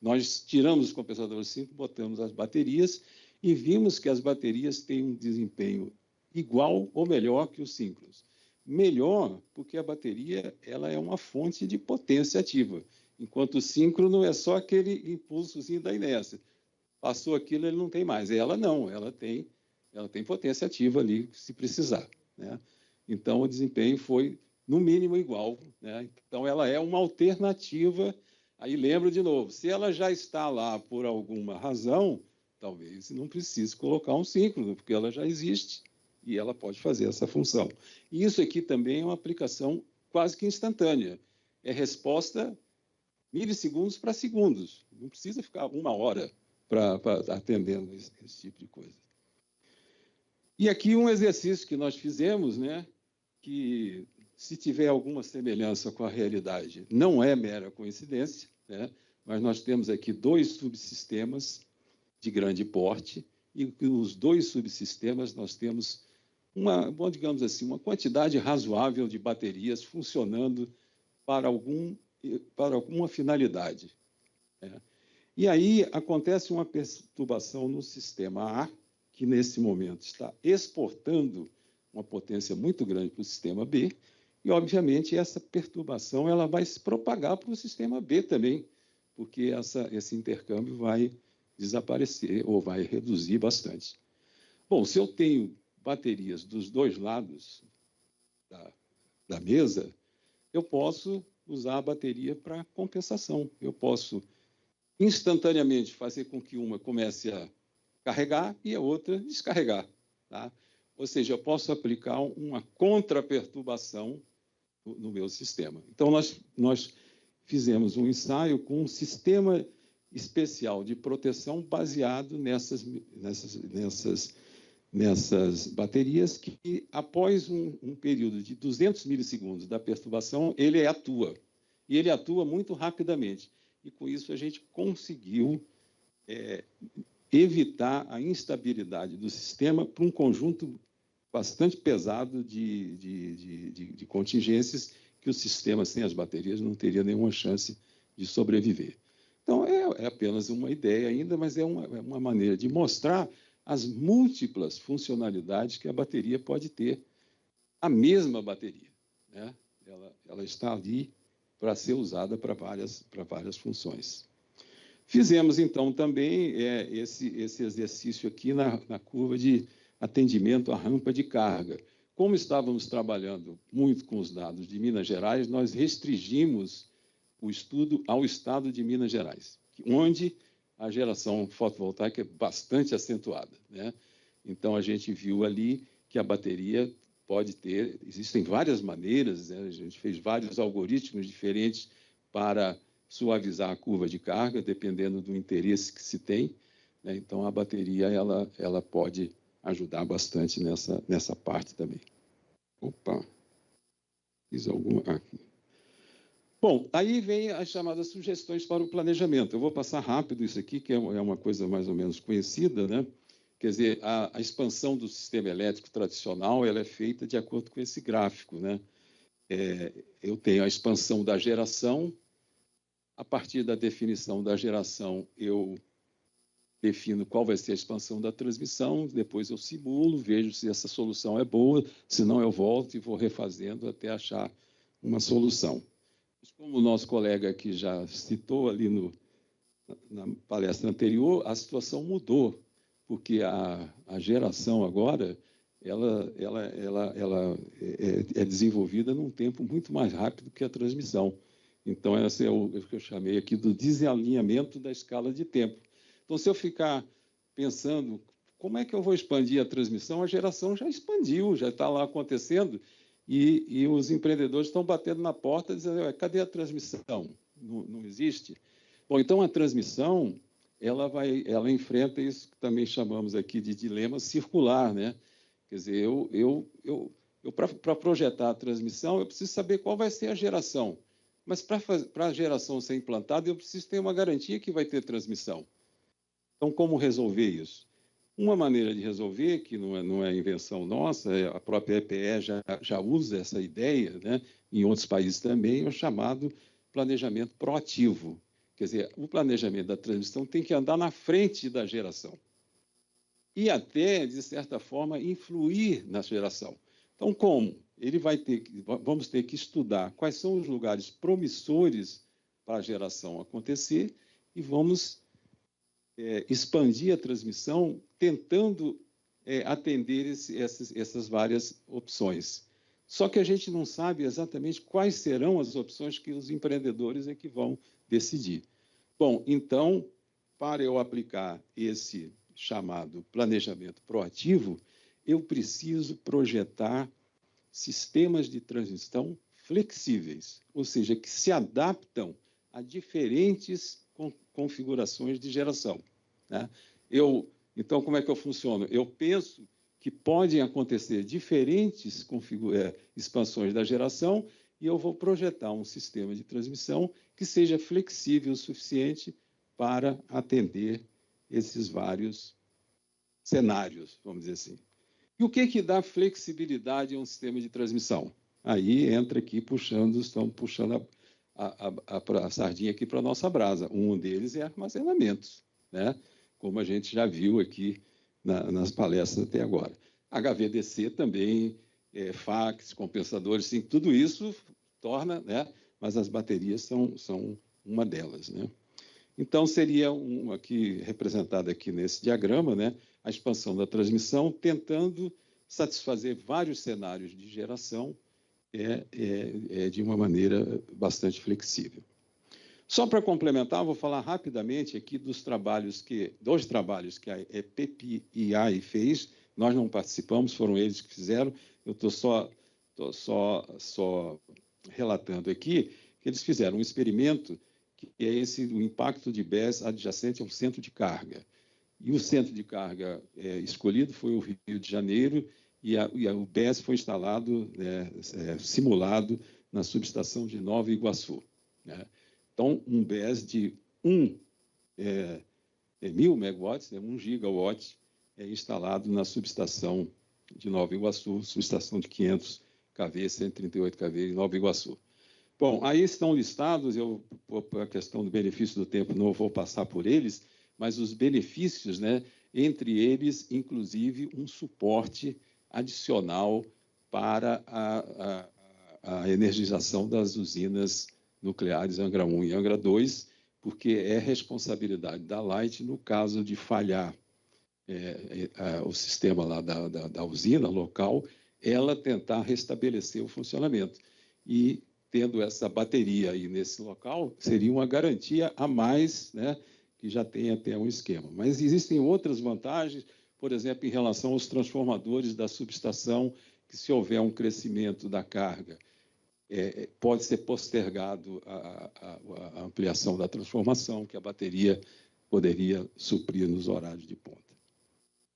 Nós tiramos os compensadores síncronos, botamos as baterias e vimos que as baterias têm um desempenho igual ou melhor que os síncronos. Melhor porque a bateria ela é uma fonte de potência ativa, enquanto o síncrono é só aquele impulsozinho da inércia. Passou aquilo, ele não tem mais. Ela não, ela tem potência ativa ali, se precisar, né? Então, o desempenho foi, no mínimo, igual, né? Então, ela é uma alternativa. Aí, lembro de novo, se ela já está lá por alguma razão, talvez não precise colocar um síncrono, porque ela já existe e ela pode fazer essa função. E isso aqui também é uma aplicação quase que instantânea. É resposta milissegundos para segundos. Não precisa ficar 1 hora para atendendo esse tipo de coisa. E aqui um exercício que nós fizemos, né, que se tiver alguma semelhança com a realidade, não é mera coincidência, né, mas nós temos aqui 2 subsistemas de grande porte e nos 2 subsistemas nós temos digamos assim, uma quantidade razoável de baterias funcionando para alguma finalidade, né? E aí acontece uma perturbação no sistema A, que nesse momento está exportando uma potência muito grande para o sistema B, e, obviamente, essa perturbação ela vai se propagar para o sistema B também, porque esse intercâmbio vai desaparecer ou vai reduzir bastante. Bom, se eu tenho baterias dos dois lados da mesa, eu posso usar a bateria para compensação. Eu posso instantaneamente fazer com que uma comece a carregar e a outra descarregar. Tá? Ou seja, eu posso aplicar uma contraperturbação no meu sistema. Então, nós fizemos um ensaio com um sistema especial de proteção baseado nessas baterias que, após um período de 200 milissegundos da perturbação, ele atua. E ele atua muito rapidamente. E, com isso, a gente conseguiu evitar a instabilidade do sistema para um conjunto bastante pesado de contingências que o sistema, sem as baterias, não teria nenhuma chance de sobreviver. Então, é apenas uma ideia ainda, mas é uma maneira de mostrar as múltiplas funcionalidades que a bateria pode ter, a mesma bateria, né? Ela está ali para ser usada para várias funções. Fizemos, então, também esse exercício aqui na curva de atendimento à rampa de carga. Como estávamos trabalhando muito com os dados de Minas Gerais, nós restringimos o estudo ao estado de Minas Gerais, onde a geração fotovoltaica é bastante acentuada, né? Então, a gente viu ali que a bateria pode ter... Existem várias maneiras, né? A gente fez vários algoritmos diferentes para suavizar a curva de carga, dependendo do interesse que se tem, né? Então, a bateria ela pode ajudar bastante nessa parte também. Opa! Fiz alguma... aqui. Bom, aí vem as chamadas sugestões para o planejamento. Eu vou passar rápido isso aqui, que é uma coisa mais ou menos conhecida, né? Quer dizer, a expansão do sistema elétrico tradicional ela é feita de acordo com esse gráfico, né? Eu tenho a expansão da geração. A partir da definição da geração, eu defino qual vai ser a expansão da transmissão, depois eu simulo, vejo se essa solução é boa, se não eu volto e vou refazendo até achar uma solução. Como o nosso colega aqui já citou ali na palestra anterior, a situação mudou, porque a geração agora ela é desenvolvida num tempo muito mais rápido que a transmissão. Então, esse é o que eu chamei aqui do desalinhamento da escala de tempo. Então, se eu ficar pensando como é que eu vou expandir a transmissão, a geração já expandiu, já está lá acontecendo, e os empreendedores estão batendo na porta dizendo, cadê a transmissão? Não existe? Bom, então a transmissão ela enfrenta isso que também chamamos aqui de dilema circular, né? Quer dizer, para projetar a transmissão, eu preciso saber qual vai ser a geração. Mas para a geração ser implantada, eu preciso ter uma garantia que vai ter transmissão. Então, como resolver isso? Uma maneira de resolver, que não é invenção nossa, a própria EPE já usa essa ideia, né? Em outros países também, é o chamado planejamento proativo. Quer dizer, o planejamento da transmissão tem que andar na frente da geração e até, de certa forma, influir na geração. Então, como? Vamos ter que estudar quais são os lugares promissores para a geração acontecer e vamos expandir a transmissão tentando atender essas várias opções. Só que a gente não sabe exatamente quais serão as opções que os empreendedores é que vão decidir. Bom, então, para eu aplicar esse chamado planejamento proativo, eu preciso projetar sistemas de transmissão flexíveis, ou seja, que se adaptam a diferentes configurações de geração, né? Então, como é que eu funciono? Eu penso que podem acontecer diferentes expansões da geração e eu vou projetar um sistema de transmissão que seja flexível o suficiente para atender esses vários cenários, vamos dizer assim. E o que dá flexibilidade a um sistema de transmissão? Aí entra aqui estamos puxando a sardinha aqui para a nossa brasa. Um deles é armazenamento, né? Como a gente já viu aqui nas palestras até agora. HVDC também fax, compensadores, sim, tudo isso torna, né? Mas as baterias são uma delas, né? Então, seria aqui representado aqui nesse diagrama, né? A expansão da transmissão, tentando satisfazer vários cenários de geração de uma maneira bastante flexível. Só para complementar, vou falar rapidamente aqui dois trabalhos que a EPPI fez. Nós não participamos, foram eles que fizeram. Eu estou só relatando aqui que eles fizeram um experimento que é o impacto de Bess adjacente ao centro de carga. E o centro de carga escolhido foi o Rio de Janeiro, e o Bess foi instalado, simulado na subestação de Nova Iguaçu, né? Então, um Bess de 1.000 megawatts, 1 gigawatt, instalado na subestação de Nova Iguaçu, subestação de 500 kV, 138 kV em Nova Iguaçu. Bom, aí estão listados, por a questão do benefício do tempo, não vou passar por eles, mas os benefícios, né, entre eles, inclusive, um suporte adicional para a energização das usinas nucleares Angra 1 e Angra 2, porque é responsabilidade da Light, no caso de falhar o sistema lá da usina local, ela tentar restabelecer o funcionamento. E, tendo essa bateria aí nesse local, seria uma garantia a mais, né, que já tem até um esquema. Mas existem outras vantagens, por exemplo, em relação aos transformadores da subestação, que se houver um crescimento da carga, pode ser postergado a ampliação da transformação, que a bateria poderia suprir nos horários de ponta.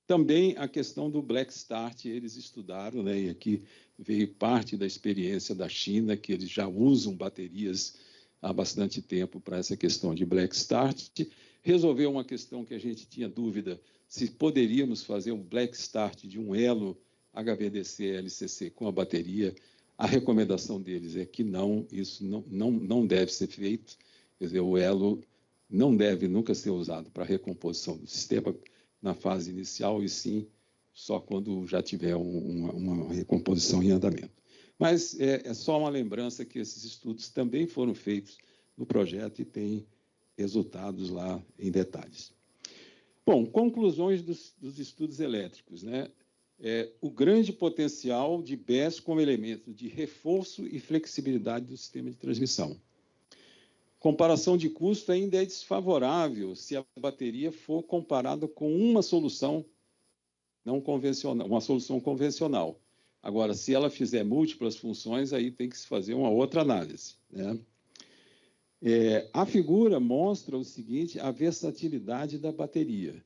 Também a questão do Black Start, eles estudaram, né, e aqui veio parte da experiência da China, que eles já usam baterias há bastante tempo para essa questão de Black Start. Resolveu uma questão que a gente tinha dúvida, se poderíamos fazer um Black Start de um elo HVDC-LCC com a bateria. A recomendação deles é que não, isso não deve ser feito. Quer dizer, o elo não deve nunca ser usado para a recomposição do sistema na fase inicial, e sim só quando já tiver uma recomposição em andamento. Mas é só uma lembrança que esses estudos também foram feitos no projeto e têm resultados lá em detalhes. Bom, conclusões dos estudos elétricos, né? O grande potencial de Bess como elemento de reforço e flexibilidade do sistema de transmissão. Comparação de custo ainda é desfavorável se a bateria for comparada com uma solução não convencional, uma solução convencional. Agora, se ela fizer múltiplas funções, aí tem que se fazer uma outra análise, né? A figura mostra o seguinte, a versatilidade da bateria.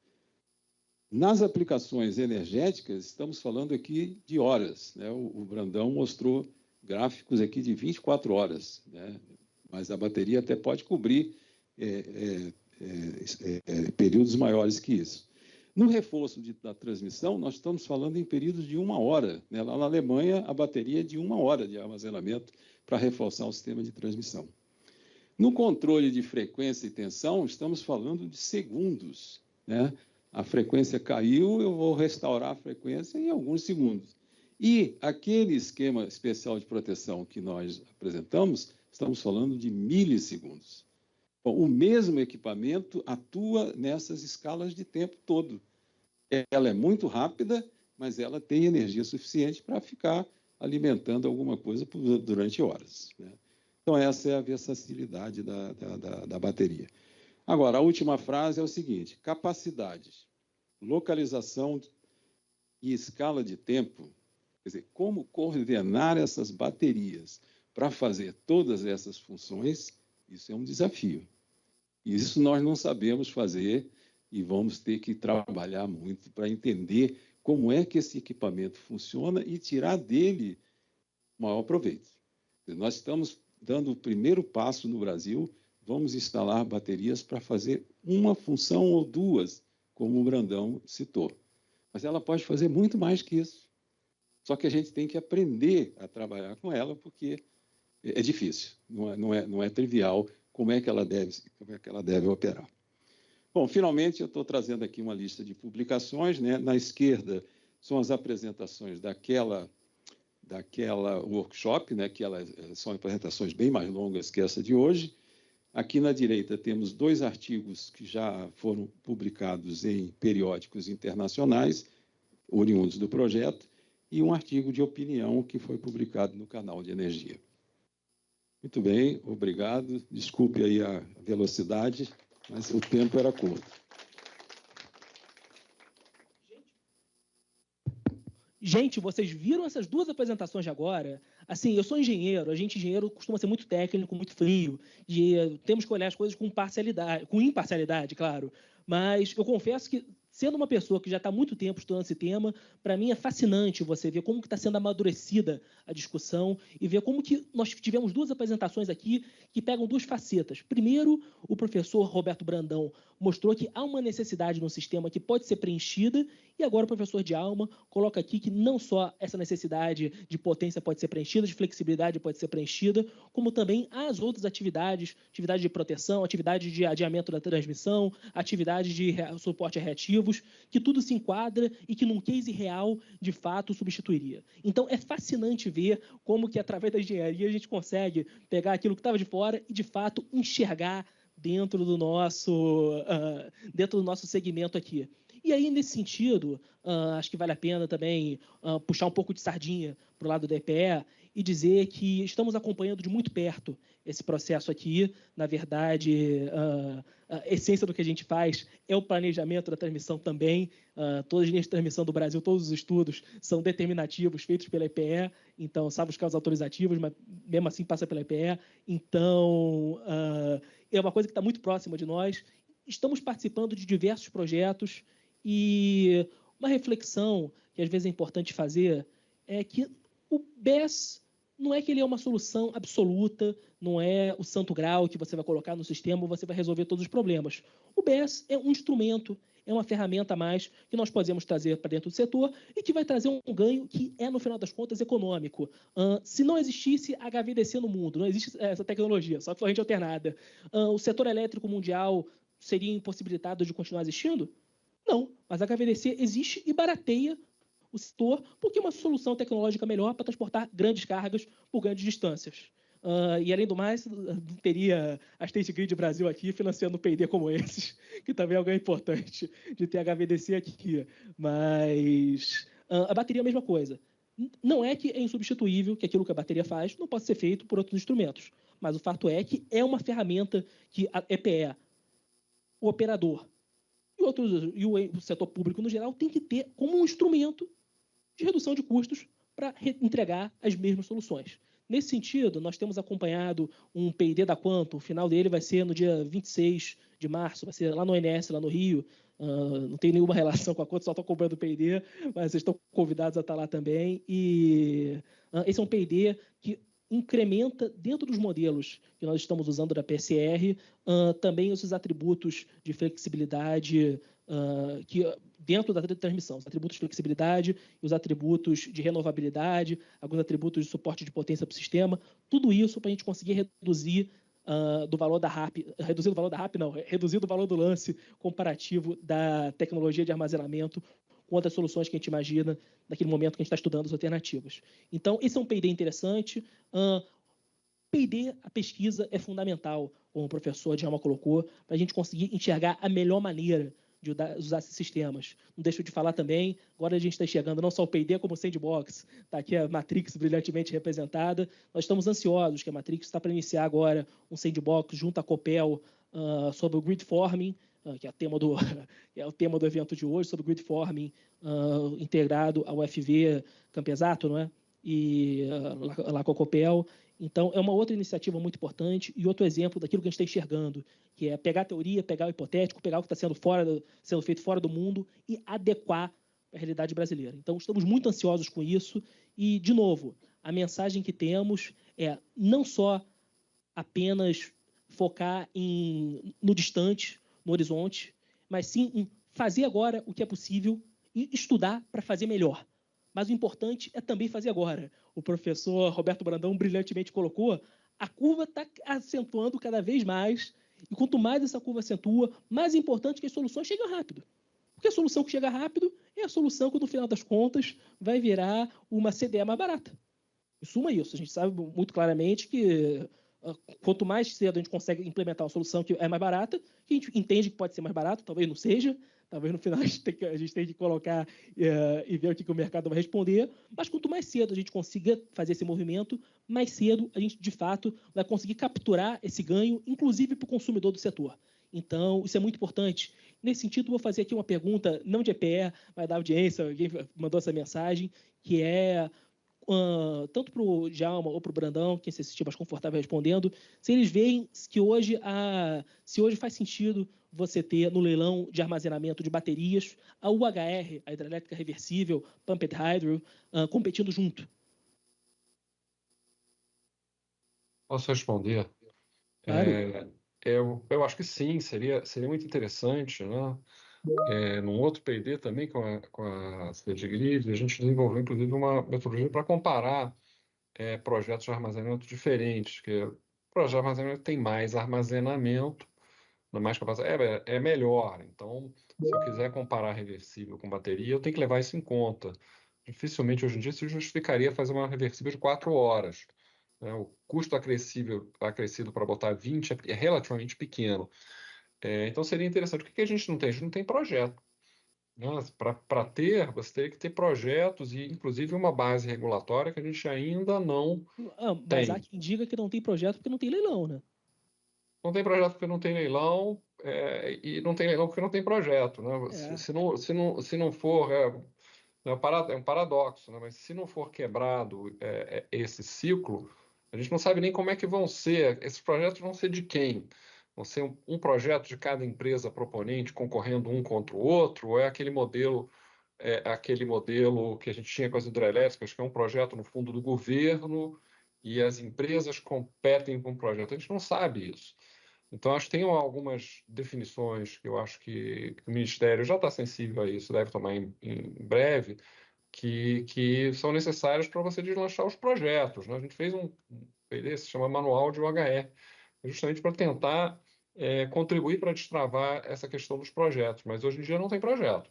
Nas aplicações energéticas, estamos falando aqui de horas, né? O Brandão mostrou gráficos aqui de 24 horas, né? Mas a bateria até pode cobrir períodos maiores que isso. No reforço da transmissão, nós estamos falando em períodos de 1 hora, né? Lá na Alemanha, a bateria é de 1 hora de armazenamento para reforçar o sistema de transmissão. No controle de frequência e tensão, estamos falando de segundos, né? A frequência caiu, eu vou restaurar a frequência em alguns segundos. E aquele esquema especial de proteção que nós apresentamos, estamos falando de milissegundos. Bom, o mesmo equipamento atua nessas escalas de tempo todo. Ela é muito rápida, mas ela tem energia suficiente para ficar alimentando alguma coisa durante horas, né? Então, essa é a versatilidade da bateria. Agora, a última frase é o seguinte, capacidades, localização e escala de tempo, quer dizer, como coordenar essas baterias para fazer todas essas funções, isso é um desafio. E isso nós não sabemos fazer e vamos ter que trabalhar muito para entender como é que esse equipamento funciona e tirar dele o maior proveito. Nós estamos dando o primeiro passo no Brasil, vamos instalar baterias para fazer uma função ou duas, como o Brandão citou. Mas ela pode fazer muito mais que isso. Só que a gente tem que aprender a trabalhar com ela, porque é difícil, não é trivial como é que ela deve operar. Bom, finalmente eu estou trazendo aqui uma lista de publicações, né? Na esquerda são as apresentações daquela daquela workshop, né, que elas são apresentações bem mais longas que essa de hoje. Aqui na direita temos 2 artigos que já foram publicados em periódicos internacionais, oriundos do projeto, e um artigo de opinião que foi publicado no canal de Energia. Muito bem, obrigado. Desculpe aí a velocidade, mas o tempo era curto. Gente, vocês viram essas 2 apresentações de agora? Assim, eu sou engenheiro, engenheiro costuma ser muito técnico, muito frio, e temos que olhar as coisas com imparcialidade, claro. Mas eu confesso que, sendo uma pessoa que já está há muito tempo estudando esse tema, para mim é fascinante você ver como que está sendo amadurecida a discussão e ver como que nós tivemos 2 apresentações aqui que pegam 2 facetas. Primeiro, o professor Roberto Brandão mostrou que há uma necessidade no sistema que pode ser preenchida, e agora o professor Djalma coloca aqui que não só essa necessidade de potência pode ser preenchida, de flexibilidade pode ser preenchida, como também as outras atividade de proteção, atividade de adiamento da transmissão, atividade de suporte a reativos, que tudo se enquadra e que num case real, de fato, substituiria. Então, é fascinante ver como que, através da engenharia, a gente consegue pegar aquilo que estava de fora e, de fato, enxergar dentro do nosso segmento aqui. E aí, nesse sentido, acho que vale a pena também puxar um pouco de sardinha para o lado da EPE e dizer que estamos acompanhando de muito perto esse processo aqui. Na verdade, a essência do que a gente faz é o planejamento da transmissão também. Todas as linhas de transmissão do Brasil, todos os estudos são determinativos, feitos pela EPE, então sabe buscar os autorizativos, mas mesmo assim passa pela EPE. Então, é uma coisa que está muito próxima de nós. Estamos participando de diversos projetos e uma reflexão que às vezes é importante fazer é que o BES não é que ele é uma solução absoluta, não é o santo grau que você vai colocar no sistema e você vai resolver todos os problemas. O BES é um instrumento, é uma ferramenta a mais que nós podemos trazer para dentro do setor e que vai trazer um ganho que é, no final das contas, econômico. Se não existisse HVDC no mundo, não existe essa tecnologia, só corrente alternada, o setor elétrico mundial seria impossibilitado de continuar existindo? Não, mas a HVDC existe e barateia o setor porque é uma solução tecnológica melhor para transportar grandes cargas por grandes distâncias. E, além do mais, teria a State Grid Brasil aqui financiando um P&D como esses, que também é algo importante de ter HVDC aqui. Mas a bateria é a mesma coisa. Não é que é insubstituível, que aquilo que a bateria faz não pode ser feito por outros instrumentos. Mas o fato é que é uma ferramenta que a EPE, o operador e o setor público no geral tem que ter como um instrumento de redução de custos para entregar as mesmas soluções. Nesse sentido, nós temos acompanhado um P&D da Quantum, o final dele vai ser no dia 26 de março, vai ser lá no ONS, lá no Rio. Não tem nenhuma relação com a Quantum, só estou comprando o P&D, mas vocês estão convidados a estar lá também. E esse é um P&D que incrementa, dentro dos modelos que nós estamos usando da PSR, também esses atributos de flexibilidade que dentro da transmissão, os atributos de flexibilidade, os atributos de renovabilidade, alguns atributos de suporte de potência para o sistema, tudo isso para a gente conseguir reduzir do valor da RAP, reduzir o valor do lance comparativo da tecnologia de armazenamento com outras soluções que a gente imagina naquele momento que a gente está estudando as alternativas. Então, esse é um P&D interessante. P&D, a pesquisa é fundamental, como o professor Djalma colocou, para a gente conseguir enxergar a melhor maneira de usar esses sistemas. Não deixo de falar também, agora a gente está enxergando não só o P&D como o Sandbox. Está aqui a Matrix brilhantemente representada. Nós estamos ansiosos que a Matrix está para iniciar agora um Sandbox junto à Copel sobre o Grid Forming, que é o tema do evento de hoje, sobre o Grid Forming integrado ao FV Campesato, não é? E lá com a Copel. Então, é uma outra iniciativa muito importante e outro exemplo daquilo que a gente está enxergando, que é pegar a teoria, pegar o hipotético, pegar o que está sendo feito fora do mundo e adequar à realidade brasileira. Então, estamos muito ansiosos com isso e, de novo, a mensagem que temos é não só apenas focar no distante, no horizonte, mas sim em fazer agora o que é possível e estudar para fazer melhor. Mas o importante é também fazer agora. O professor Roberto Brandão brilhantemente colocou, a curva está acentuando cada vez mais, e quanto mais essa curva acentua, mais importante que as soluções cheguem rápido. Porque a solução que chega rápido é a solução que, no final das contas, vai virar uma CDE mais barata. Em suma, é isso. A gente sabe muito claramente que quanto mais cedo a gente consegue implementar uma solução que é mais barata, que a gente entende que pode ser mais barato, talvez não seja, talvez no final a gente tem que colocar e ver o que o mercado vai responder, mas quanto mais cedo a gente consiga fazer esse movimento, mais cedo a gente, de fato, vai conseguir capturar esse ganho, inclusive para o consumidor do setor. Então, isso é muito importante. Nesse sentido, vou fazer aqui uma pergunta, não de EPE, mas da audiência, alguém mandou essa mensagem, que é... tanto para o Djalma ou para o Brandão, quem se sentir mais confortável respondendo, se eles veem que hoje faz sentido você ter no leilão de armazenamento de baterias a UHR, a hidrelétrica reversível, pumped hydro, competindo junto. Posso responder? Claro. Eu acho que sim, seria muito interessante, né? Num outro P&D também, com a Bess Grid, a gente desenvolveu, inclusive, uma metodologia para comparar projetos de armazenamento diferentes, que o projeto de armazenamento tem mais armazenamento, mais capacidade, é melhor. Então, se eu quiser comparar reversível com bateria, eu tenho que levar isso em conta. Dificilmente, hoje em dia, se justificaria fazer uma reversível de 4 horas. Né? O custo acrescido para botar 20 é relativamente pequeno. Então, seria interessante. O que a gente não tem? A gente não tem projeto. Para ter, você teria que ter projetos e, inclusive, uma base regulatória que a gente ainda não Mas tem. há quem diga que não tem projeto porque não tem leilão, né? Não tem projeto porque não tem leilão, e não tem leilão porque não tem projeto. Né? Se não for... é um paradoxo, né? Mas se não for quebrado esse ciclo, a gente não sabe nem como é que vão ser. Esses projetos vão ser de quem? Vão ser um projeto de cada empresa proponente concorrendo um contra o outro? Ou é aquele modelo que a gente tinha com as hidrelétricas, que é um projeto no fundo do governo e as empresas competem com o projeto? A gente não sabe isso. Então, acho que tem algumas definições que eu acho que o Ministério já está sensível a isso, deve tomar em breve, que são necessárias para você deslanchar os projetos. Né? A gente fez um PD, se chama Manual de UHR, justamente para tentar contribuir para destravar essa questão dos projetos, mas hoje em dia não tem projeto.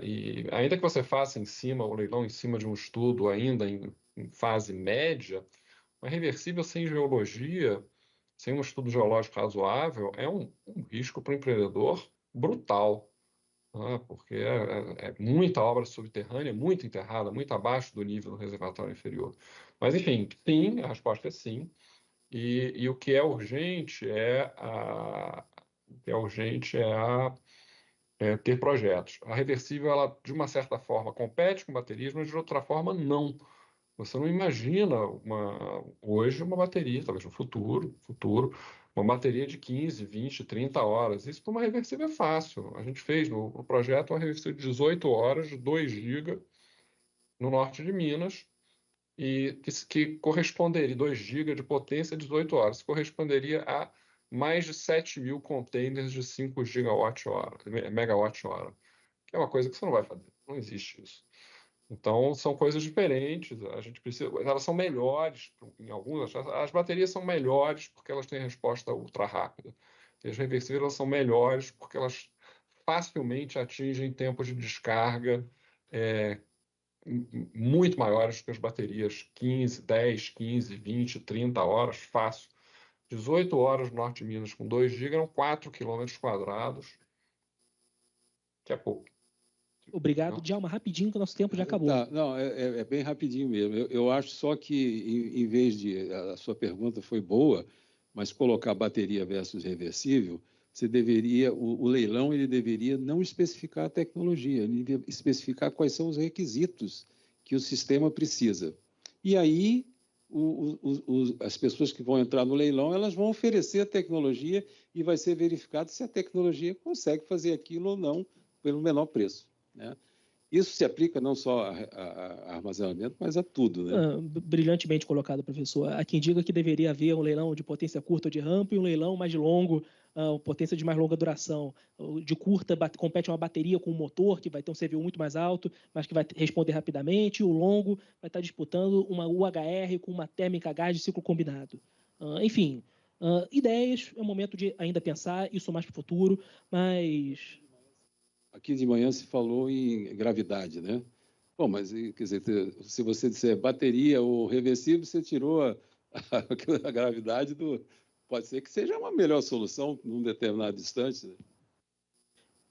E ainda que você faça o leilão em cima de um estudo ainda em fase média, uma reversível sem geologia, sem um estudo geológico razoável, é um risco para o empreendedor brutal, porque é muita obra subterrânea, muito enterrada, muito abaixo do nível do reservatório inferior. Mas, enfim, sim, a resposta é sim. E o que é urgente ter projetos. A reversível, ela, de uma certa forma, compete com baterias, mas de outra forma, não. Você não imagina hoje uma bateria, talvez no futuro, uma bateria de 15, 20, 30 horas. Isso para uma reversível é fácil. A gente fez no projeto uma reversível de 18 horas, de 2 GB, no norte de Minas, e que corresponderia, 2 GB de potência, 18 horas, corresponderia a mais de 7.000 containers de 5 megawatt-hora, que é uma coisa que você não vai fazer, não existe isso. Então, são coisas diferentes, a gente precisa, elas são melhores, em algumas, as baterias são melhores porque elas têm resposta ultra rápida, e as reversíveis elas são melhores porque elas facilmente atingem tempos de descarga muito maiores que as baterias, 10, 15, 20, 30 horas, fácil. 18 horas no norte de Minas com 2 GB eram 4 km², que é pouco. Obrigado, Djalma. Rapidinho, que o nosso tempo já acabou. Tá, não, é bem rapidinho mesmo. Eu acho só que, em vez de... A sua pergunta foi boa, mas colocar bateria versus reversível, você deveria... O leilão, ele deveria não especificar a tecnologia, ele deveria especificar quais são os requisitos que o sistema precisa. E aí, as pessoas que vão entrar no leilão, elas vão oferecer a tecnologia e vai ser verificado se a tecnologia consegue fazer aquilo ou não pelo menor preço. Né? Isso se aplica não só a armazenamento, mas a tudo. Né? Brilhantemente colocado, professor. Há quem diga que deveria haver um leilão de potência curta ou de rampa e um leilão mais longo, potência de mais longa duração. De curta compete uma bateria com um motor, que vai ter um CVU muito mais alto, mas que vai responder rapidamente, e o longo vai estar disputando uma UHR com uma térmica a gás de ciclo combinado. Enfim, ideias, é o momento de ainda pensar, isso mais para o futuro, mas... Aqui de manhã se falou em gravidade, né? Bom, mas quer dizer, se você disser bateria ou reversível, você tirou a gravidade do... Pode ser que seja uma melhor solução num determinado instante, né?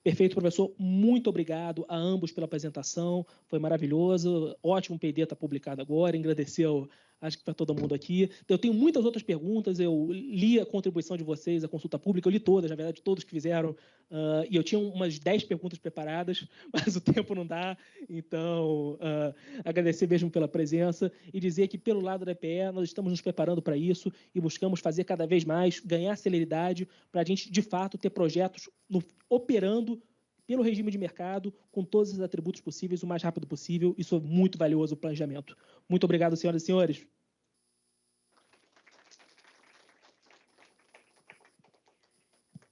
Perfeito, professor. Muito obrigado a ambos pela apresentação. Foi maravilhoso. Ótimo PD está publicado agora. Agradeceu, acho que para todo mundo aqui. Eu tenho muitas outras perguntas. Eu li a contribuição de vocês, a consulta pública. Eu li todas, na verdade, todos que fizeram. E eu tinha umas 10 perguntas preparadas, mas o tempo não dá. Então, agradecer mesmo pela presença e dizer que, pelo lado da EPE, nós estamos nos preparando para isso e buscamos fazer cada vez mais, ganhar celeridade para a gente, de fato, ter projetos operando pelo regime de mercado, com todos os atributos possíveis, o mais rápido possível. Isso é muito valioso, o planejamento. Muito obrigado, senhoras e senhores.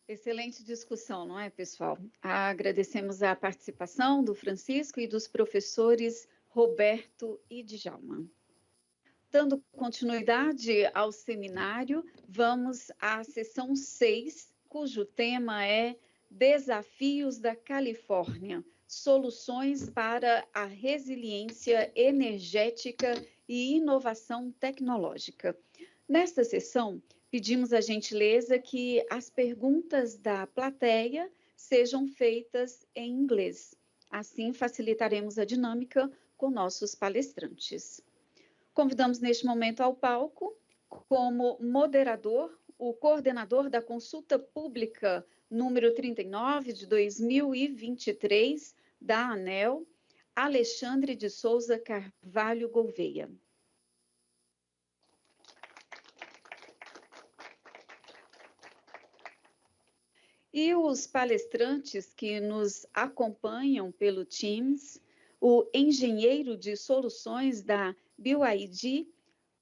Excelente discussão, não é, pessoal? Agradecemos a participação do Francisco e dos professores Roberto e Djalma. Dando continuidade ao seminário, vamos à sessão 6, cujo tema é Desafios da Califórnia, soluções para a resiliência energética e inovação tecnológica. Nesta sessão, pedimos a gentileza que as perguntas da plateia sejam feitas em inglês. Assim, facilitaremos a dinâmica com nossos palestrantes. Convidamos neste momento ao palco, como moderador, o coordenador da Consulta Pública número 39 de 2023 da ANEEL, Alexandre de Souza Carvalho Gouveia. E os palestrantes que nos acompanham pelo Teams, o engenheiro de soluções da BYD,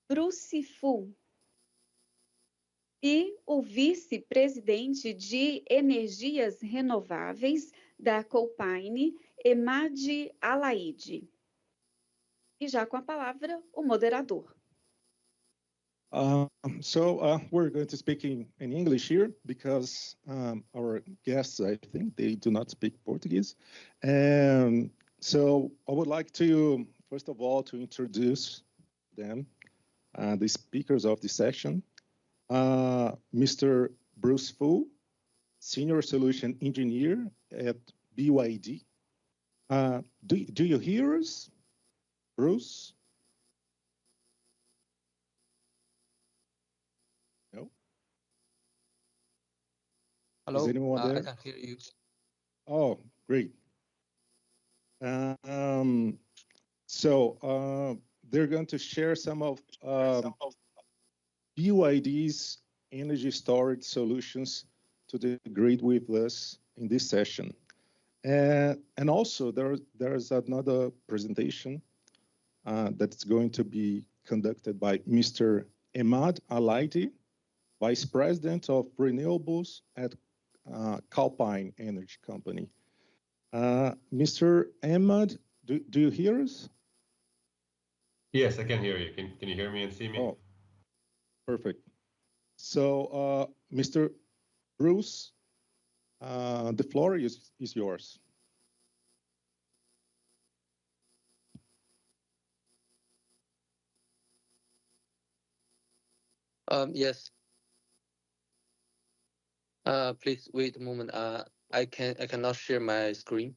Bruce Fu, e o vice-presidente de Energias Renováveis da Colpine, Emad Alaide. E já com a palavra, o moderador. We're going to speak in English here because our guests, I think, they do not speak Portuguese. So I would like to, first of all, to introduce them, the speakers of this session. Mr. Bruce Fu, Senior Solution Engineer at BYD. Do you hear us, Bruce? No? Hello, Is anyone there? I can hear you. Oh, great. They're going to share some of BYD's energy storage solutions to the grid with us in this session. And also there's another presentation that's going to be conducted by Mr. Emad Alaidi, Vice President of Renewables at Calpine Energy Company. Mr. Emad, do you hear us? Yes, I can hear you. Can you hear me and see me? Oh, perfect. So, Mr. Bruce, the floor is yours. Yes. Please wait a moment. I cannot share my screen.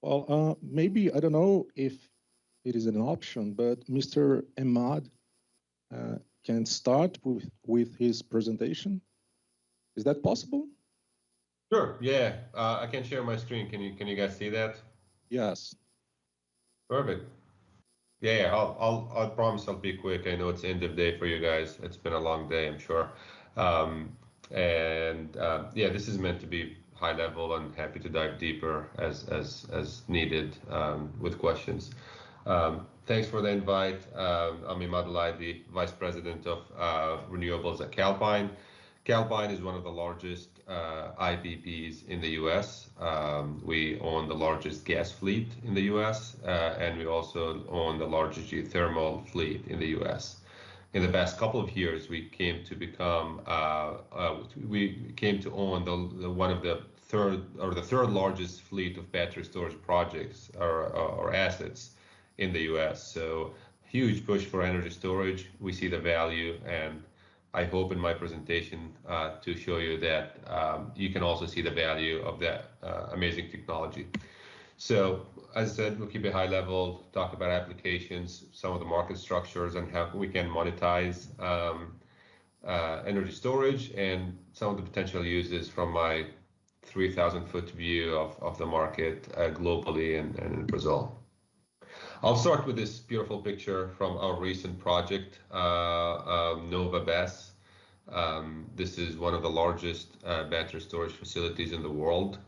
Well, maybe, I don't know if it is an option, but Mr. Emad can start with his presentation. Is that possible? Sure. Yeah, I can share my screen. Can you guys see that? Yes. Perfect. Yeah, I'll promise I'll be quick. I know it's end of day for you guys. It's been a long day, I'm sure. Yeah, this is meant to be high level. I'm happy to dive deeper as needed with questions. Thanks for the invite. I'm Imad Alaidi, Vice President of Renewables at Calpine. Calpine is one of the largest IPPs in the US. We own the largest gas fleet in the US, and we also own the largest geothermal fleet in the US. In the past couple of years, we came to become, we came to own the third largest fleet of battery storage projects or assets in the US. So huge push for energy storage. We see the value, and I hope in my presentation to show you that you can also see the value of that amazing technology. So as I said, we'll keep it high level, talk about applications, some of the market structures, and how we can monetize energy storage, and some of the potential uses from my 3,000-foot view of the market globally and in Brazil. I'll start with this beautiful picture from our recent project, Nova Bess. This is one of the largest battery storage facilities in the world.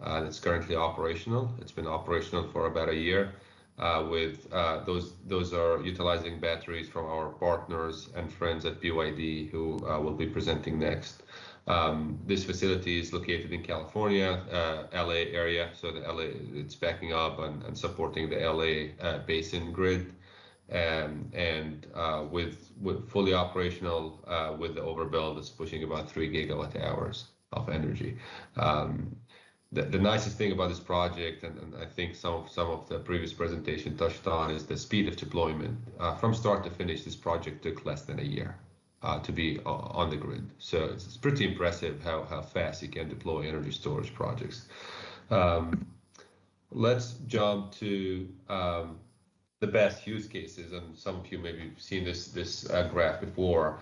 It's currently operational. It's been operational for about a year. Those are utilizing batteries from our partners and friends at BYD, who will be presenting next. This facility is located in California, LA area, so it's backing up and supporting the LA basin grid, and with fully operational, with the overbuild, it's pushing about 3 gigawatt hours of energy. The nicest thing about this project, and I think some of the previous presentation touched on, is the speed of deployment. From start to finish, this project took less than a year to be on the grid. So it's pretty impressive how fast you can deploy energy storage projects. Let's jump to the best use cases, and some of you maybe have seen this graph before.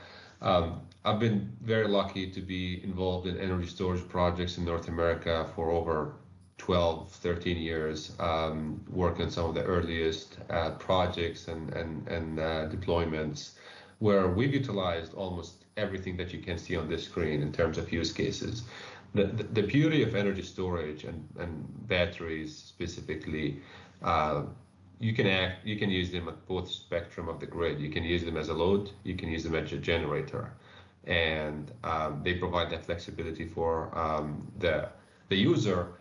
I've been very lucky to be involved in energy storage projects in North America for over 12, 13 years, working on some of the earliest projects and deployments, where we've utilized almost everything that you can see on this screen in terms of use cases. The beauty of energy storage and batteries specifically, you can use them at both spectrum of the grid. You can use them as a load, you can use them as a generator, and they provide that flexibility for the user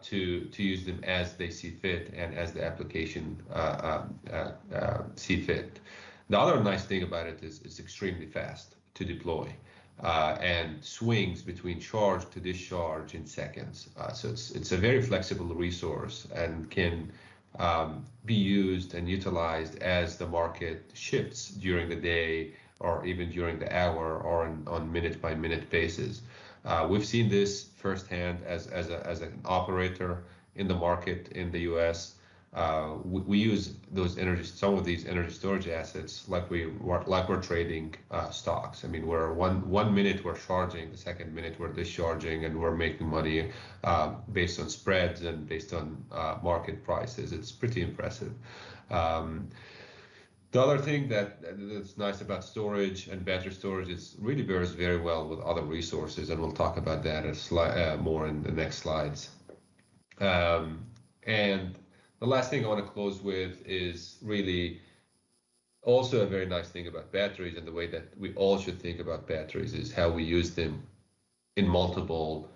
to use them as they see fit and as the application see fit. The other nice thing about it is it's extremely fast to deploy and swings between charge to discharge in seconds. So it's a very flexible resource and can be used and utilized as the market shifts during the day or even during the hour or on minute-by-minute basis. We've seen this firsthand as an operator in the market in the U.S. We use some of these energy storage assets like we're trading stocks. I mean, we're one minute we're charging, the second minute we're discharging, and we're making money based on spreads and based on market prices. It's pretty impressive. The other thing that's nice about storage and battery storage is really pairs very well with other resources, and we'll talk about that more in the next slides. And the last thing I want to close with is really also a very nice thing about batteries, and the way that we all should think about batteries is how we use them in multiple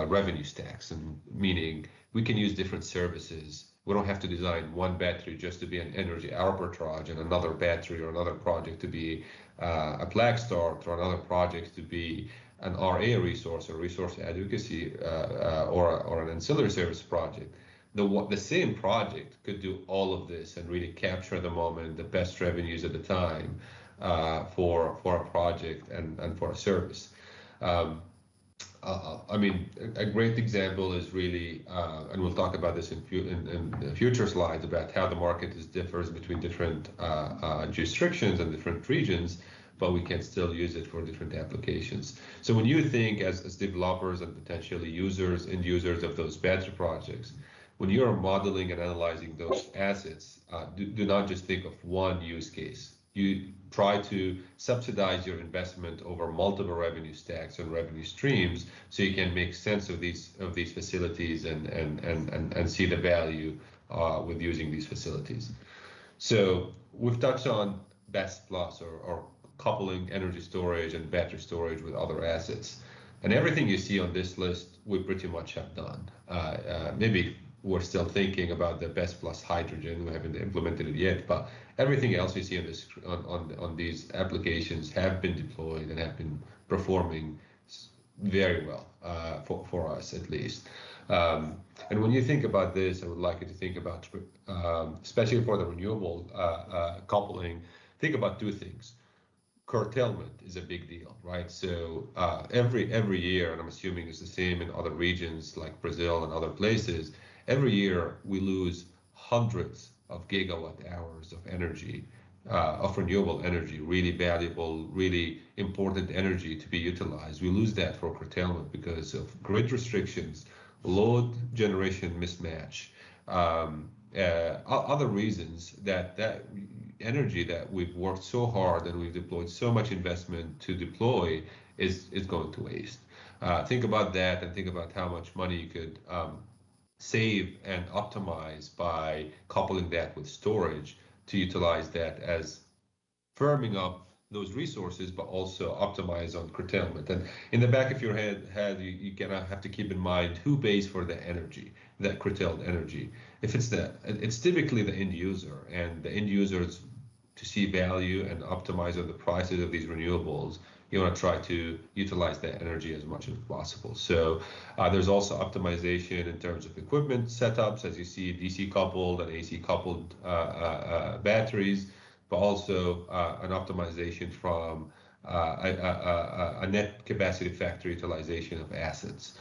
revenue stacks, and meaning we can use different services. We don't have to design one battery just to be an energy arbitrage and another battery or another project to be a flag start or another project to be an RA resource or resource advocacy or an ancillary service project. The same project could do all of this and really capture the moment, the best revenues at the time for a project and for a service. I mean, a great example is really, and we'll talk about this in the future slides, about how the market differs between different jurisdictions and different regions. but we can still use it for different applications. So when you think as developers and potentially users and users of those battery projects, when you're modeling and analyzing those assets, do not just think of one use case. You try to subsidize your investment over multiple revenue stacks and revenue streams, so you can make sense of these facilities and see the value with using these facilities. So we've touched on BESS plus or coupling energy storage and battery storage with other assets, and everything you see on this list we pretty much have done. Maybe we're still thinking about the BESS plus hydrogen. We haven't implemented it yet, but everything else you see on this on these applications have been deployed and have been performing very well for us at least. And when you think about this, I would like you to think about, especially for the renewable coupling, think about two things. Curtailment is a big deal, right? So every year, and I'm assuming it's the same in other regions like Brazil and other places, every year we lose hundreds of gigawatt hours of energy, of renewable energy, really valuable, really important energy to be utilized. We lose that for curtailment because of grid restrictions, load generation mismatch, other reasons that energy that we've worked so hard and we've deployed so much investment to deploy is going to waste. Think about that and think about how much money you could save and optimize by coupling that with storage to utilize that as firming up those resources, but also optimize on curtailment. And in the back of your head you gonna have to keep in mind who pays for the energy, that curtailed energy. If it's typically the end user, and the end users, to see value and optimize on the prices of these renewables, you want to try to utilize that energy as much as possible. So there's also optimization in terms of equipment setups, as you see DC coupled and AC coupled batteries, but also an optimization from a net capacity factor utilization of assets,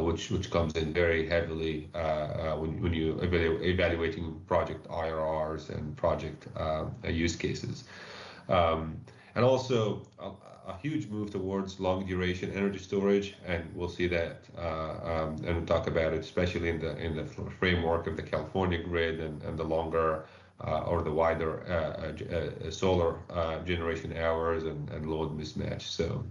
which comes in very heavily when you evaluating project IRRs and project use cases. And also a huge move towards long duration energy storage, and we'll see that and we'll talk about it, especially in the framework of the California grid and the longer or the wider solar generation hours and load mismatch. So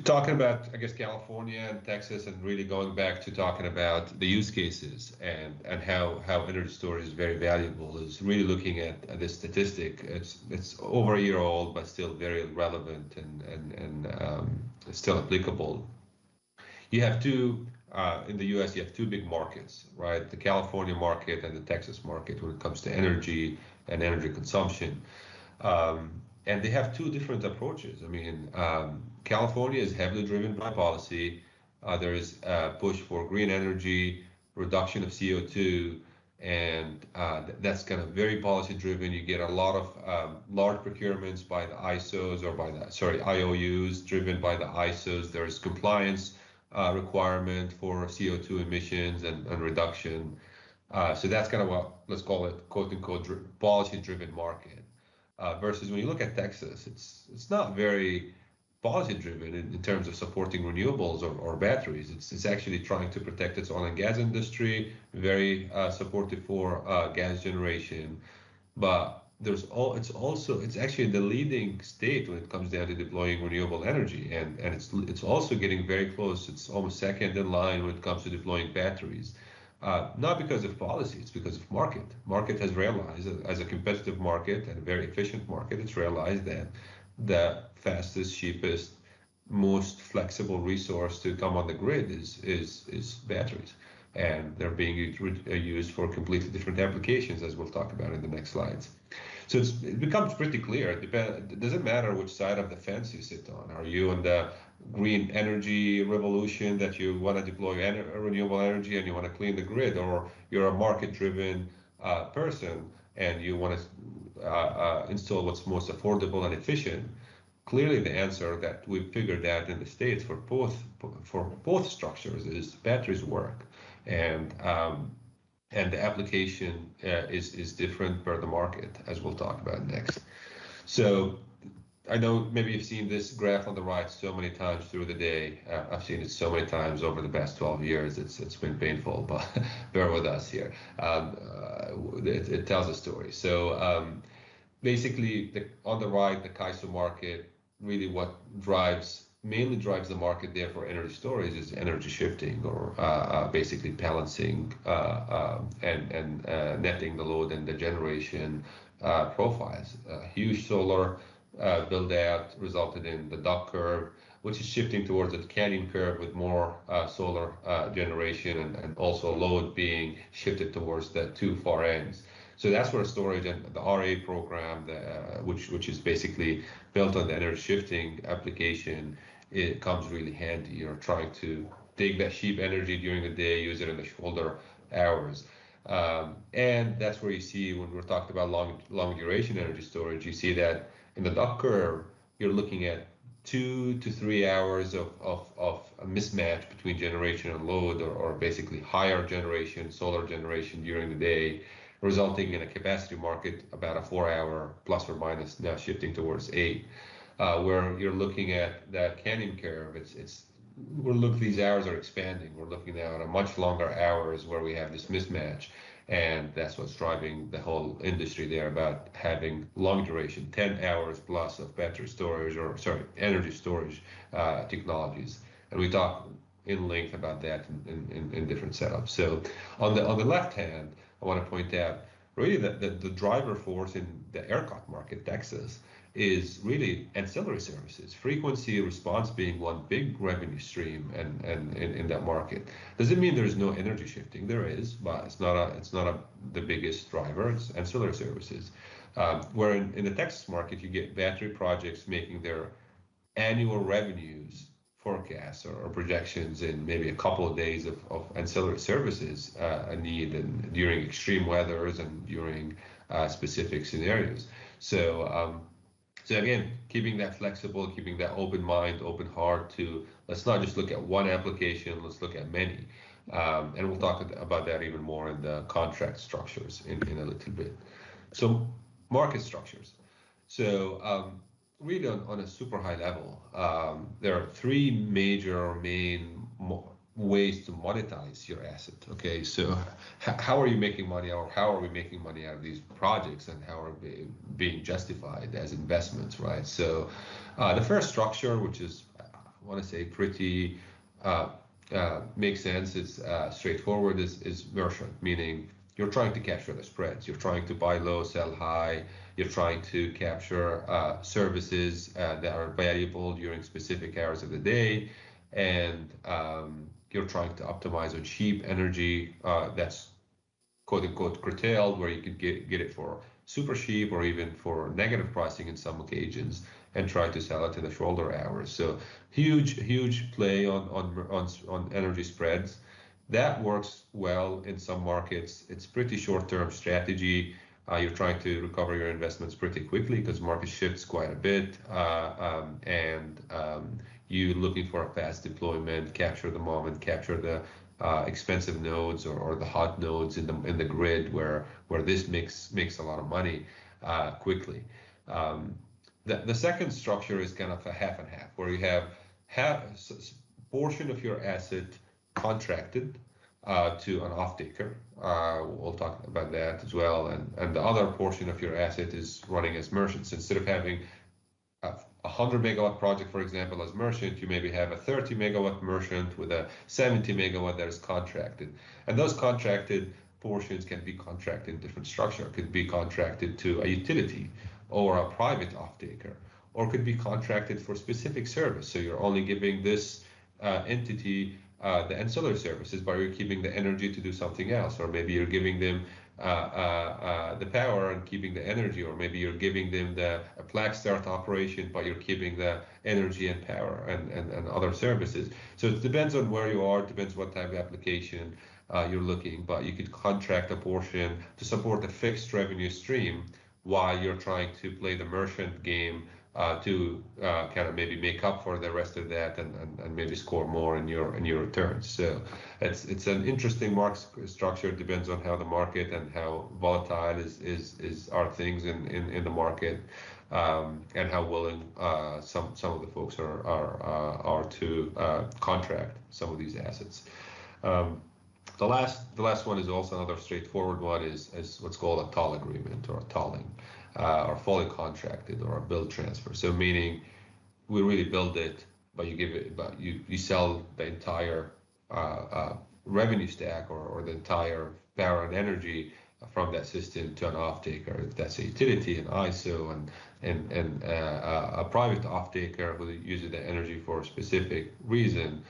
talking about, I guess, California and Texas, and really going back to talking about the use cases and how energy storage is very valuable, is really looking at this statistic. It's over a year old, but still very relevant and still applicable. You have two, in the US, you have two big markets, right? The California market and the Texas market when it comes to energy and energy consumption. And they have two different approaches. I mean, California is heavily driven by policy. There is a push for green energy, reduction of CO2, and that's kind of very policy driven. You get a lot of large procurements by the ISOs or by the, IOUs driven by the ISOs. There's compliance requirement for CO2 emissions and reduction. So that's kind of what, let's call it, quote unquote, policy driven market. Versus when you look at Texas, it's not very policy driven in terms of supporting renewables or batteries. It's actually trying to protect its oil and gas industry, very supportive for gas generation. But it's actually the leading state when it comes down to deploying renewable energy, and it's also getting very close. It's almost second in line when it comes to deploying batteries. Not because of policy, it's because of market. Market has realized, as a competitive market and a very efficient market, it's realized that the fastest, cheapest, most flexible resource to come on the grid is batteries. And they're being used for completely different applications, as we'll talk about in the next slides. So it becomes pretty clear. It doesn't matter which side of the fence you sit on. Are you on the green energy revolution that you want to deploy renewable energy and you want to clean the grid, or you're a market-driven person and you want to install what's most affordable and efficient? Clearly, the answer that we've figured out in the States for both structures is batteries work. And and the application is different per the market, as we'll talk about next. So I know maybe you've seen this graph on the right so many times through the day. I've seen it so many times over the past 12 years. It's been painful, but bear with us here. It tells a story. So basically, on the right, the CAISO market, really what mainly drives the market there for energy storage is energy shifting, or basically balancing and netting the load and the generation profiles. Huge solar build out resulted in the duck curve, which is shifting towards a canyon curve with more solar generation and also load being shifted towards the two far ends. So that's where storage and the RA program, which is basically built on the energy shifting application, it comes really handy. You're trying to take that cheap energy during the day, use it in the shoulder hours. And that's where you see, when we're talking about long duration energy storage, you see that in the duck curve, you're looking at 2 to 3 hours of a mismatch between generation and load, or basically higher generation, solar generation during the day, resulting in a capacity market about a 4 hour plus or minus, now shifting towards 8. Where you're looking at that canyon curve, these hours are expanding. We're looking now at a much longer hours where we have this mismatch, and that's what's driving the whole industry there about having long duration, 10 hours plus of battery storage, energy storage technologies. And we talk in length about that in different setups. So on the left hand, I want to point out really that the driver force in the ERCOT market, Texas, is really ancillary services, frequency response being one big revenue stream, and in that market. Does it mean there's no energy shifting? There is, but it's not the biggest driver. It's ancillary services. Where in the Texas market, you get battery projects making their annual revenues forecasts or projections in maybe a couple of days of ancillary services need, and during extreme weathers and during specific scenarios. So again, keeping that flexible, keeping that open mind, open heart to, let's not just look at one application, let's look at many. And we'll talk about that even more in the contract structures in a little bit. So market structures. So really on a super high level, there are three main ways to monetize your asset. Okay, so how are you making money, or how are we making money out of these projects, and how are they being justified as investments, right? So the first structure, which is, I want to say, pretty makes sense, is straightforward, is merchant, meaning you're trying to capture the spreads. You're trying to buy low, sell high. You're trying to capture services that are valuable during specific hours of the day, and you're trying to optimize on cheap energy that's quote unquote curtailed, where you could get it for super cheap or even for negative pricing in some occasions, and try to sell it in the shoulder hours. So huge play on energy spreads. That works well in some markets. It's pretty short-term strategy. You're trying to recover your investments pretty quickly because market shifts quite a bit, and you're looking for a fast deployment, capture the moment, capture the expensive nodes or the hot nodes in the grid where this makes a lot of money quickly. The second structure is kind of a half and half, where you have a portion of your asset contracted to an off-taker. We'll talk about that as well. And the other portion of your asset is running as merchants. Instead of having a 100 megawatt project, for example, as merchant, you maybe have a 30 megawatt merchant with a 70 megawatt that is contracted. And those contracted portions can be contracted in different structure. It could be contracted to a utility or a private off-taker, or could be contracted for specific service. So you're only giving this entity the ancillary services, but you're keeping the energy to do something else, or maybe you're giving them the power and keeping the energy, or maybe you're giving them a plaque start operation, but you're keeping the energy and power and other services. So it depends on where you are, it depends what type of application you're looking, but you could contract a portion to support a fixed revenue stream while you're trying to play the merchant game to kind of maybe make up for the rest of that and maybe score more in your returns. So it's an interesting market structure. It depends on how the market and how volatile are things in the market, and how willing some of the folks are to contract some of these assets. The last one is also another straightforward one, is what's called a toll agreement, or a tolling, or fully contracted, or a build transfer. So meaning we really build it, but you sell the entire revenue stack, or the entire power and energy from that system to an off-taker. That's a utility, an ISO, and a private off-taker who uses the energy for a specific reason,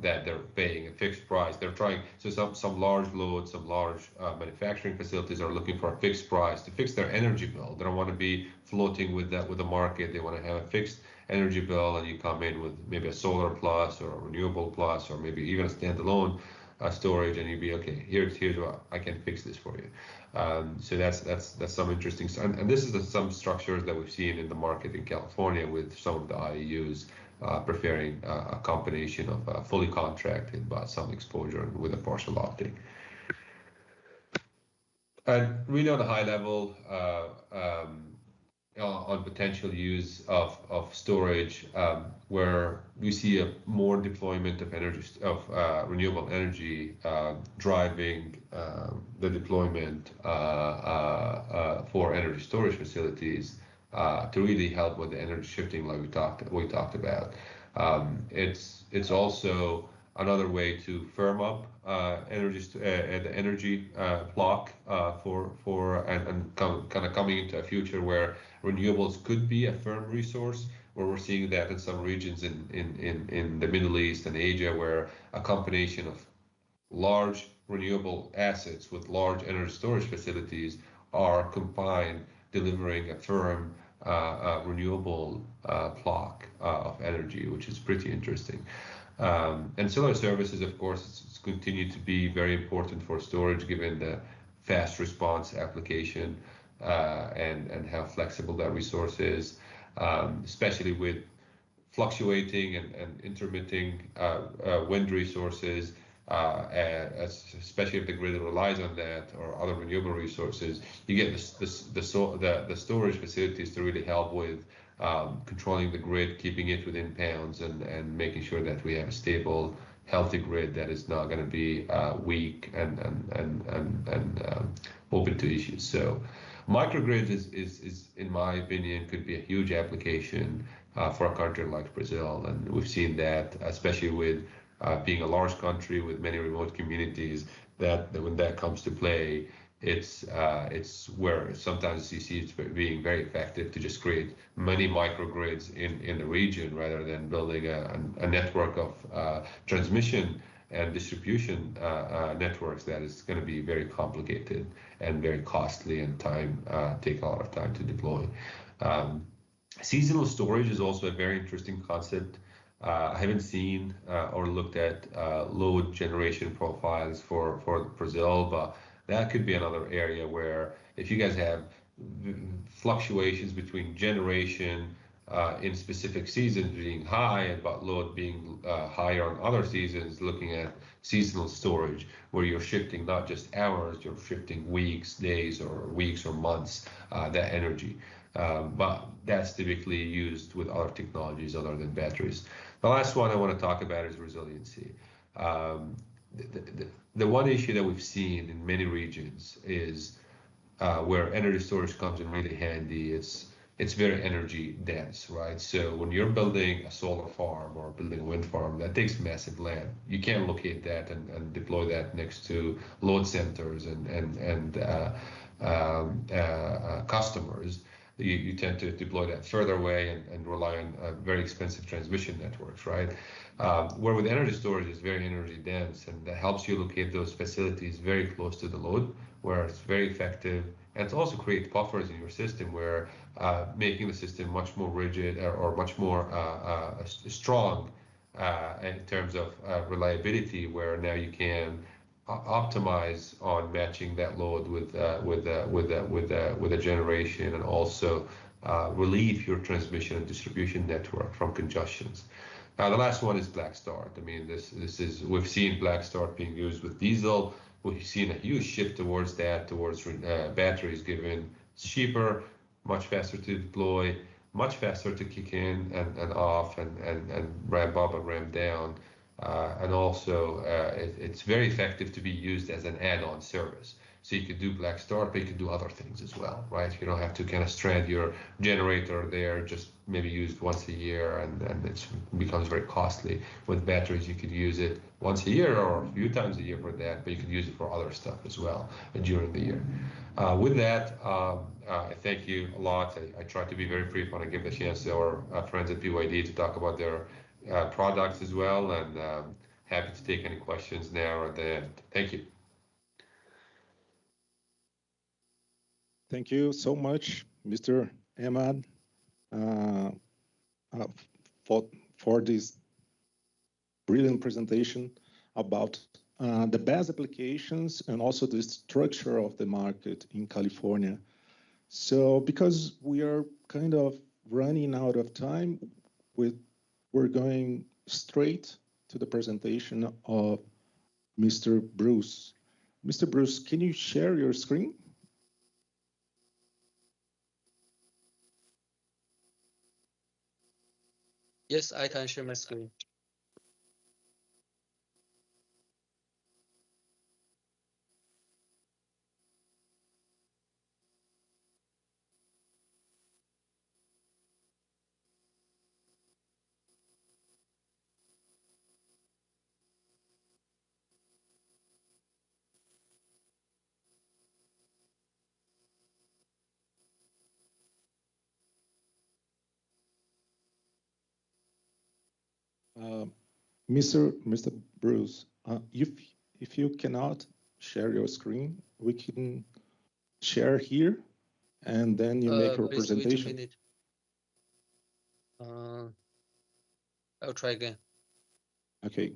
that they're paying a fixed price. They're trying, so some large loads, some large manufacturing facilities are looking for a fixed price to fix their energy bill. They don't want to be floating with the market. They want to have a fixed energy bill, and you come in with maybe a solar plus, or a renewable plus, or maybe even a standalone storage, and you'd be, okay, here's what I can fix this for you. So that's some interesting stuff. And this is some structures that we've seen in the market in California with some of the IEUs preferring a combination of fully contracted but some exposure with a partial offtake. And really on a high level, on potential use of storage, where we see a more deployment of renewable energy driving the deployment for energy storage facilities, to really help with the energy shifting, like we talked about. It's also another way to firm up the energy block and kind of coming into a future where renewables could be a firm resource, where we're seeing that in some regions in the Middle East and Asia, where a combination of large renewable assets with large energy storage facilities are combined, delivering a firm renewable block of energy, which is pretty interesting. Ancillary services, of course, continue to be very important for storage, given the fast response application and how flexible that resource is, especially with fluctuating and intermittent wind resources. Especially if the grid relies on that or other renewable resources, you get the storage facilities to really help with controlling the grid, keeping it within pounds, and making sure that we have a stable, healthy grid that is not going to be weak and open to issues. So microgrid is, in my opinion, could be a huge application for a country like Brazil, and we've seen that, especially with being a large country with many remote communities, that when that comes to play, it's where sometimes you see it being very effective to just create many microgrids in the region, rather than building a network of transmission and distribution networks that is going to be very complicated and very costly, and take a lot of time to deploy. Seasonal storage is also a very interesting concept. I haven't seen or looked at load generation profiles for Brazil, but that could be another area where, if you guys have fluctuations between generation in specific seasons being high, but load being higher on other seasons, looking at seasonal storage, where you're shifting not just hours, you're shifting weeks, days, or months, that energy. But that's typically used with other technologies other than batteries. The last one I want to talk about is resiliency. The one issue that we've seen in many regions is where energy storage comes in really handy. It's very energy dense, right? So when you're building a solar farm or building a wind farm, that takes massive land. You can't locate that and deploy that next to load centers and customers. You tend to deploy that further away and rely on very expensive transmission networks, right? Where with energy storage is very energy dense, and that helps you locate those facilities very close to the load, where it's very effective, and to also create buffers in your system, where making the system much more rigid or much more strong in terms of reliability, where now you can optimize on matching that load with a generation, and also relieve your transmission and distribution network from congestions. The last one is black start. I mean, we've seen black start being used with diesel. We've seen a huge shift towards that, towards batteries, given it's cheaper, much faster to deploy, much faster to kick in and off and ramp up and ramp down. And also, it's very effective to be used as an add-on service. So you could do black start, but you could do other things as well, right? You don't have to kind of strand your generator there, just maybe used once a year, and it becomes very costly. With batteries, you could use it once a year or a few times a year for that, but you could use it for other stuff as well during the year. With that, I thank you a lot. I tried to be very brief when I give the chance to our friends at BYD to talk about their products as well, and happy to take any questions now or at the end. Thank you. Thank you so much, Mr. Ahmad, for this brilliant presentation about the best applications and also the structure of the market in California. So because we are kind of running out of time, we're going straight to the presentation of Mr. Bruce. Mr. Bruce, can you share your screen? Yes, I can share my screen. Mr. Bruce, if you cannot share your screen, we can share here, and then you make your presentation. Wait a minute. I'll try again. Okay.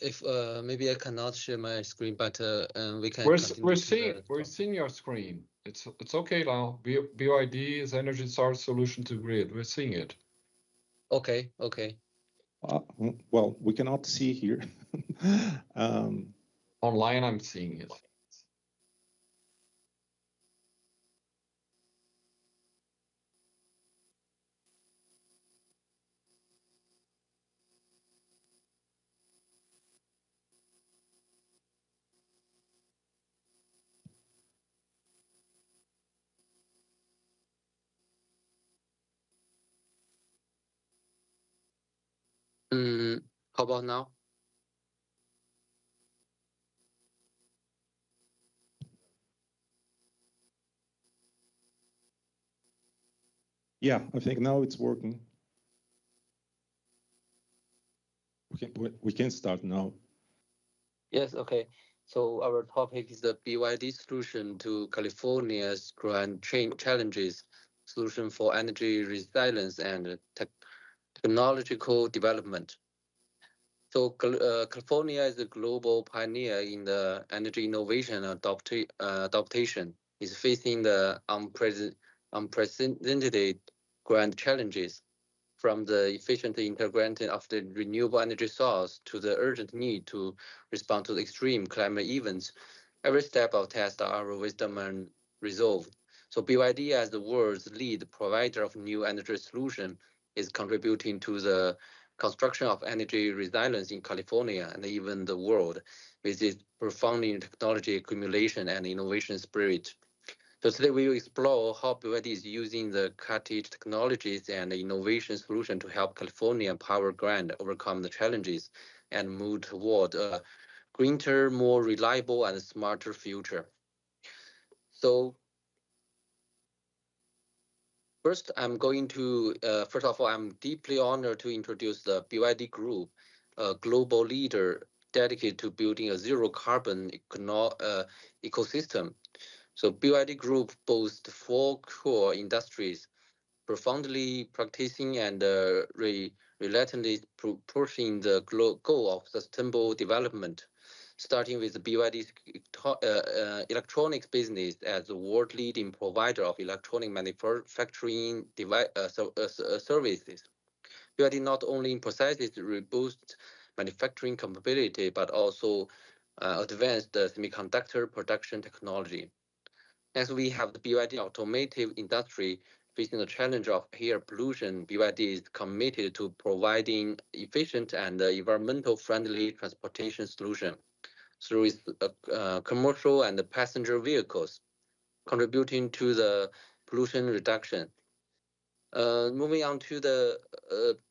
If maybe I cannot share my screen, but we can. We're seeing your screen. It's okay now. BYD is energy storage solution to grid. We're seeing it. Okay. Well, we cannot see here. Online, I'm seeing it. How about now? Yeah, I think now it's working. We can start now. Yes, okay. So our topic is the BYD solution to California's grand challenges, solution for energy resilience and technological development. So California is a global pioneer in the energy innovation and adaptation. Is facing the unprecedented grand challenges, from the efficient integration of the renewable energy source to the urgent need to respond to the extreme climate events. Every step of test our wisdom and resolve. So BYD, as the world's lead provider of new energy solution, is contributing to the construction of energy resilience in California and even the world, with its profound technology accumulation and innovation spirit. So today we will explore how BYD is using the cutting-edge technologies and innovation solution to help California power grid overcome the challenges and move toward a greener, more reliable, and smarter future. So first, I'm going to, first of all, I'm deeply honored to introduce the BYD Group, a global leader dedicated to building a zero carbon ecosystem. So BYD Group boasts 4 core industries, profoundly practicing and relentlessly pushing the goal of sustainable development, starting with BYD's electronics business as the world-leading provider of electronic manufacturing services. BYD not only possesses robust manufacturing capability, but also advanced semiconductor production technology. As we have the BYD automotive industry facing the challenge of air pollution, BYD is committed to providing efficient and environmental-friendly transportation solutions through its commercial and passenger vehicles, contributing to the pollution reduction. Moving on to the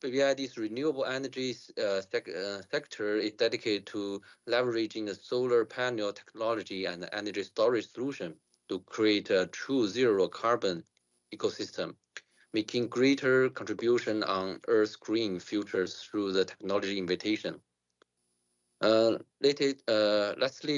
BYD's renewable energy sector is dedicated to leveraging the solar panel technology and energy storage solution to create a true zero carbon ecosystem, making greater contribution on Earth's green futures through the technology invitation. Lastly,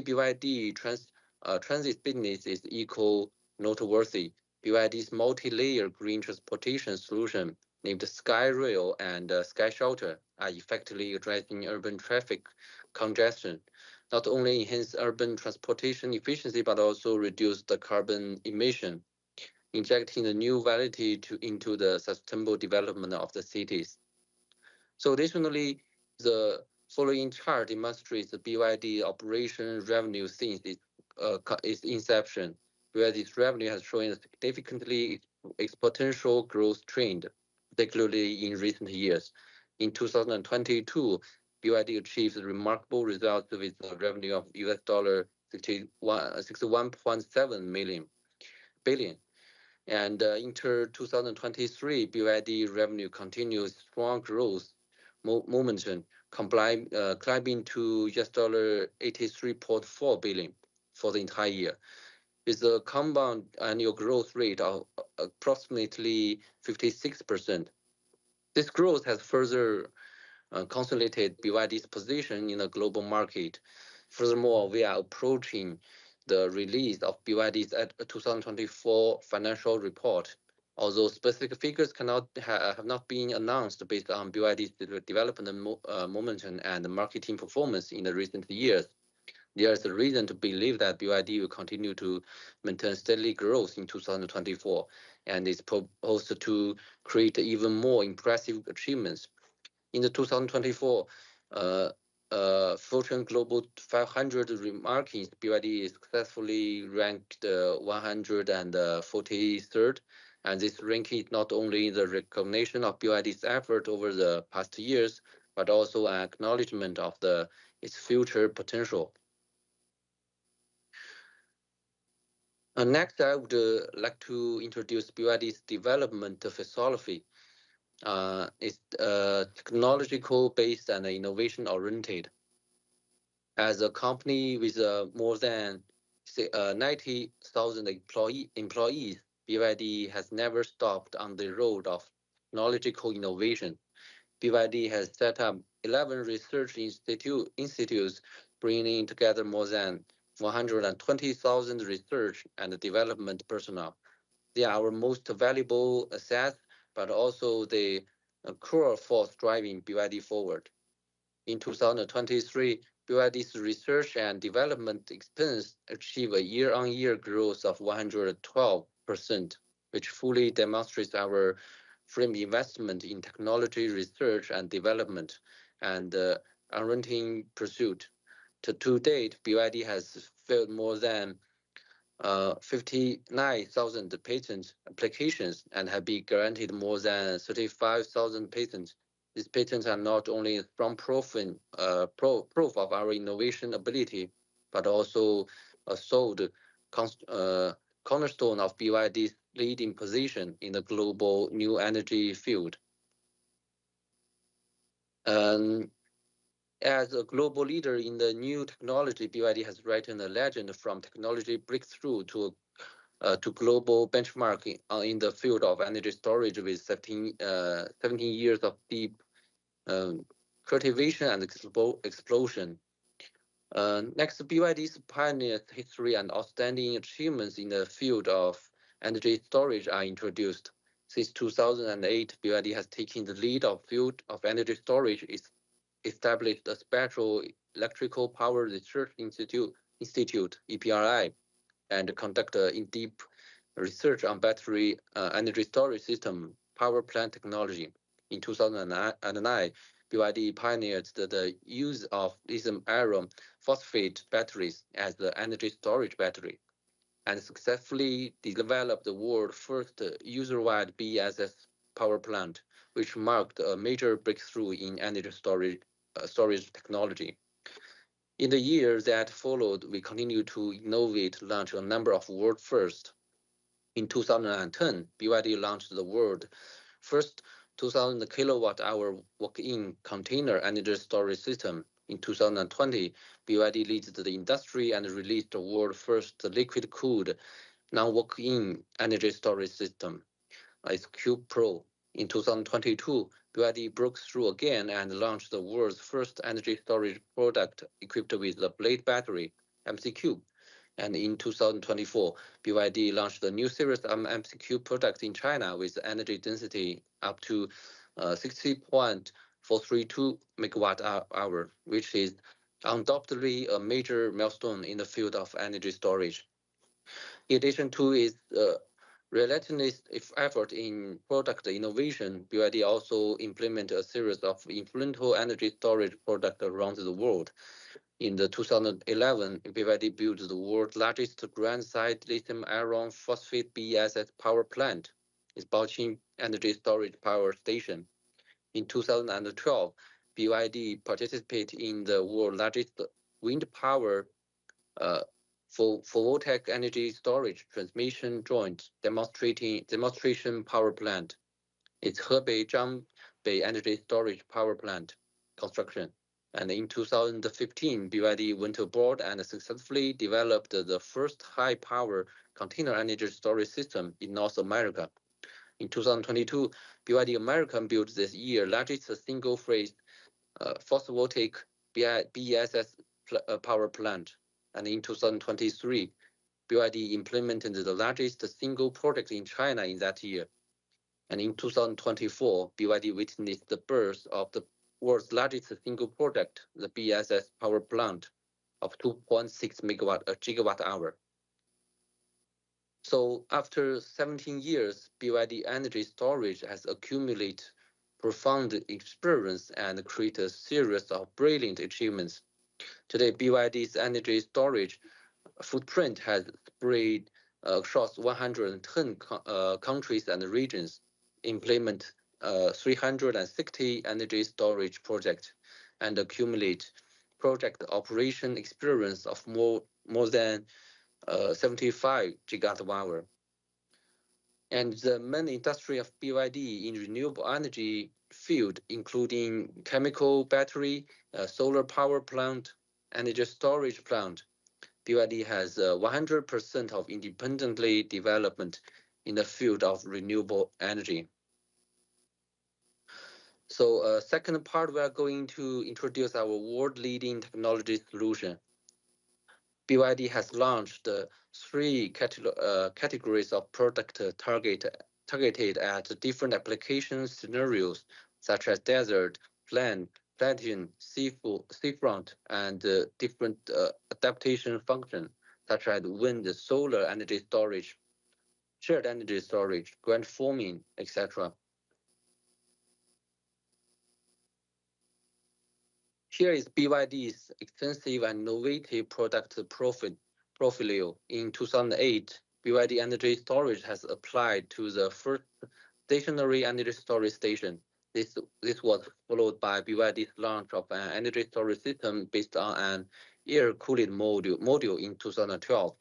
BYD transit business is equally noteworthy. BYD's multi-layer green transportation solution, named SkyRail and SkyShelter, are effectively addressing urban traffic congestion, not only enhance urban transportation efficiency, but also reduce the carbon emission, injecting the new vitality into the sustainable development of the cities. So additionally, the following chart demonstrates the BYD operation revenue since its inception. BYD's revenue has shown a significantly exponential growth trend, particularly in recent years. In 2022, BYD achieved remarkable results with a revenue of $61.7 billion. And into 2023, BYD revenue continues strong growth momentum, climbing to $83.4 billion for the entire year, with a compound annual growth rate of approximately 56%. This growth has further consolidated BYD's position in the global market. Furthermore, we are approaching the release of BYD's 2024 financial report. Although specific figures have not been announced based on BYD's development momentum and marketing performance in the recent years, there is a reason to believe that BYD will continue to maintain steady growth in 2024 and is poised to create even more impressive achievements. In the 2024 Fortune Global 500 rankings, BYD successfully ranked 143rd, and this ranking is not only the recognition of BYD's effort over the past years, but also an acknowledgement of its future potential. Next, I would like to introduce BYD's development philosophy. It's technological-based and innovation-oriented. As a company with more than 90,000 employees, BYD has never stopped on the road of technological innovation. BYD has set up 11 research institutes, bringing together more than 120,000 research and development personnel. They are our most valuable assets, but also the core force driving BYD forward. In 2023, BYD's research and development expense achieved a year-on-year growth of 112%, which fully demonstrates our firm investment in technology research and development and unrelenting pursuit. To date, BYD has filed more than 59,000 patent applications and have been granted more than 35,000 patents. These patents are not only a strong proof of our innovation ability, but also a solid cornerstone of BYD's leading position in the global new energy field. As a global leader in the new technology, BYD has written a legend from technology breakthrough to global benchmarking in the field of energy storage with 17 years of deep cultivation and explosion. Next, BYD's pioneer history and outstanding achievements in the field of energy storage are introduced. Since 2008, BYD has taken the lead of field of energy storage, established a special electrical power research institute EPRI, and conducted in-depth research on battery energy storage system power plant technology. In 2009, BYD pioneered the use of lithium iron phosphate batteries as the energy storage battery, and successfully developed the world's first user-wide BESS power plant, which marked a major breakthrough in energy storage technology. In the years that followed, we continued to innovate, launch a number of world firsts. In 2010, BYD launched the world's first 2,000 kilowatt-hour walk-in container energy storage system. In 2020, BYD leads the industry and released the world's first liquid-cooled non-walk-in energy storage system, SQ Pro. In 2022, BYD broke through again and launched the world's first energy storage product equipped with the Blade battery, MCQ. And in 2024, BYD launched the new series of MCQ products in China with energy density up to 60.432 megawatt-hour, which is undoubtedly a major milestone in the field of energy storage. In addition to its relentless effort in product innovation, BYD also implemented a series of influential energy storage products around the world. In 2011, BYD built the world's largest ground-side lithium iron phosphate BESS power plant, its Baoqing Energy Storage Power Station. In 2012, BYD participated in the world's largest wind power photovoltaic energy storage transmission joint demonstration power plant. It's Hebei Zhangbei Energy Storage Power Plant construction. And in 2015, BYD went abroad and successfully developed the first high-power container energy storage system in North America. In 2022, BYD American built this year's largest single-phase photovoltaic BESS power plant. And in 2023, BYD implemented the largest single project in China in that year. And in 2024, BYD witnessed the birth of the world's largest single project, the BESS power plant of 2.6 gigawatt-hour. So after 17 years, BYD energy storage has accumulated profound experience and created a series of brilliant achievements. Today, BYD's energy storage footprint has spread across 110 countries and regions, implement 360 energy storage projects, and accumulate project operation experience of more than 75 gigawatt-hour. And the main industry of BYD in renewable energy field, including chemical battery, solar power plant, energy storage plant, BYD has 100% of independently development in the field of renewable energy. So second part, we are going to introduce our world-leading technology solution. BYD has launched 3 categories of product targeted at different application scenarios, such as desert, plantation, seafront, and different adaptation functions, such as wind, solar energy storage, shared energy storage, grid forming, etc. Here is BYD's extensive and innovative product portfolio. In 2008, BYD Energy Storage has applied to the first stationary energy storage station. This was followed by BYD's launch of an energy storage system based on an air-cooled module in 2012.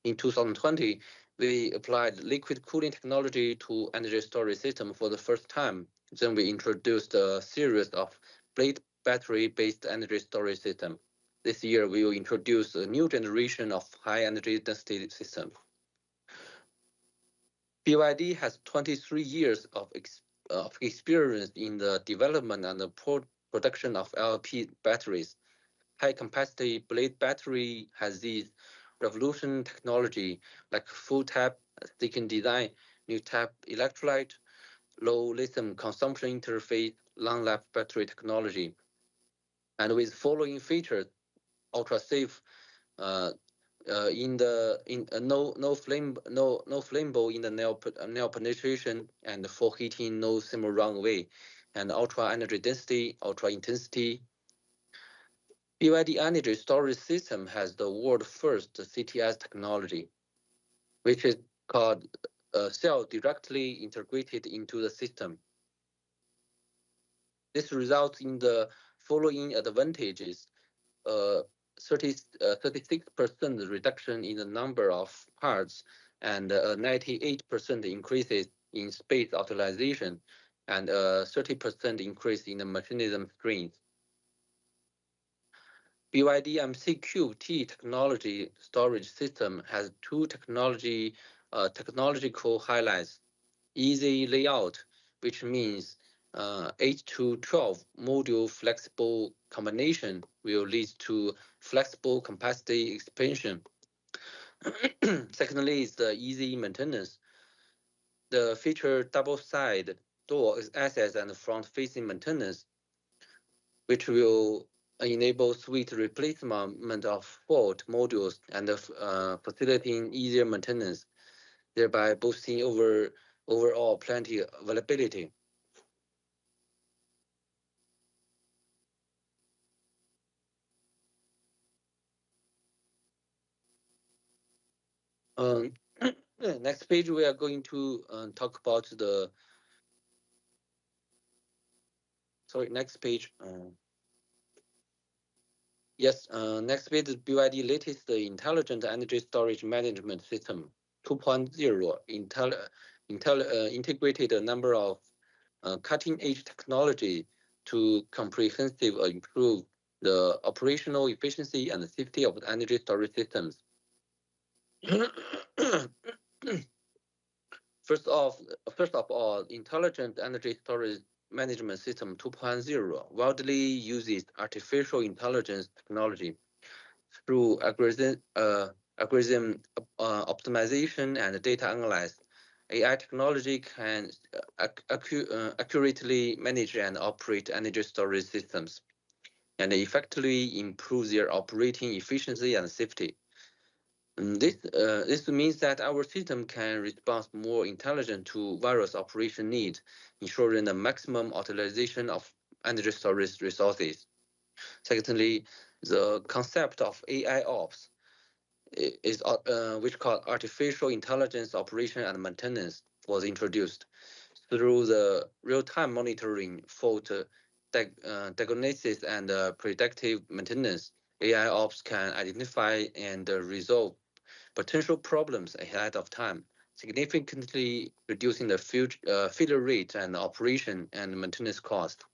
In 2020, we applied liquid cooling technology to energy storage system for the first time. Then we introduced a series of plate battery-based energy storage system. This year, we will introduce a new generation of high energy density system. BYD has 23 years of experience in the development and the production of LFP batteries. High-capacity blade battery has these revolution technology like full tap, thicken design, new tap electrolyte, low lithium consumption interface, long-life battery technology, and with following features: ultra safe, no flammable in the nail penetration, and for heating no thermal runaway, and ultra energy density, ultra intensity. BYD energy storage system has the world's first CTS technology, which is called cell directly integrated into the system. This results in the following advantages: 36% reduction in the number of parts, and a 98% increase in space utilization, and a 30% increase in the mechanism strength. BYD MC3T technology storage system has two technological highlights: easy layout, which means 8 to 12 module flexible combination will lead to flexible capacity expansion. Secondly, is the easy maintenance. The feature double-side door access and front-facing maintenance, which will enable swift replacement of fault modules and facilitating easier maintenance, thereby boosting overall plant availability. Next page, we are going to talk about the. Sorry, next page. Yes, next page is BYD latest intelligent energy storage management system 2.0. Integrated a number of cutting-edge technology to comprehensively improve the operational efficiency and safety of the energy storage systems. First of all, intelligent energy storage management system 2.0 widely uses artificial intelligence technology through algorithm optimization and data analysis. AI technology can accurately manage and operate energy storage systems and effectively improve their operating efficiency and safety. This means that our system can respond more intelligent to various operation needs, ensuring the maximum utilization of energy storage resources. Secondly, the concept of AI ops is which called artificial intelligence operation and maintenance was introduced. Through the real-time monitoring, fault diagnosis, and predictive maintenance, AI ops can identify and resolve potential problems ahead of time, significantly reducing the failure rate and operation and maintenance cost.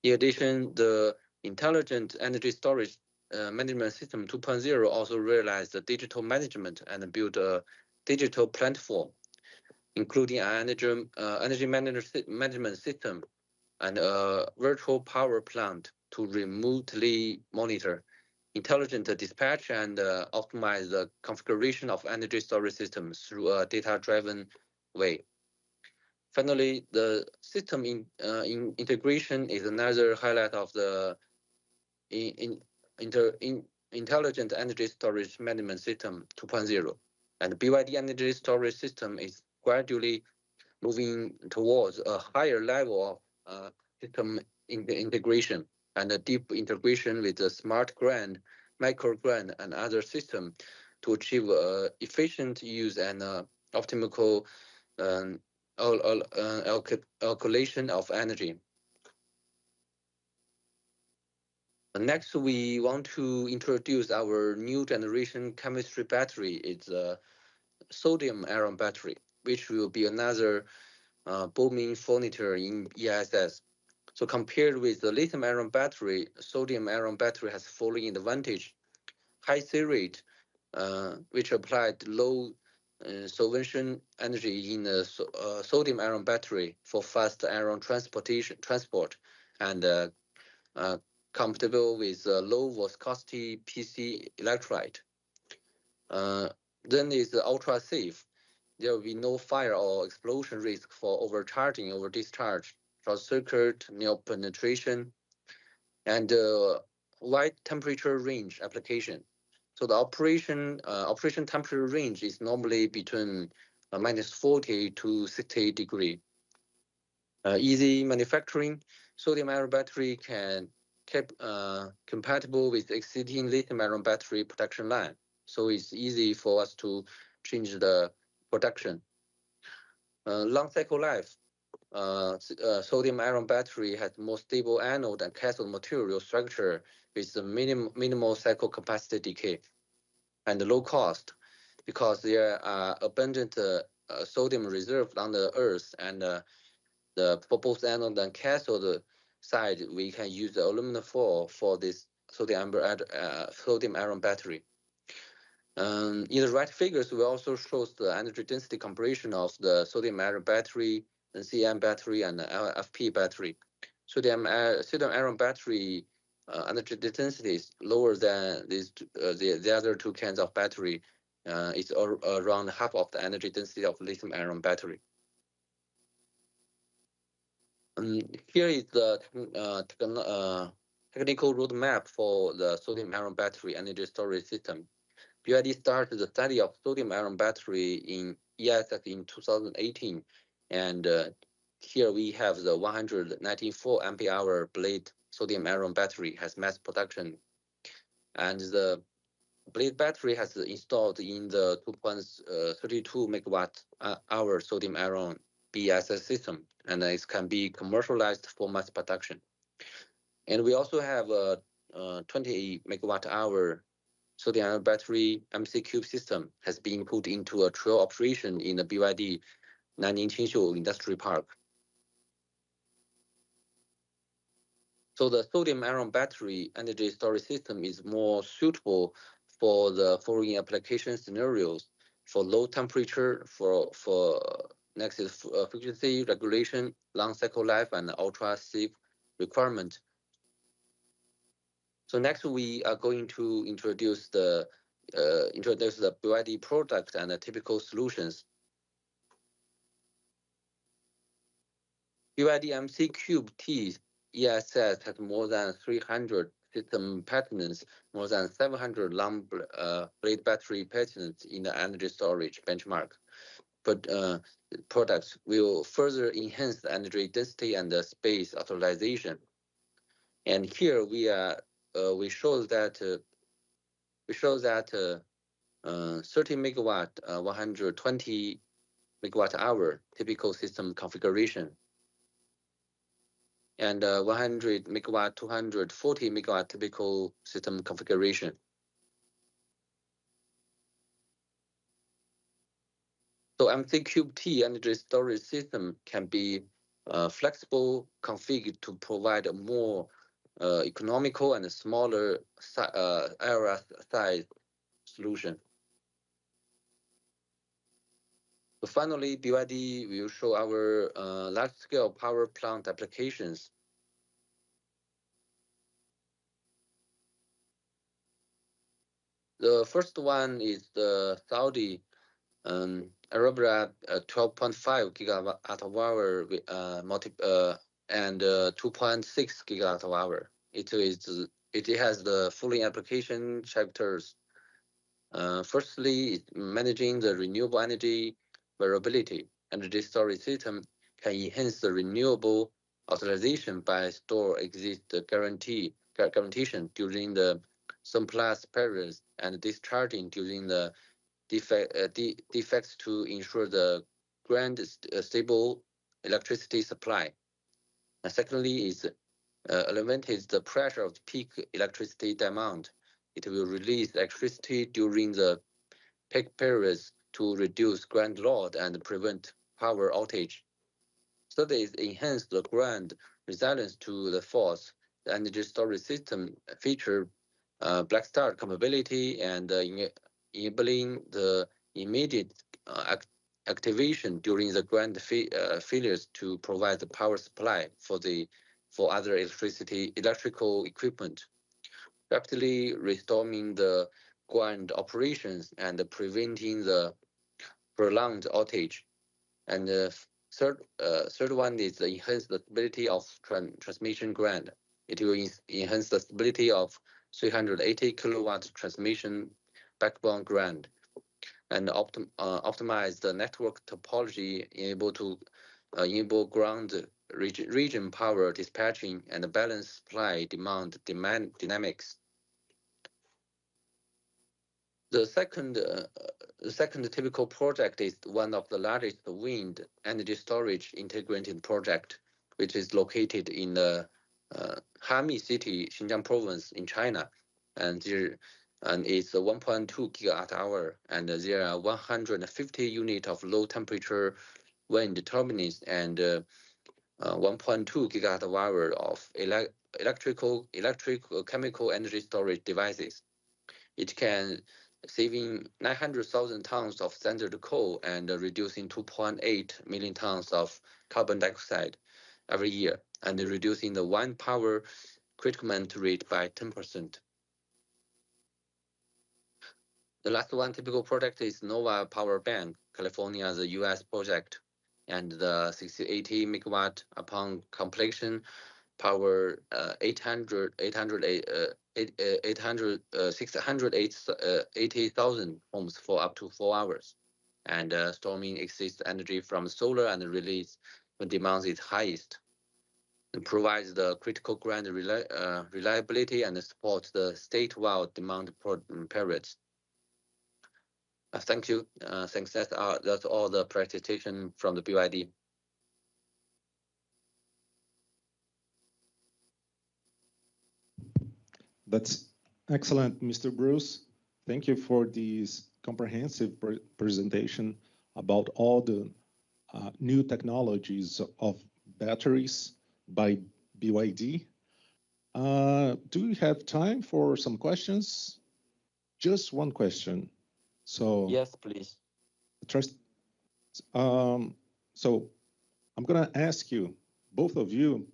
In addition, the intelligent energy storage management system 2.0 also realized the digital management and built a digital platform, including an energy management system and a virtual power plant to remotely monitor, intelligent dispatch, and optimize the configuration of energy storage systems through a data-driven way. Finally, the system integration is another highlight of the intelligent energy storage management system 2.0. And BYD energy storage system is gradually moving towards a higher level of system integration and a deep integration with the smart grid, microgrid, and other systems to achieve efficient use and optimal allocation of energy. Next, we want to introduce our new generation chemistry battery. It's sodium-ion battery, which will be another booming furniture in ESS. So compared with the lithium-ion battery, sodium-ion battery has following advantage: high C rate, which applied low solvention energy in the sodium-ion battery for fast ion transport, and compatible with low viscosity PC electrolyte. Then is ultra safe. There will be no fire or explosion risk for overcharging, over discharge, short circuit, nail penetration, and wide temperature range application. So the operation temperature range is normally between -40 to 60 degrees. Easy manufacturing. Sodium-ion battery can keep compatible with existing lithium-ion battery production line. So it's easy for us to change the production. Long cycle life. Sodium-ion battery has more stable anode and cathode material structure with the minimal cycle capacity decay, and low cost because there are abundant sodium reserved on the Earth, and the both anode and cathode side we can use the aluminum foil for this sodium-ion battery. In the right figures, we also show the energy density comparison of the sodium-ion battery, the CM battery, and the LFP battery. Sodium-ion battery energy density is lower than the other two kinds of battery. It's around half of the energy density of lithium-ion battery. Here is the technical roadmap for the sodium-ion battery energy storage system. BYD started the study of sodium-ion battery in ESS in 2018, and here we have the 194 ampere-hour blade sodium-ion battery has mass production, and the blade battery has installed in the 2.32 megawatt-hour sodium-ion BESS system, and it can be commercialized for mass production. And we also have a 20 megawatt-hour sodium-ion battery MC Cube system has been put into a trial operation in the BYD Nanning Qinshu Industrial Park. So the sodium-ion battery energy storage system is more suitable for the following application scenarios: for low temperature, for next is frequency regulation, long cycle life, and ultra safe requirement. So next we are going to introduce the BYD product and the typical solutions. BYD MC Cube T ESS has more than 300 system patents, more than 700 long blade battery patents in the energy storage benchmark. But products will further enhance the energy density and the space utilization. And here we show that 30 megawatt, 120 megawatt hour typical system configuration, and 100 megawatt, 240 megawatt typical system configuration. So MC Cube T energy storage system can be flexible, configured to provide a more economical and smaller area size solution. So finally, BYD will show our large-scale power plant applications. The first one is the Saudi Arabia 12.5 gigawatt-hour and 2.6 gigawatt-hour. It has the following application chapters. Firstly, managing the renewable energy variability. Energy storage system can enhance the renewable utilization by store exist guaranteetion during the surplus periods and discharging during the defects to ensure the stable electricity supply. And secondly, is eliminates the pressure of peak electricity demand. It will release electricity during the peak periods to reduce ground load and prevent power outage. Studies enhance the ground resilience to the force. The energy storage system feature black start capability and enabling the immediate activation during the ground failures to provide the power supply for other electrical equipment, rapidly restoring the ground operations and preventing the prolonged outage. And the third one is the enhance the stability of transmission ground. It will enhance the stability of 380 kilowatt transmission backbone ground and optimize the network topology, enable ground region power dispatching and balance supply demand dynamics. The second typical project is one of the largest wind energy storage integrated project, which is located in the Hami City, Xinjiang Province in China, and it's 1.2 gigawatt-hour, and there are 150 units of low temperature wind turbines and 1.2 gigawatt-hour of electrical chemical energy storage devices. It can saving 900,000 tons of standard coal and reducing 2.8 million tons of carbon dioxide every year, and reducing the wind power curtailment rate by 10%. The last one typical project is Nova Power Bank, California, the U.S. project, and the 680 megawatt upon completion power 680,000 homes for up to 4 hours, and storming exists energy from solar and release when demand is highest. It provides the critical ground reliability and supports the statewide demand periods. Thank you. Thanks. That's all the presentation from the BYD. That's excellent, Mr. Bruce. Thank you for this comprehensive presentation about all the new technologies of batteries by BYD. Do we have time for some questions? Just one question. So yes, please. So I'm going to ask you, both of you,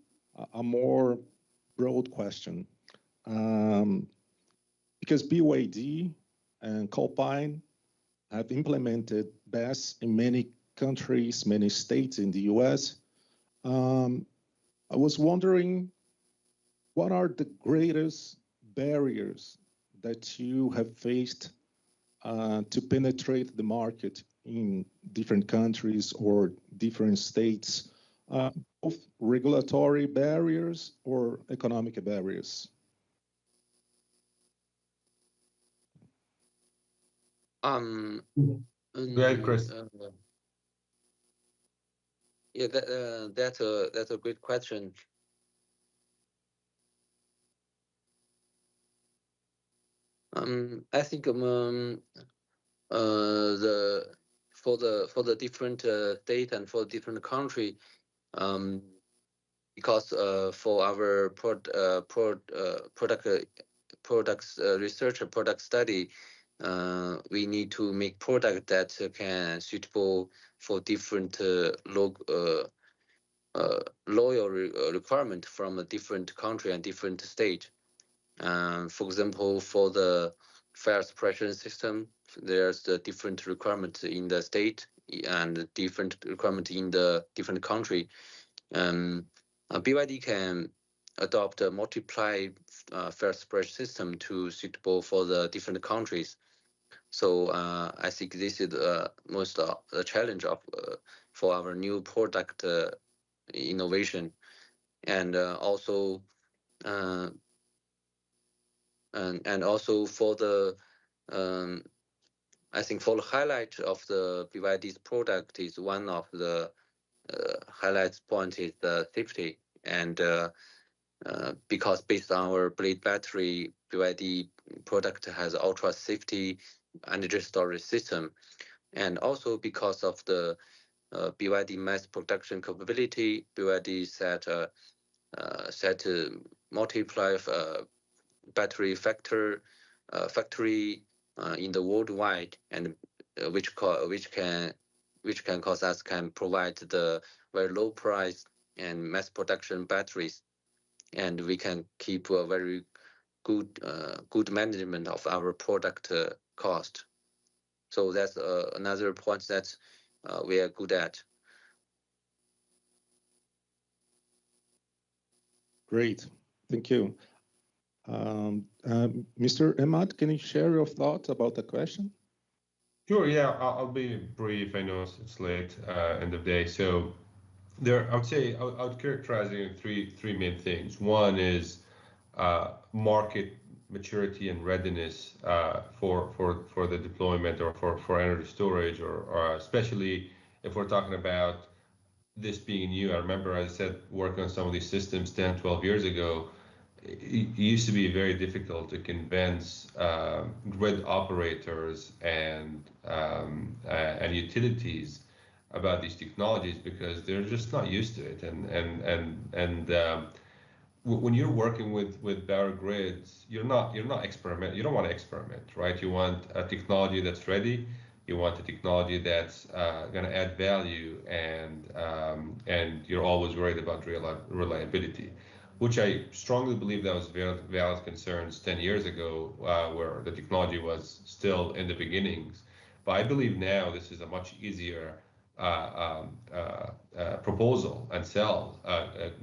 a more broad question. Because BYD and Calpine have implemented BESS in many countries, many states in the US. I was wondering, what are the greatest barriers that you have faced to penetrate the market in different countries or different states, both regulatory barriers or economic barriers? Go ahead, Chris. Yeah, that's a great question. I think for the different state and for different country, because for our products research or product study, we need to make product that can suitable for different loyal requirement from a different country and different state. For example, for the fire suppression system, there's the different requirement in the state and different requirement in the different country. BYD can adopt a multiply fire suppression system to suitable for the different countries. So I think this is most the challenge of for our new product innovation, and also and also for the I think for the highlight of the BYD's product is one of the highlights point is the safety, and because based on our blade battery, BYD product has ultra safety energy storage system. And also because of the BYD mass production capability, BYD set to multiply battery factory in the worldwide, and which can cause us can provide the very low price and mass production batteries, and we can keep a very good management of our product cost. So that's another point that we are good at. Great, thank you. Mr. Ahmad, can you share your thoughts about the question? Sure, yeah, I'll be brief. I know it's late end of day. So I would say I would characterize it in three main things. One is market maturity and readiness for the deployment or for energy storage, or especially if we're talking about this being new. I remember, as I said, working on some of these systems 10, 12 years ago. It used to be very difficult to convince grid operators and utilities about these technologies because they're just not used to it. And when you're working with power grids, you're not experiment. You don't want to experiment, right? You want a technology that's ready. You want a technology that's going to add value, and you're always worried about reliability, which I strongly believe that was valid concerns 10 years ago, where the technology was still in the beginnings. But I believe now this is a much easier proposal and sell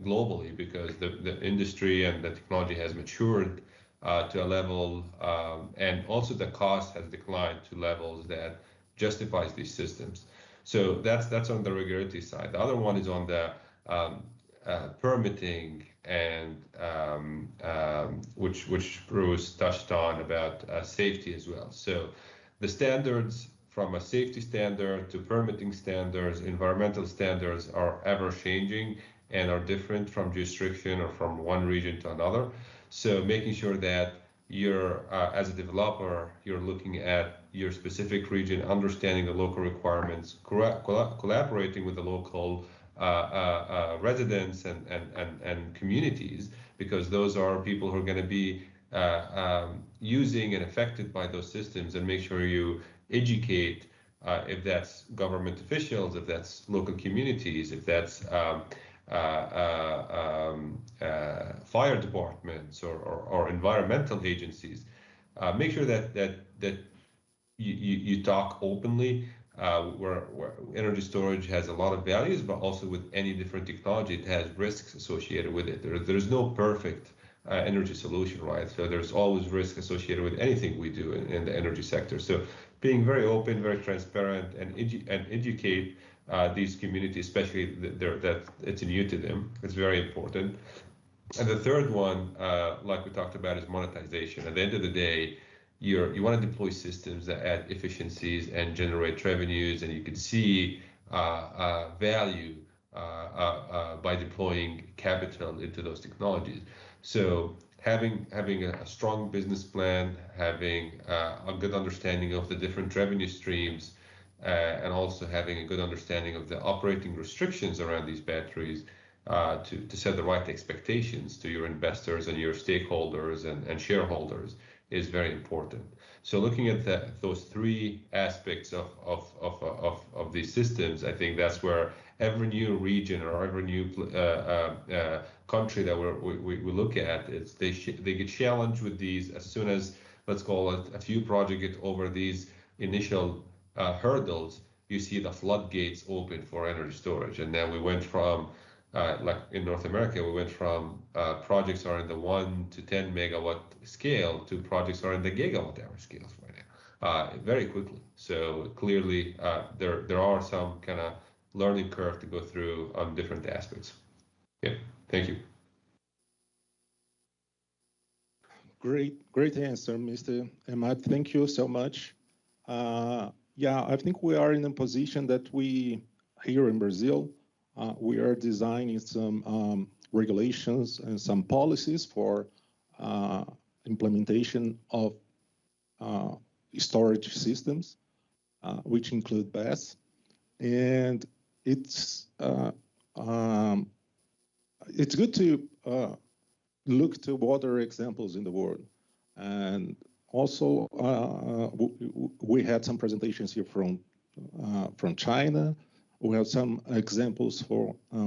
globally, because the industry and the technology has matured to a level, and also the cost has declined to levels that justifies these systems. So that's on the regulatory side. The other one is on the permitting, and which Bruce touched on about safety as well. So the standards, from a safety standard to permitting standards, environmental standards, are ever changing and are different from jurisdiction or from one region to another. So making sure that you're, as a developer, you're looking at your specific region, understanding the local requirements, collaborating with the local residents and communities, because those are people who are going to be using and affected by those systems, and make sure you educate, if that's government officials, if that's local communities, if that's fire departments or environmental agencies. Make sure that you talk openly, where energy storage has a lot of values, but also with any different technology, it has risks associated with it. There's no perfect energy solution, right? So there's always risk associated with anything we do in the energy sector. So being very open, very transparent, and educate these communities, especially that it's new to them, it's very important. And the third one, like we talked about, is monetization. At the end of the day, you want to deploy systems that add efficiencies and generate revenues, and you can see value by deploying capital into those technologies. So having a strong business plan, having a good understanding of the different revenue streams, and also having a good understanding of the operating restrictions around these batteries, to set the right expectations to your investors and your stakeholders and shareholders is very important. So looking at those three aspects of these systems, I think that's where every new region or every new country that we look at, they get challenged with these. As soon as, let's call it, a few projects get over these initial hurdles, you see the floodgates open for energy storage. And then we went from, like in North America, we went from projects are in the 1 to 10 megawatt scale to projects are in the gigawatt hour scales right now, very quickly. So clearly, there are some kind of learning curve to go through on different aspects. Yeah, thank you. Great answer, Mr. Ahmad. Thank you so much. Yeah, I think we are in a position that we, here in Brazil, we are designing some regulations and some policies for implementation of storage systems. which include Bess, and it's good to look to other examples in the world. And also, we had some presentations here from China. We have some examples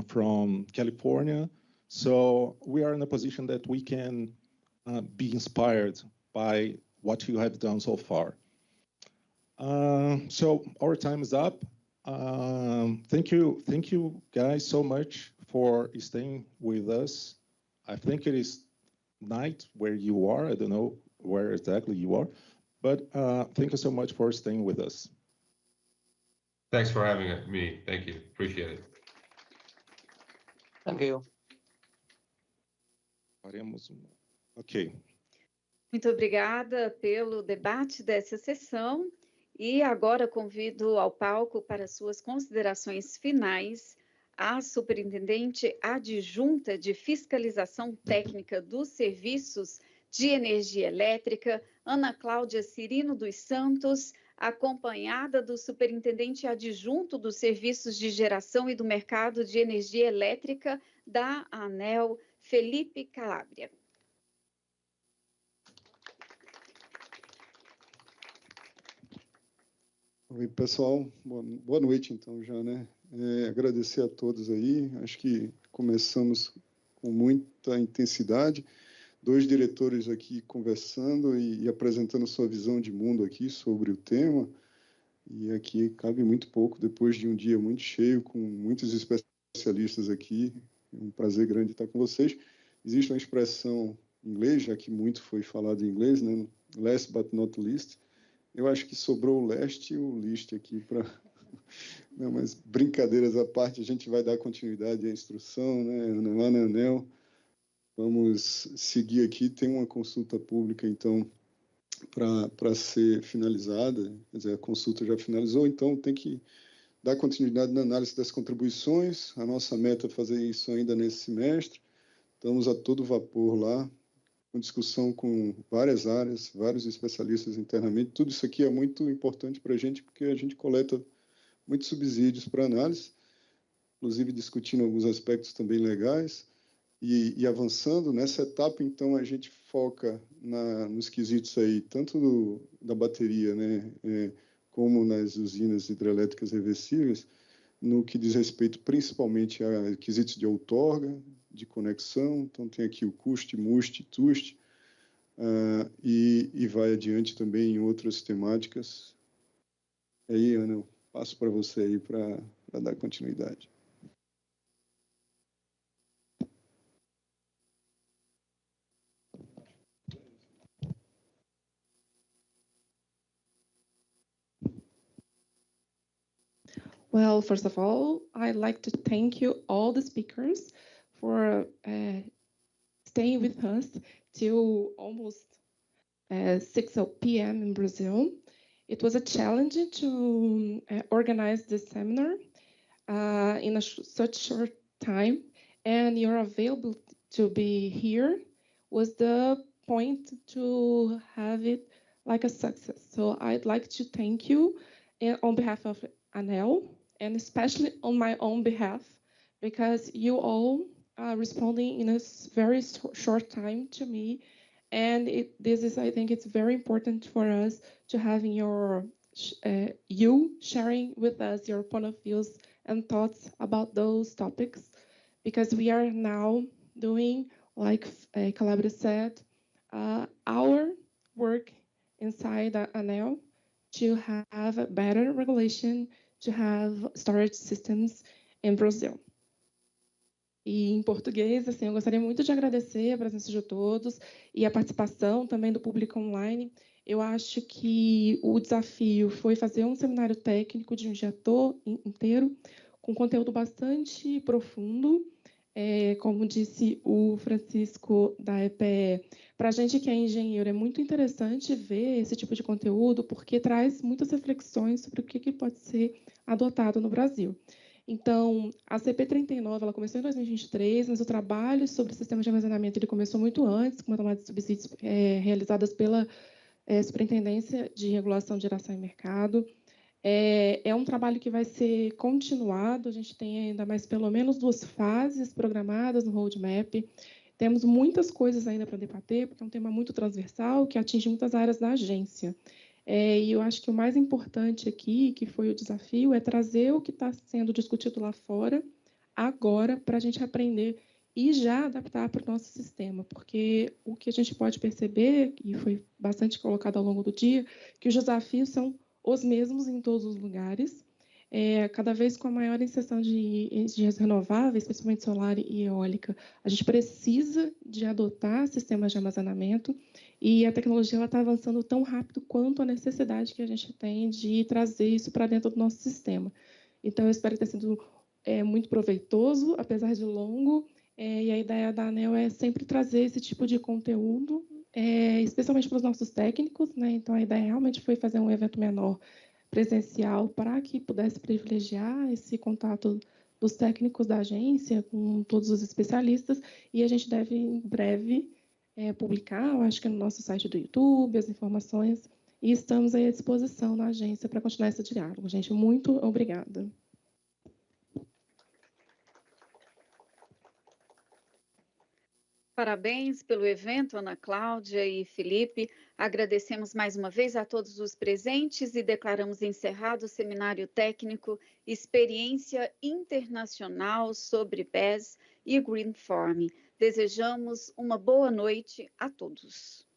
from California. So we are in a position that we can be inspired by what you have done so far. So our time is up. Thank you guys so much for staying with us. I think it is night where you are. I don't know where exactly you are, but thank you so much for staying with us. Thanks for having me. Thank you. Appreciate it. Thank you. Ok. Muito obrigada pelo debate dessa sessão. E agora convido ao palco para suas considerações finais a Superintendente Adjunta de Fiscalização Técnica dos Serviços de Energia Elétrica, Ana Cláudia Cirino dos Santos, acompanhada do Superintendente Adjunto dos Serviços de Geração e do Mercado de Energia Elétrica da ANEEL, Felipe Calabria. Oi, pessoal. Boa noite, então, já, né? Agradecer a todos aí. Acho que começamos com muita intensidade. 2 diretores aqui conversando e apresentando sua visão de mundo aqui sobre o tema. E aqui cabe muito pouco, depois de um dia muito cheio, com muitos especialistas aqui. É um prazer grande estar com vocês. Existe uma expressão em inglês, já que muito foi falado em inglês, né? Last but not least. Eu acho que sobrou o last e o list aqui para... Não, mas brincadeiras à parte, a gente vai dar continuidade à instrução, né? Lá na ANEEL, vamos seguir aqui. Tem uma consulta pública, então, para ser finalizada. Quer dizer, a consulta já finalizou, então tem que dar continuidade na análise das contribuições. A nossa meta é fazer isso ainda nesse semestre. Estamos a todo vapor lá, com discussão com várias áreas, vários especialistas internamente. Tudo isso aqui é muito importante para a gente, porque a gente coleta muitos subsídios para análise, inclusive discutindo alguns aspectos também legais, e avançando. Nessa etapa, então, a gente foca nos quesitos aí, tanto da bateria, né, como nas usinas hidrelétricas reversíveis, no que diz respeito principalmente a quesitos de outorga, de conexão. Então, tem aqui o CUST, MUST, TUST, e vai adiante também em outras temáticas. Aí, Ana, eu passo para você aí para dar continuidade. Well, first of all, I'd like to thank you, all the speakers, for staying with us till almost 6 p.m. in Brazil. It was a challenge to organize this seminar in such short time, and your availability to be here was the point to have it like a success. So I'd like to thank you on behalf of ANEEL, and especially on my own behalf, because you all are responding in a very short time to me. And I think it's very important for us to have you sharing with us your point of views and thoughts about those topics, because we are now doing, like Calabria said, our work inside ANEEL to have a better regulation, to have storage systems in Brazil. E em português, assim, eu gostaria muito de agradecer a presença de todos e a participação também do público online. Eu acho que o desafio foi fazer um seminário técnico de um dia inteiro, com conteúdo bastante profundo. Como disse o Francisco da EPE, para a gente que é engenheiro é muito interessante ver esse tipo de conteúdo, porque traz muitas reflexões sobre o que pode ser adotado no Brasil. Então, a CP39 ela começou em 2023, mas o trabalho sobre o sistema de armazenamento ele começou muito antes, com uma tomada de subsídios realizadas pela Superintendência de Regulação, Geração e Mercado. É um trabalho que vai ser continuado, a gente tem ainda mais pelo menos 2 fases programadas no roadmap. Temos muitas coisas ainda para debater, porque é um tema muito transversal, que atinge muitas áreas da agência. E eu acho que o mais importante aqui, que foi o desafio, é trazer o que está sendo discutido lá fora, agora, para a gente aprender e já adaptar para o nosso sistema, porque o que a gente pode perceber, e foi bastante colocado ao longo do dia, que os desafios são os mesmos em todos os lugares, cada vez com a maior inserção de energias renováveis, principalmente solar e eólica, a gente precisa de adotar sistemas de armazenamento, e a tecnologia está avançando tão rápido quanto a necessidade que a gente tem de trazer isso para dentro do nosso sistema. Então, eu espero ter sido muito proveitoso, apesar de longo, e a ideia da ANEEL é sempre trazer esse tipo de conteúdo, especialmente para os nossos técnicos, né? Então, a ideia realmente foi fazer um evento menor presencial para que pudesse privilegiar esse contato dos técnicos da agência com todos os especialistas, e a gente deve, em breve, publicar, eu acho que no nosso site do YouTube, as informações, e estamos aí à disposição na agência para continuar esse diálogo. Gente, muito obrigada. Parabéns pelo evento, Ana Cláudia e Felipe. Agradecemos mais uma vez a todos os presentes e declaramos encerrado o seminário técnico Experiência Internacional sobre Bess Grid Forming. Desejamos uma boa noite a todos.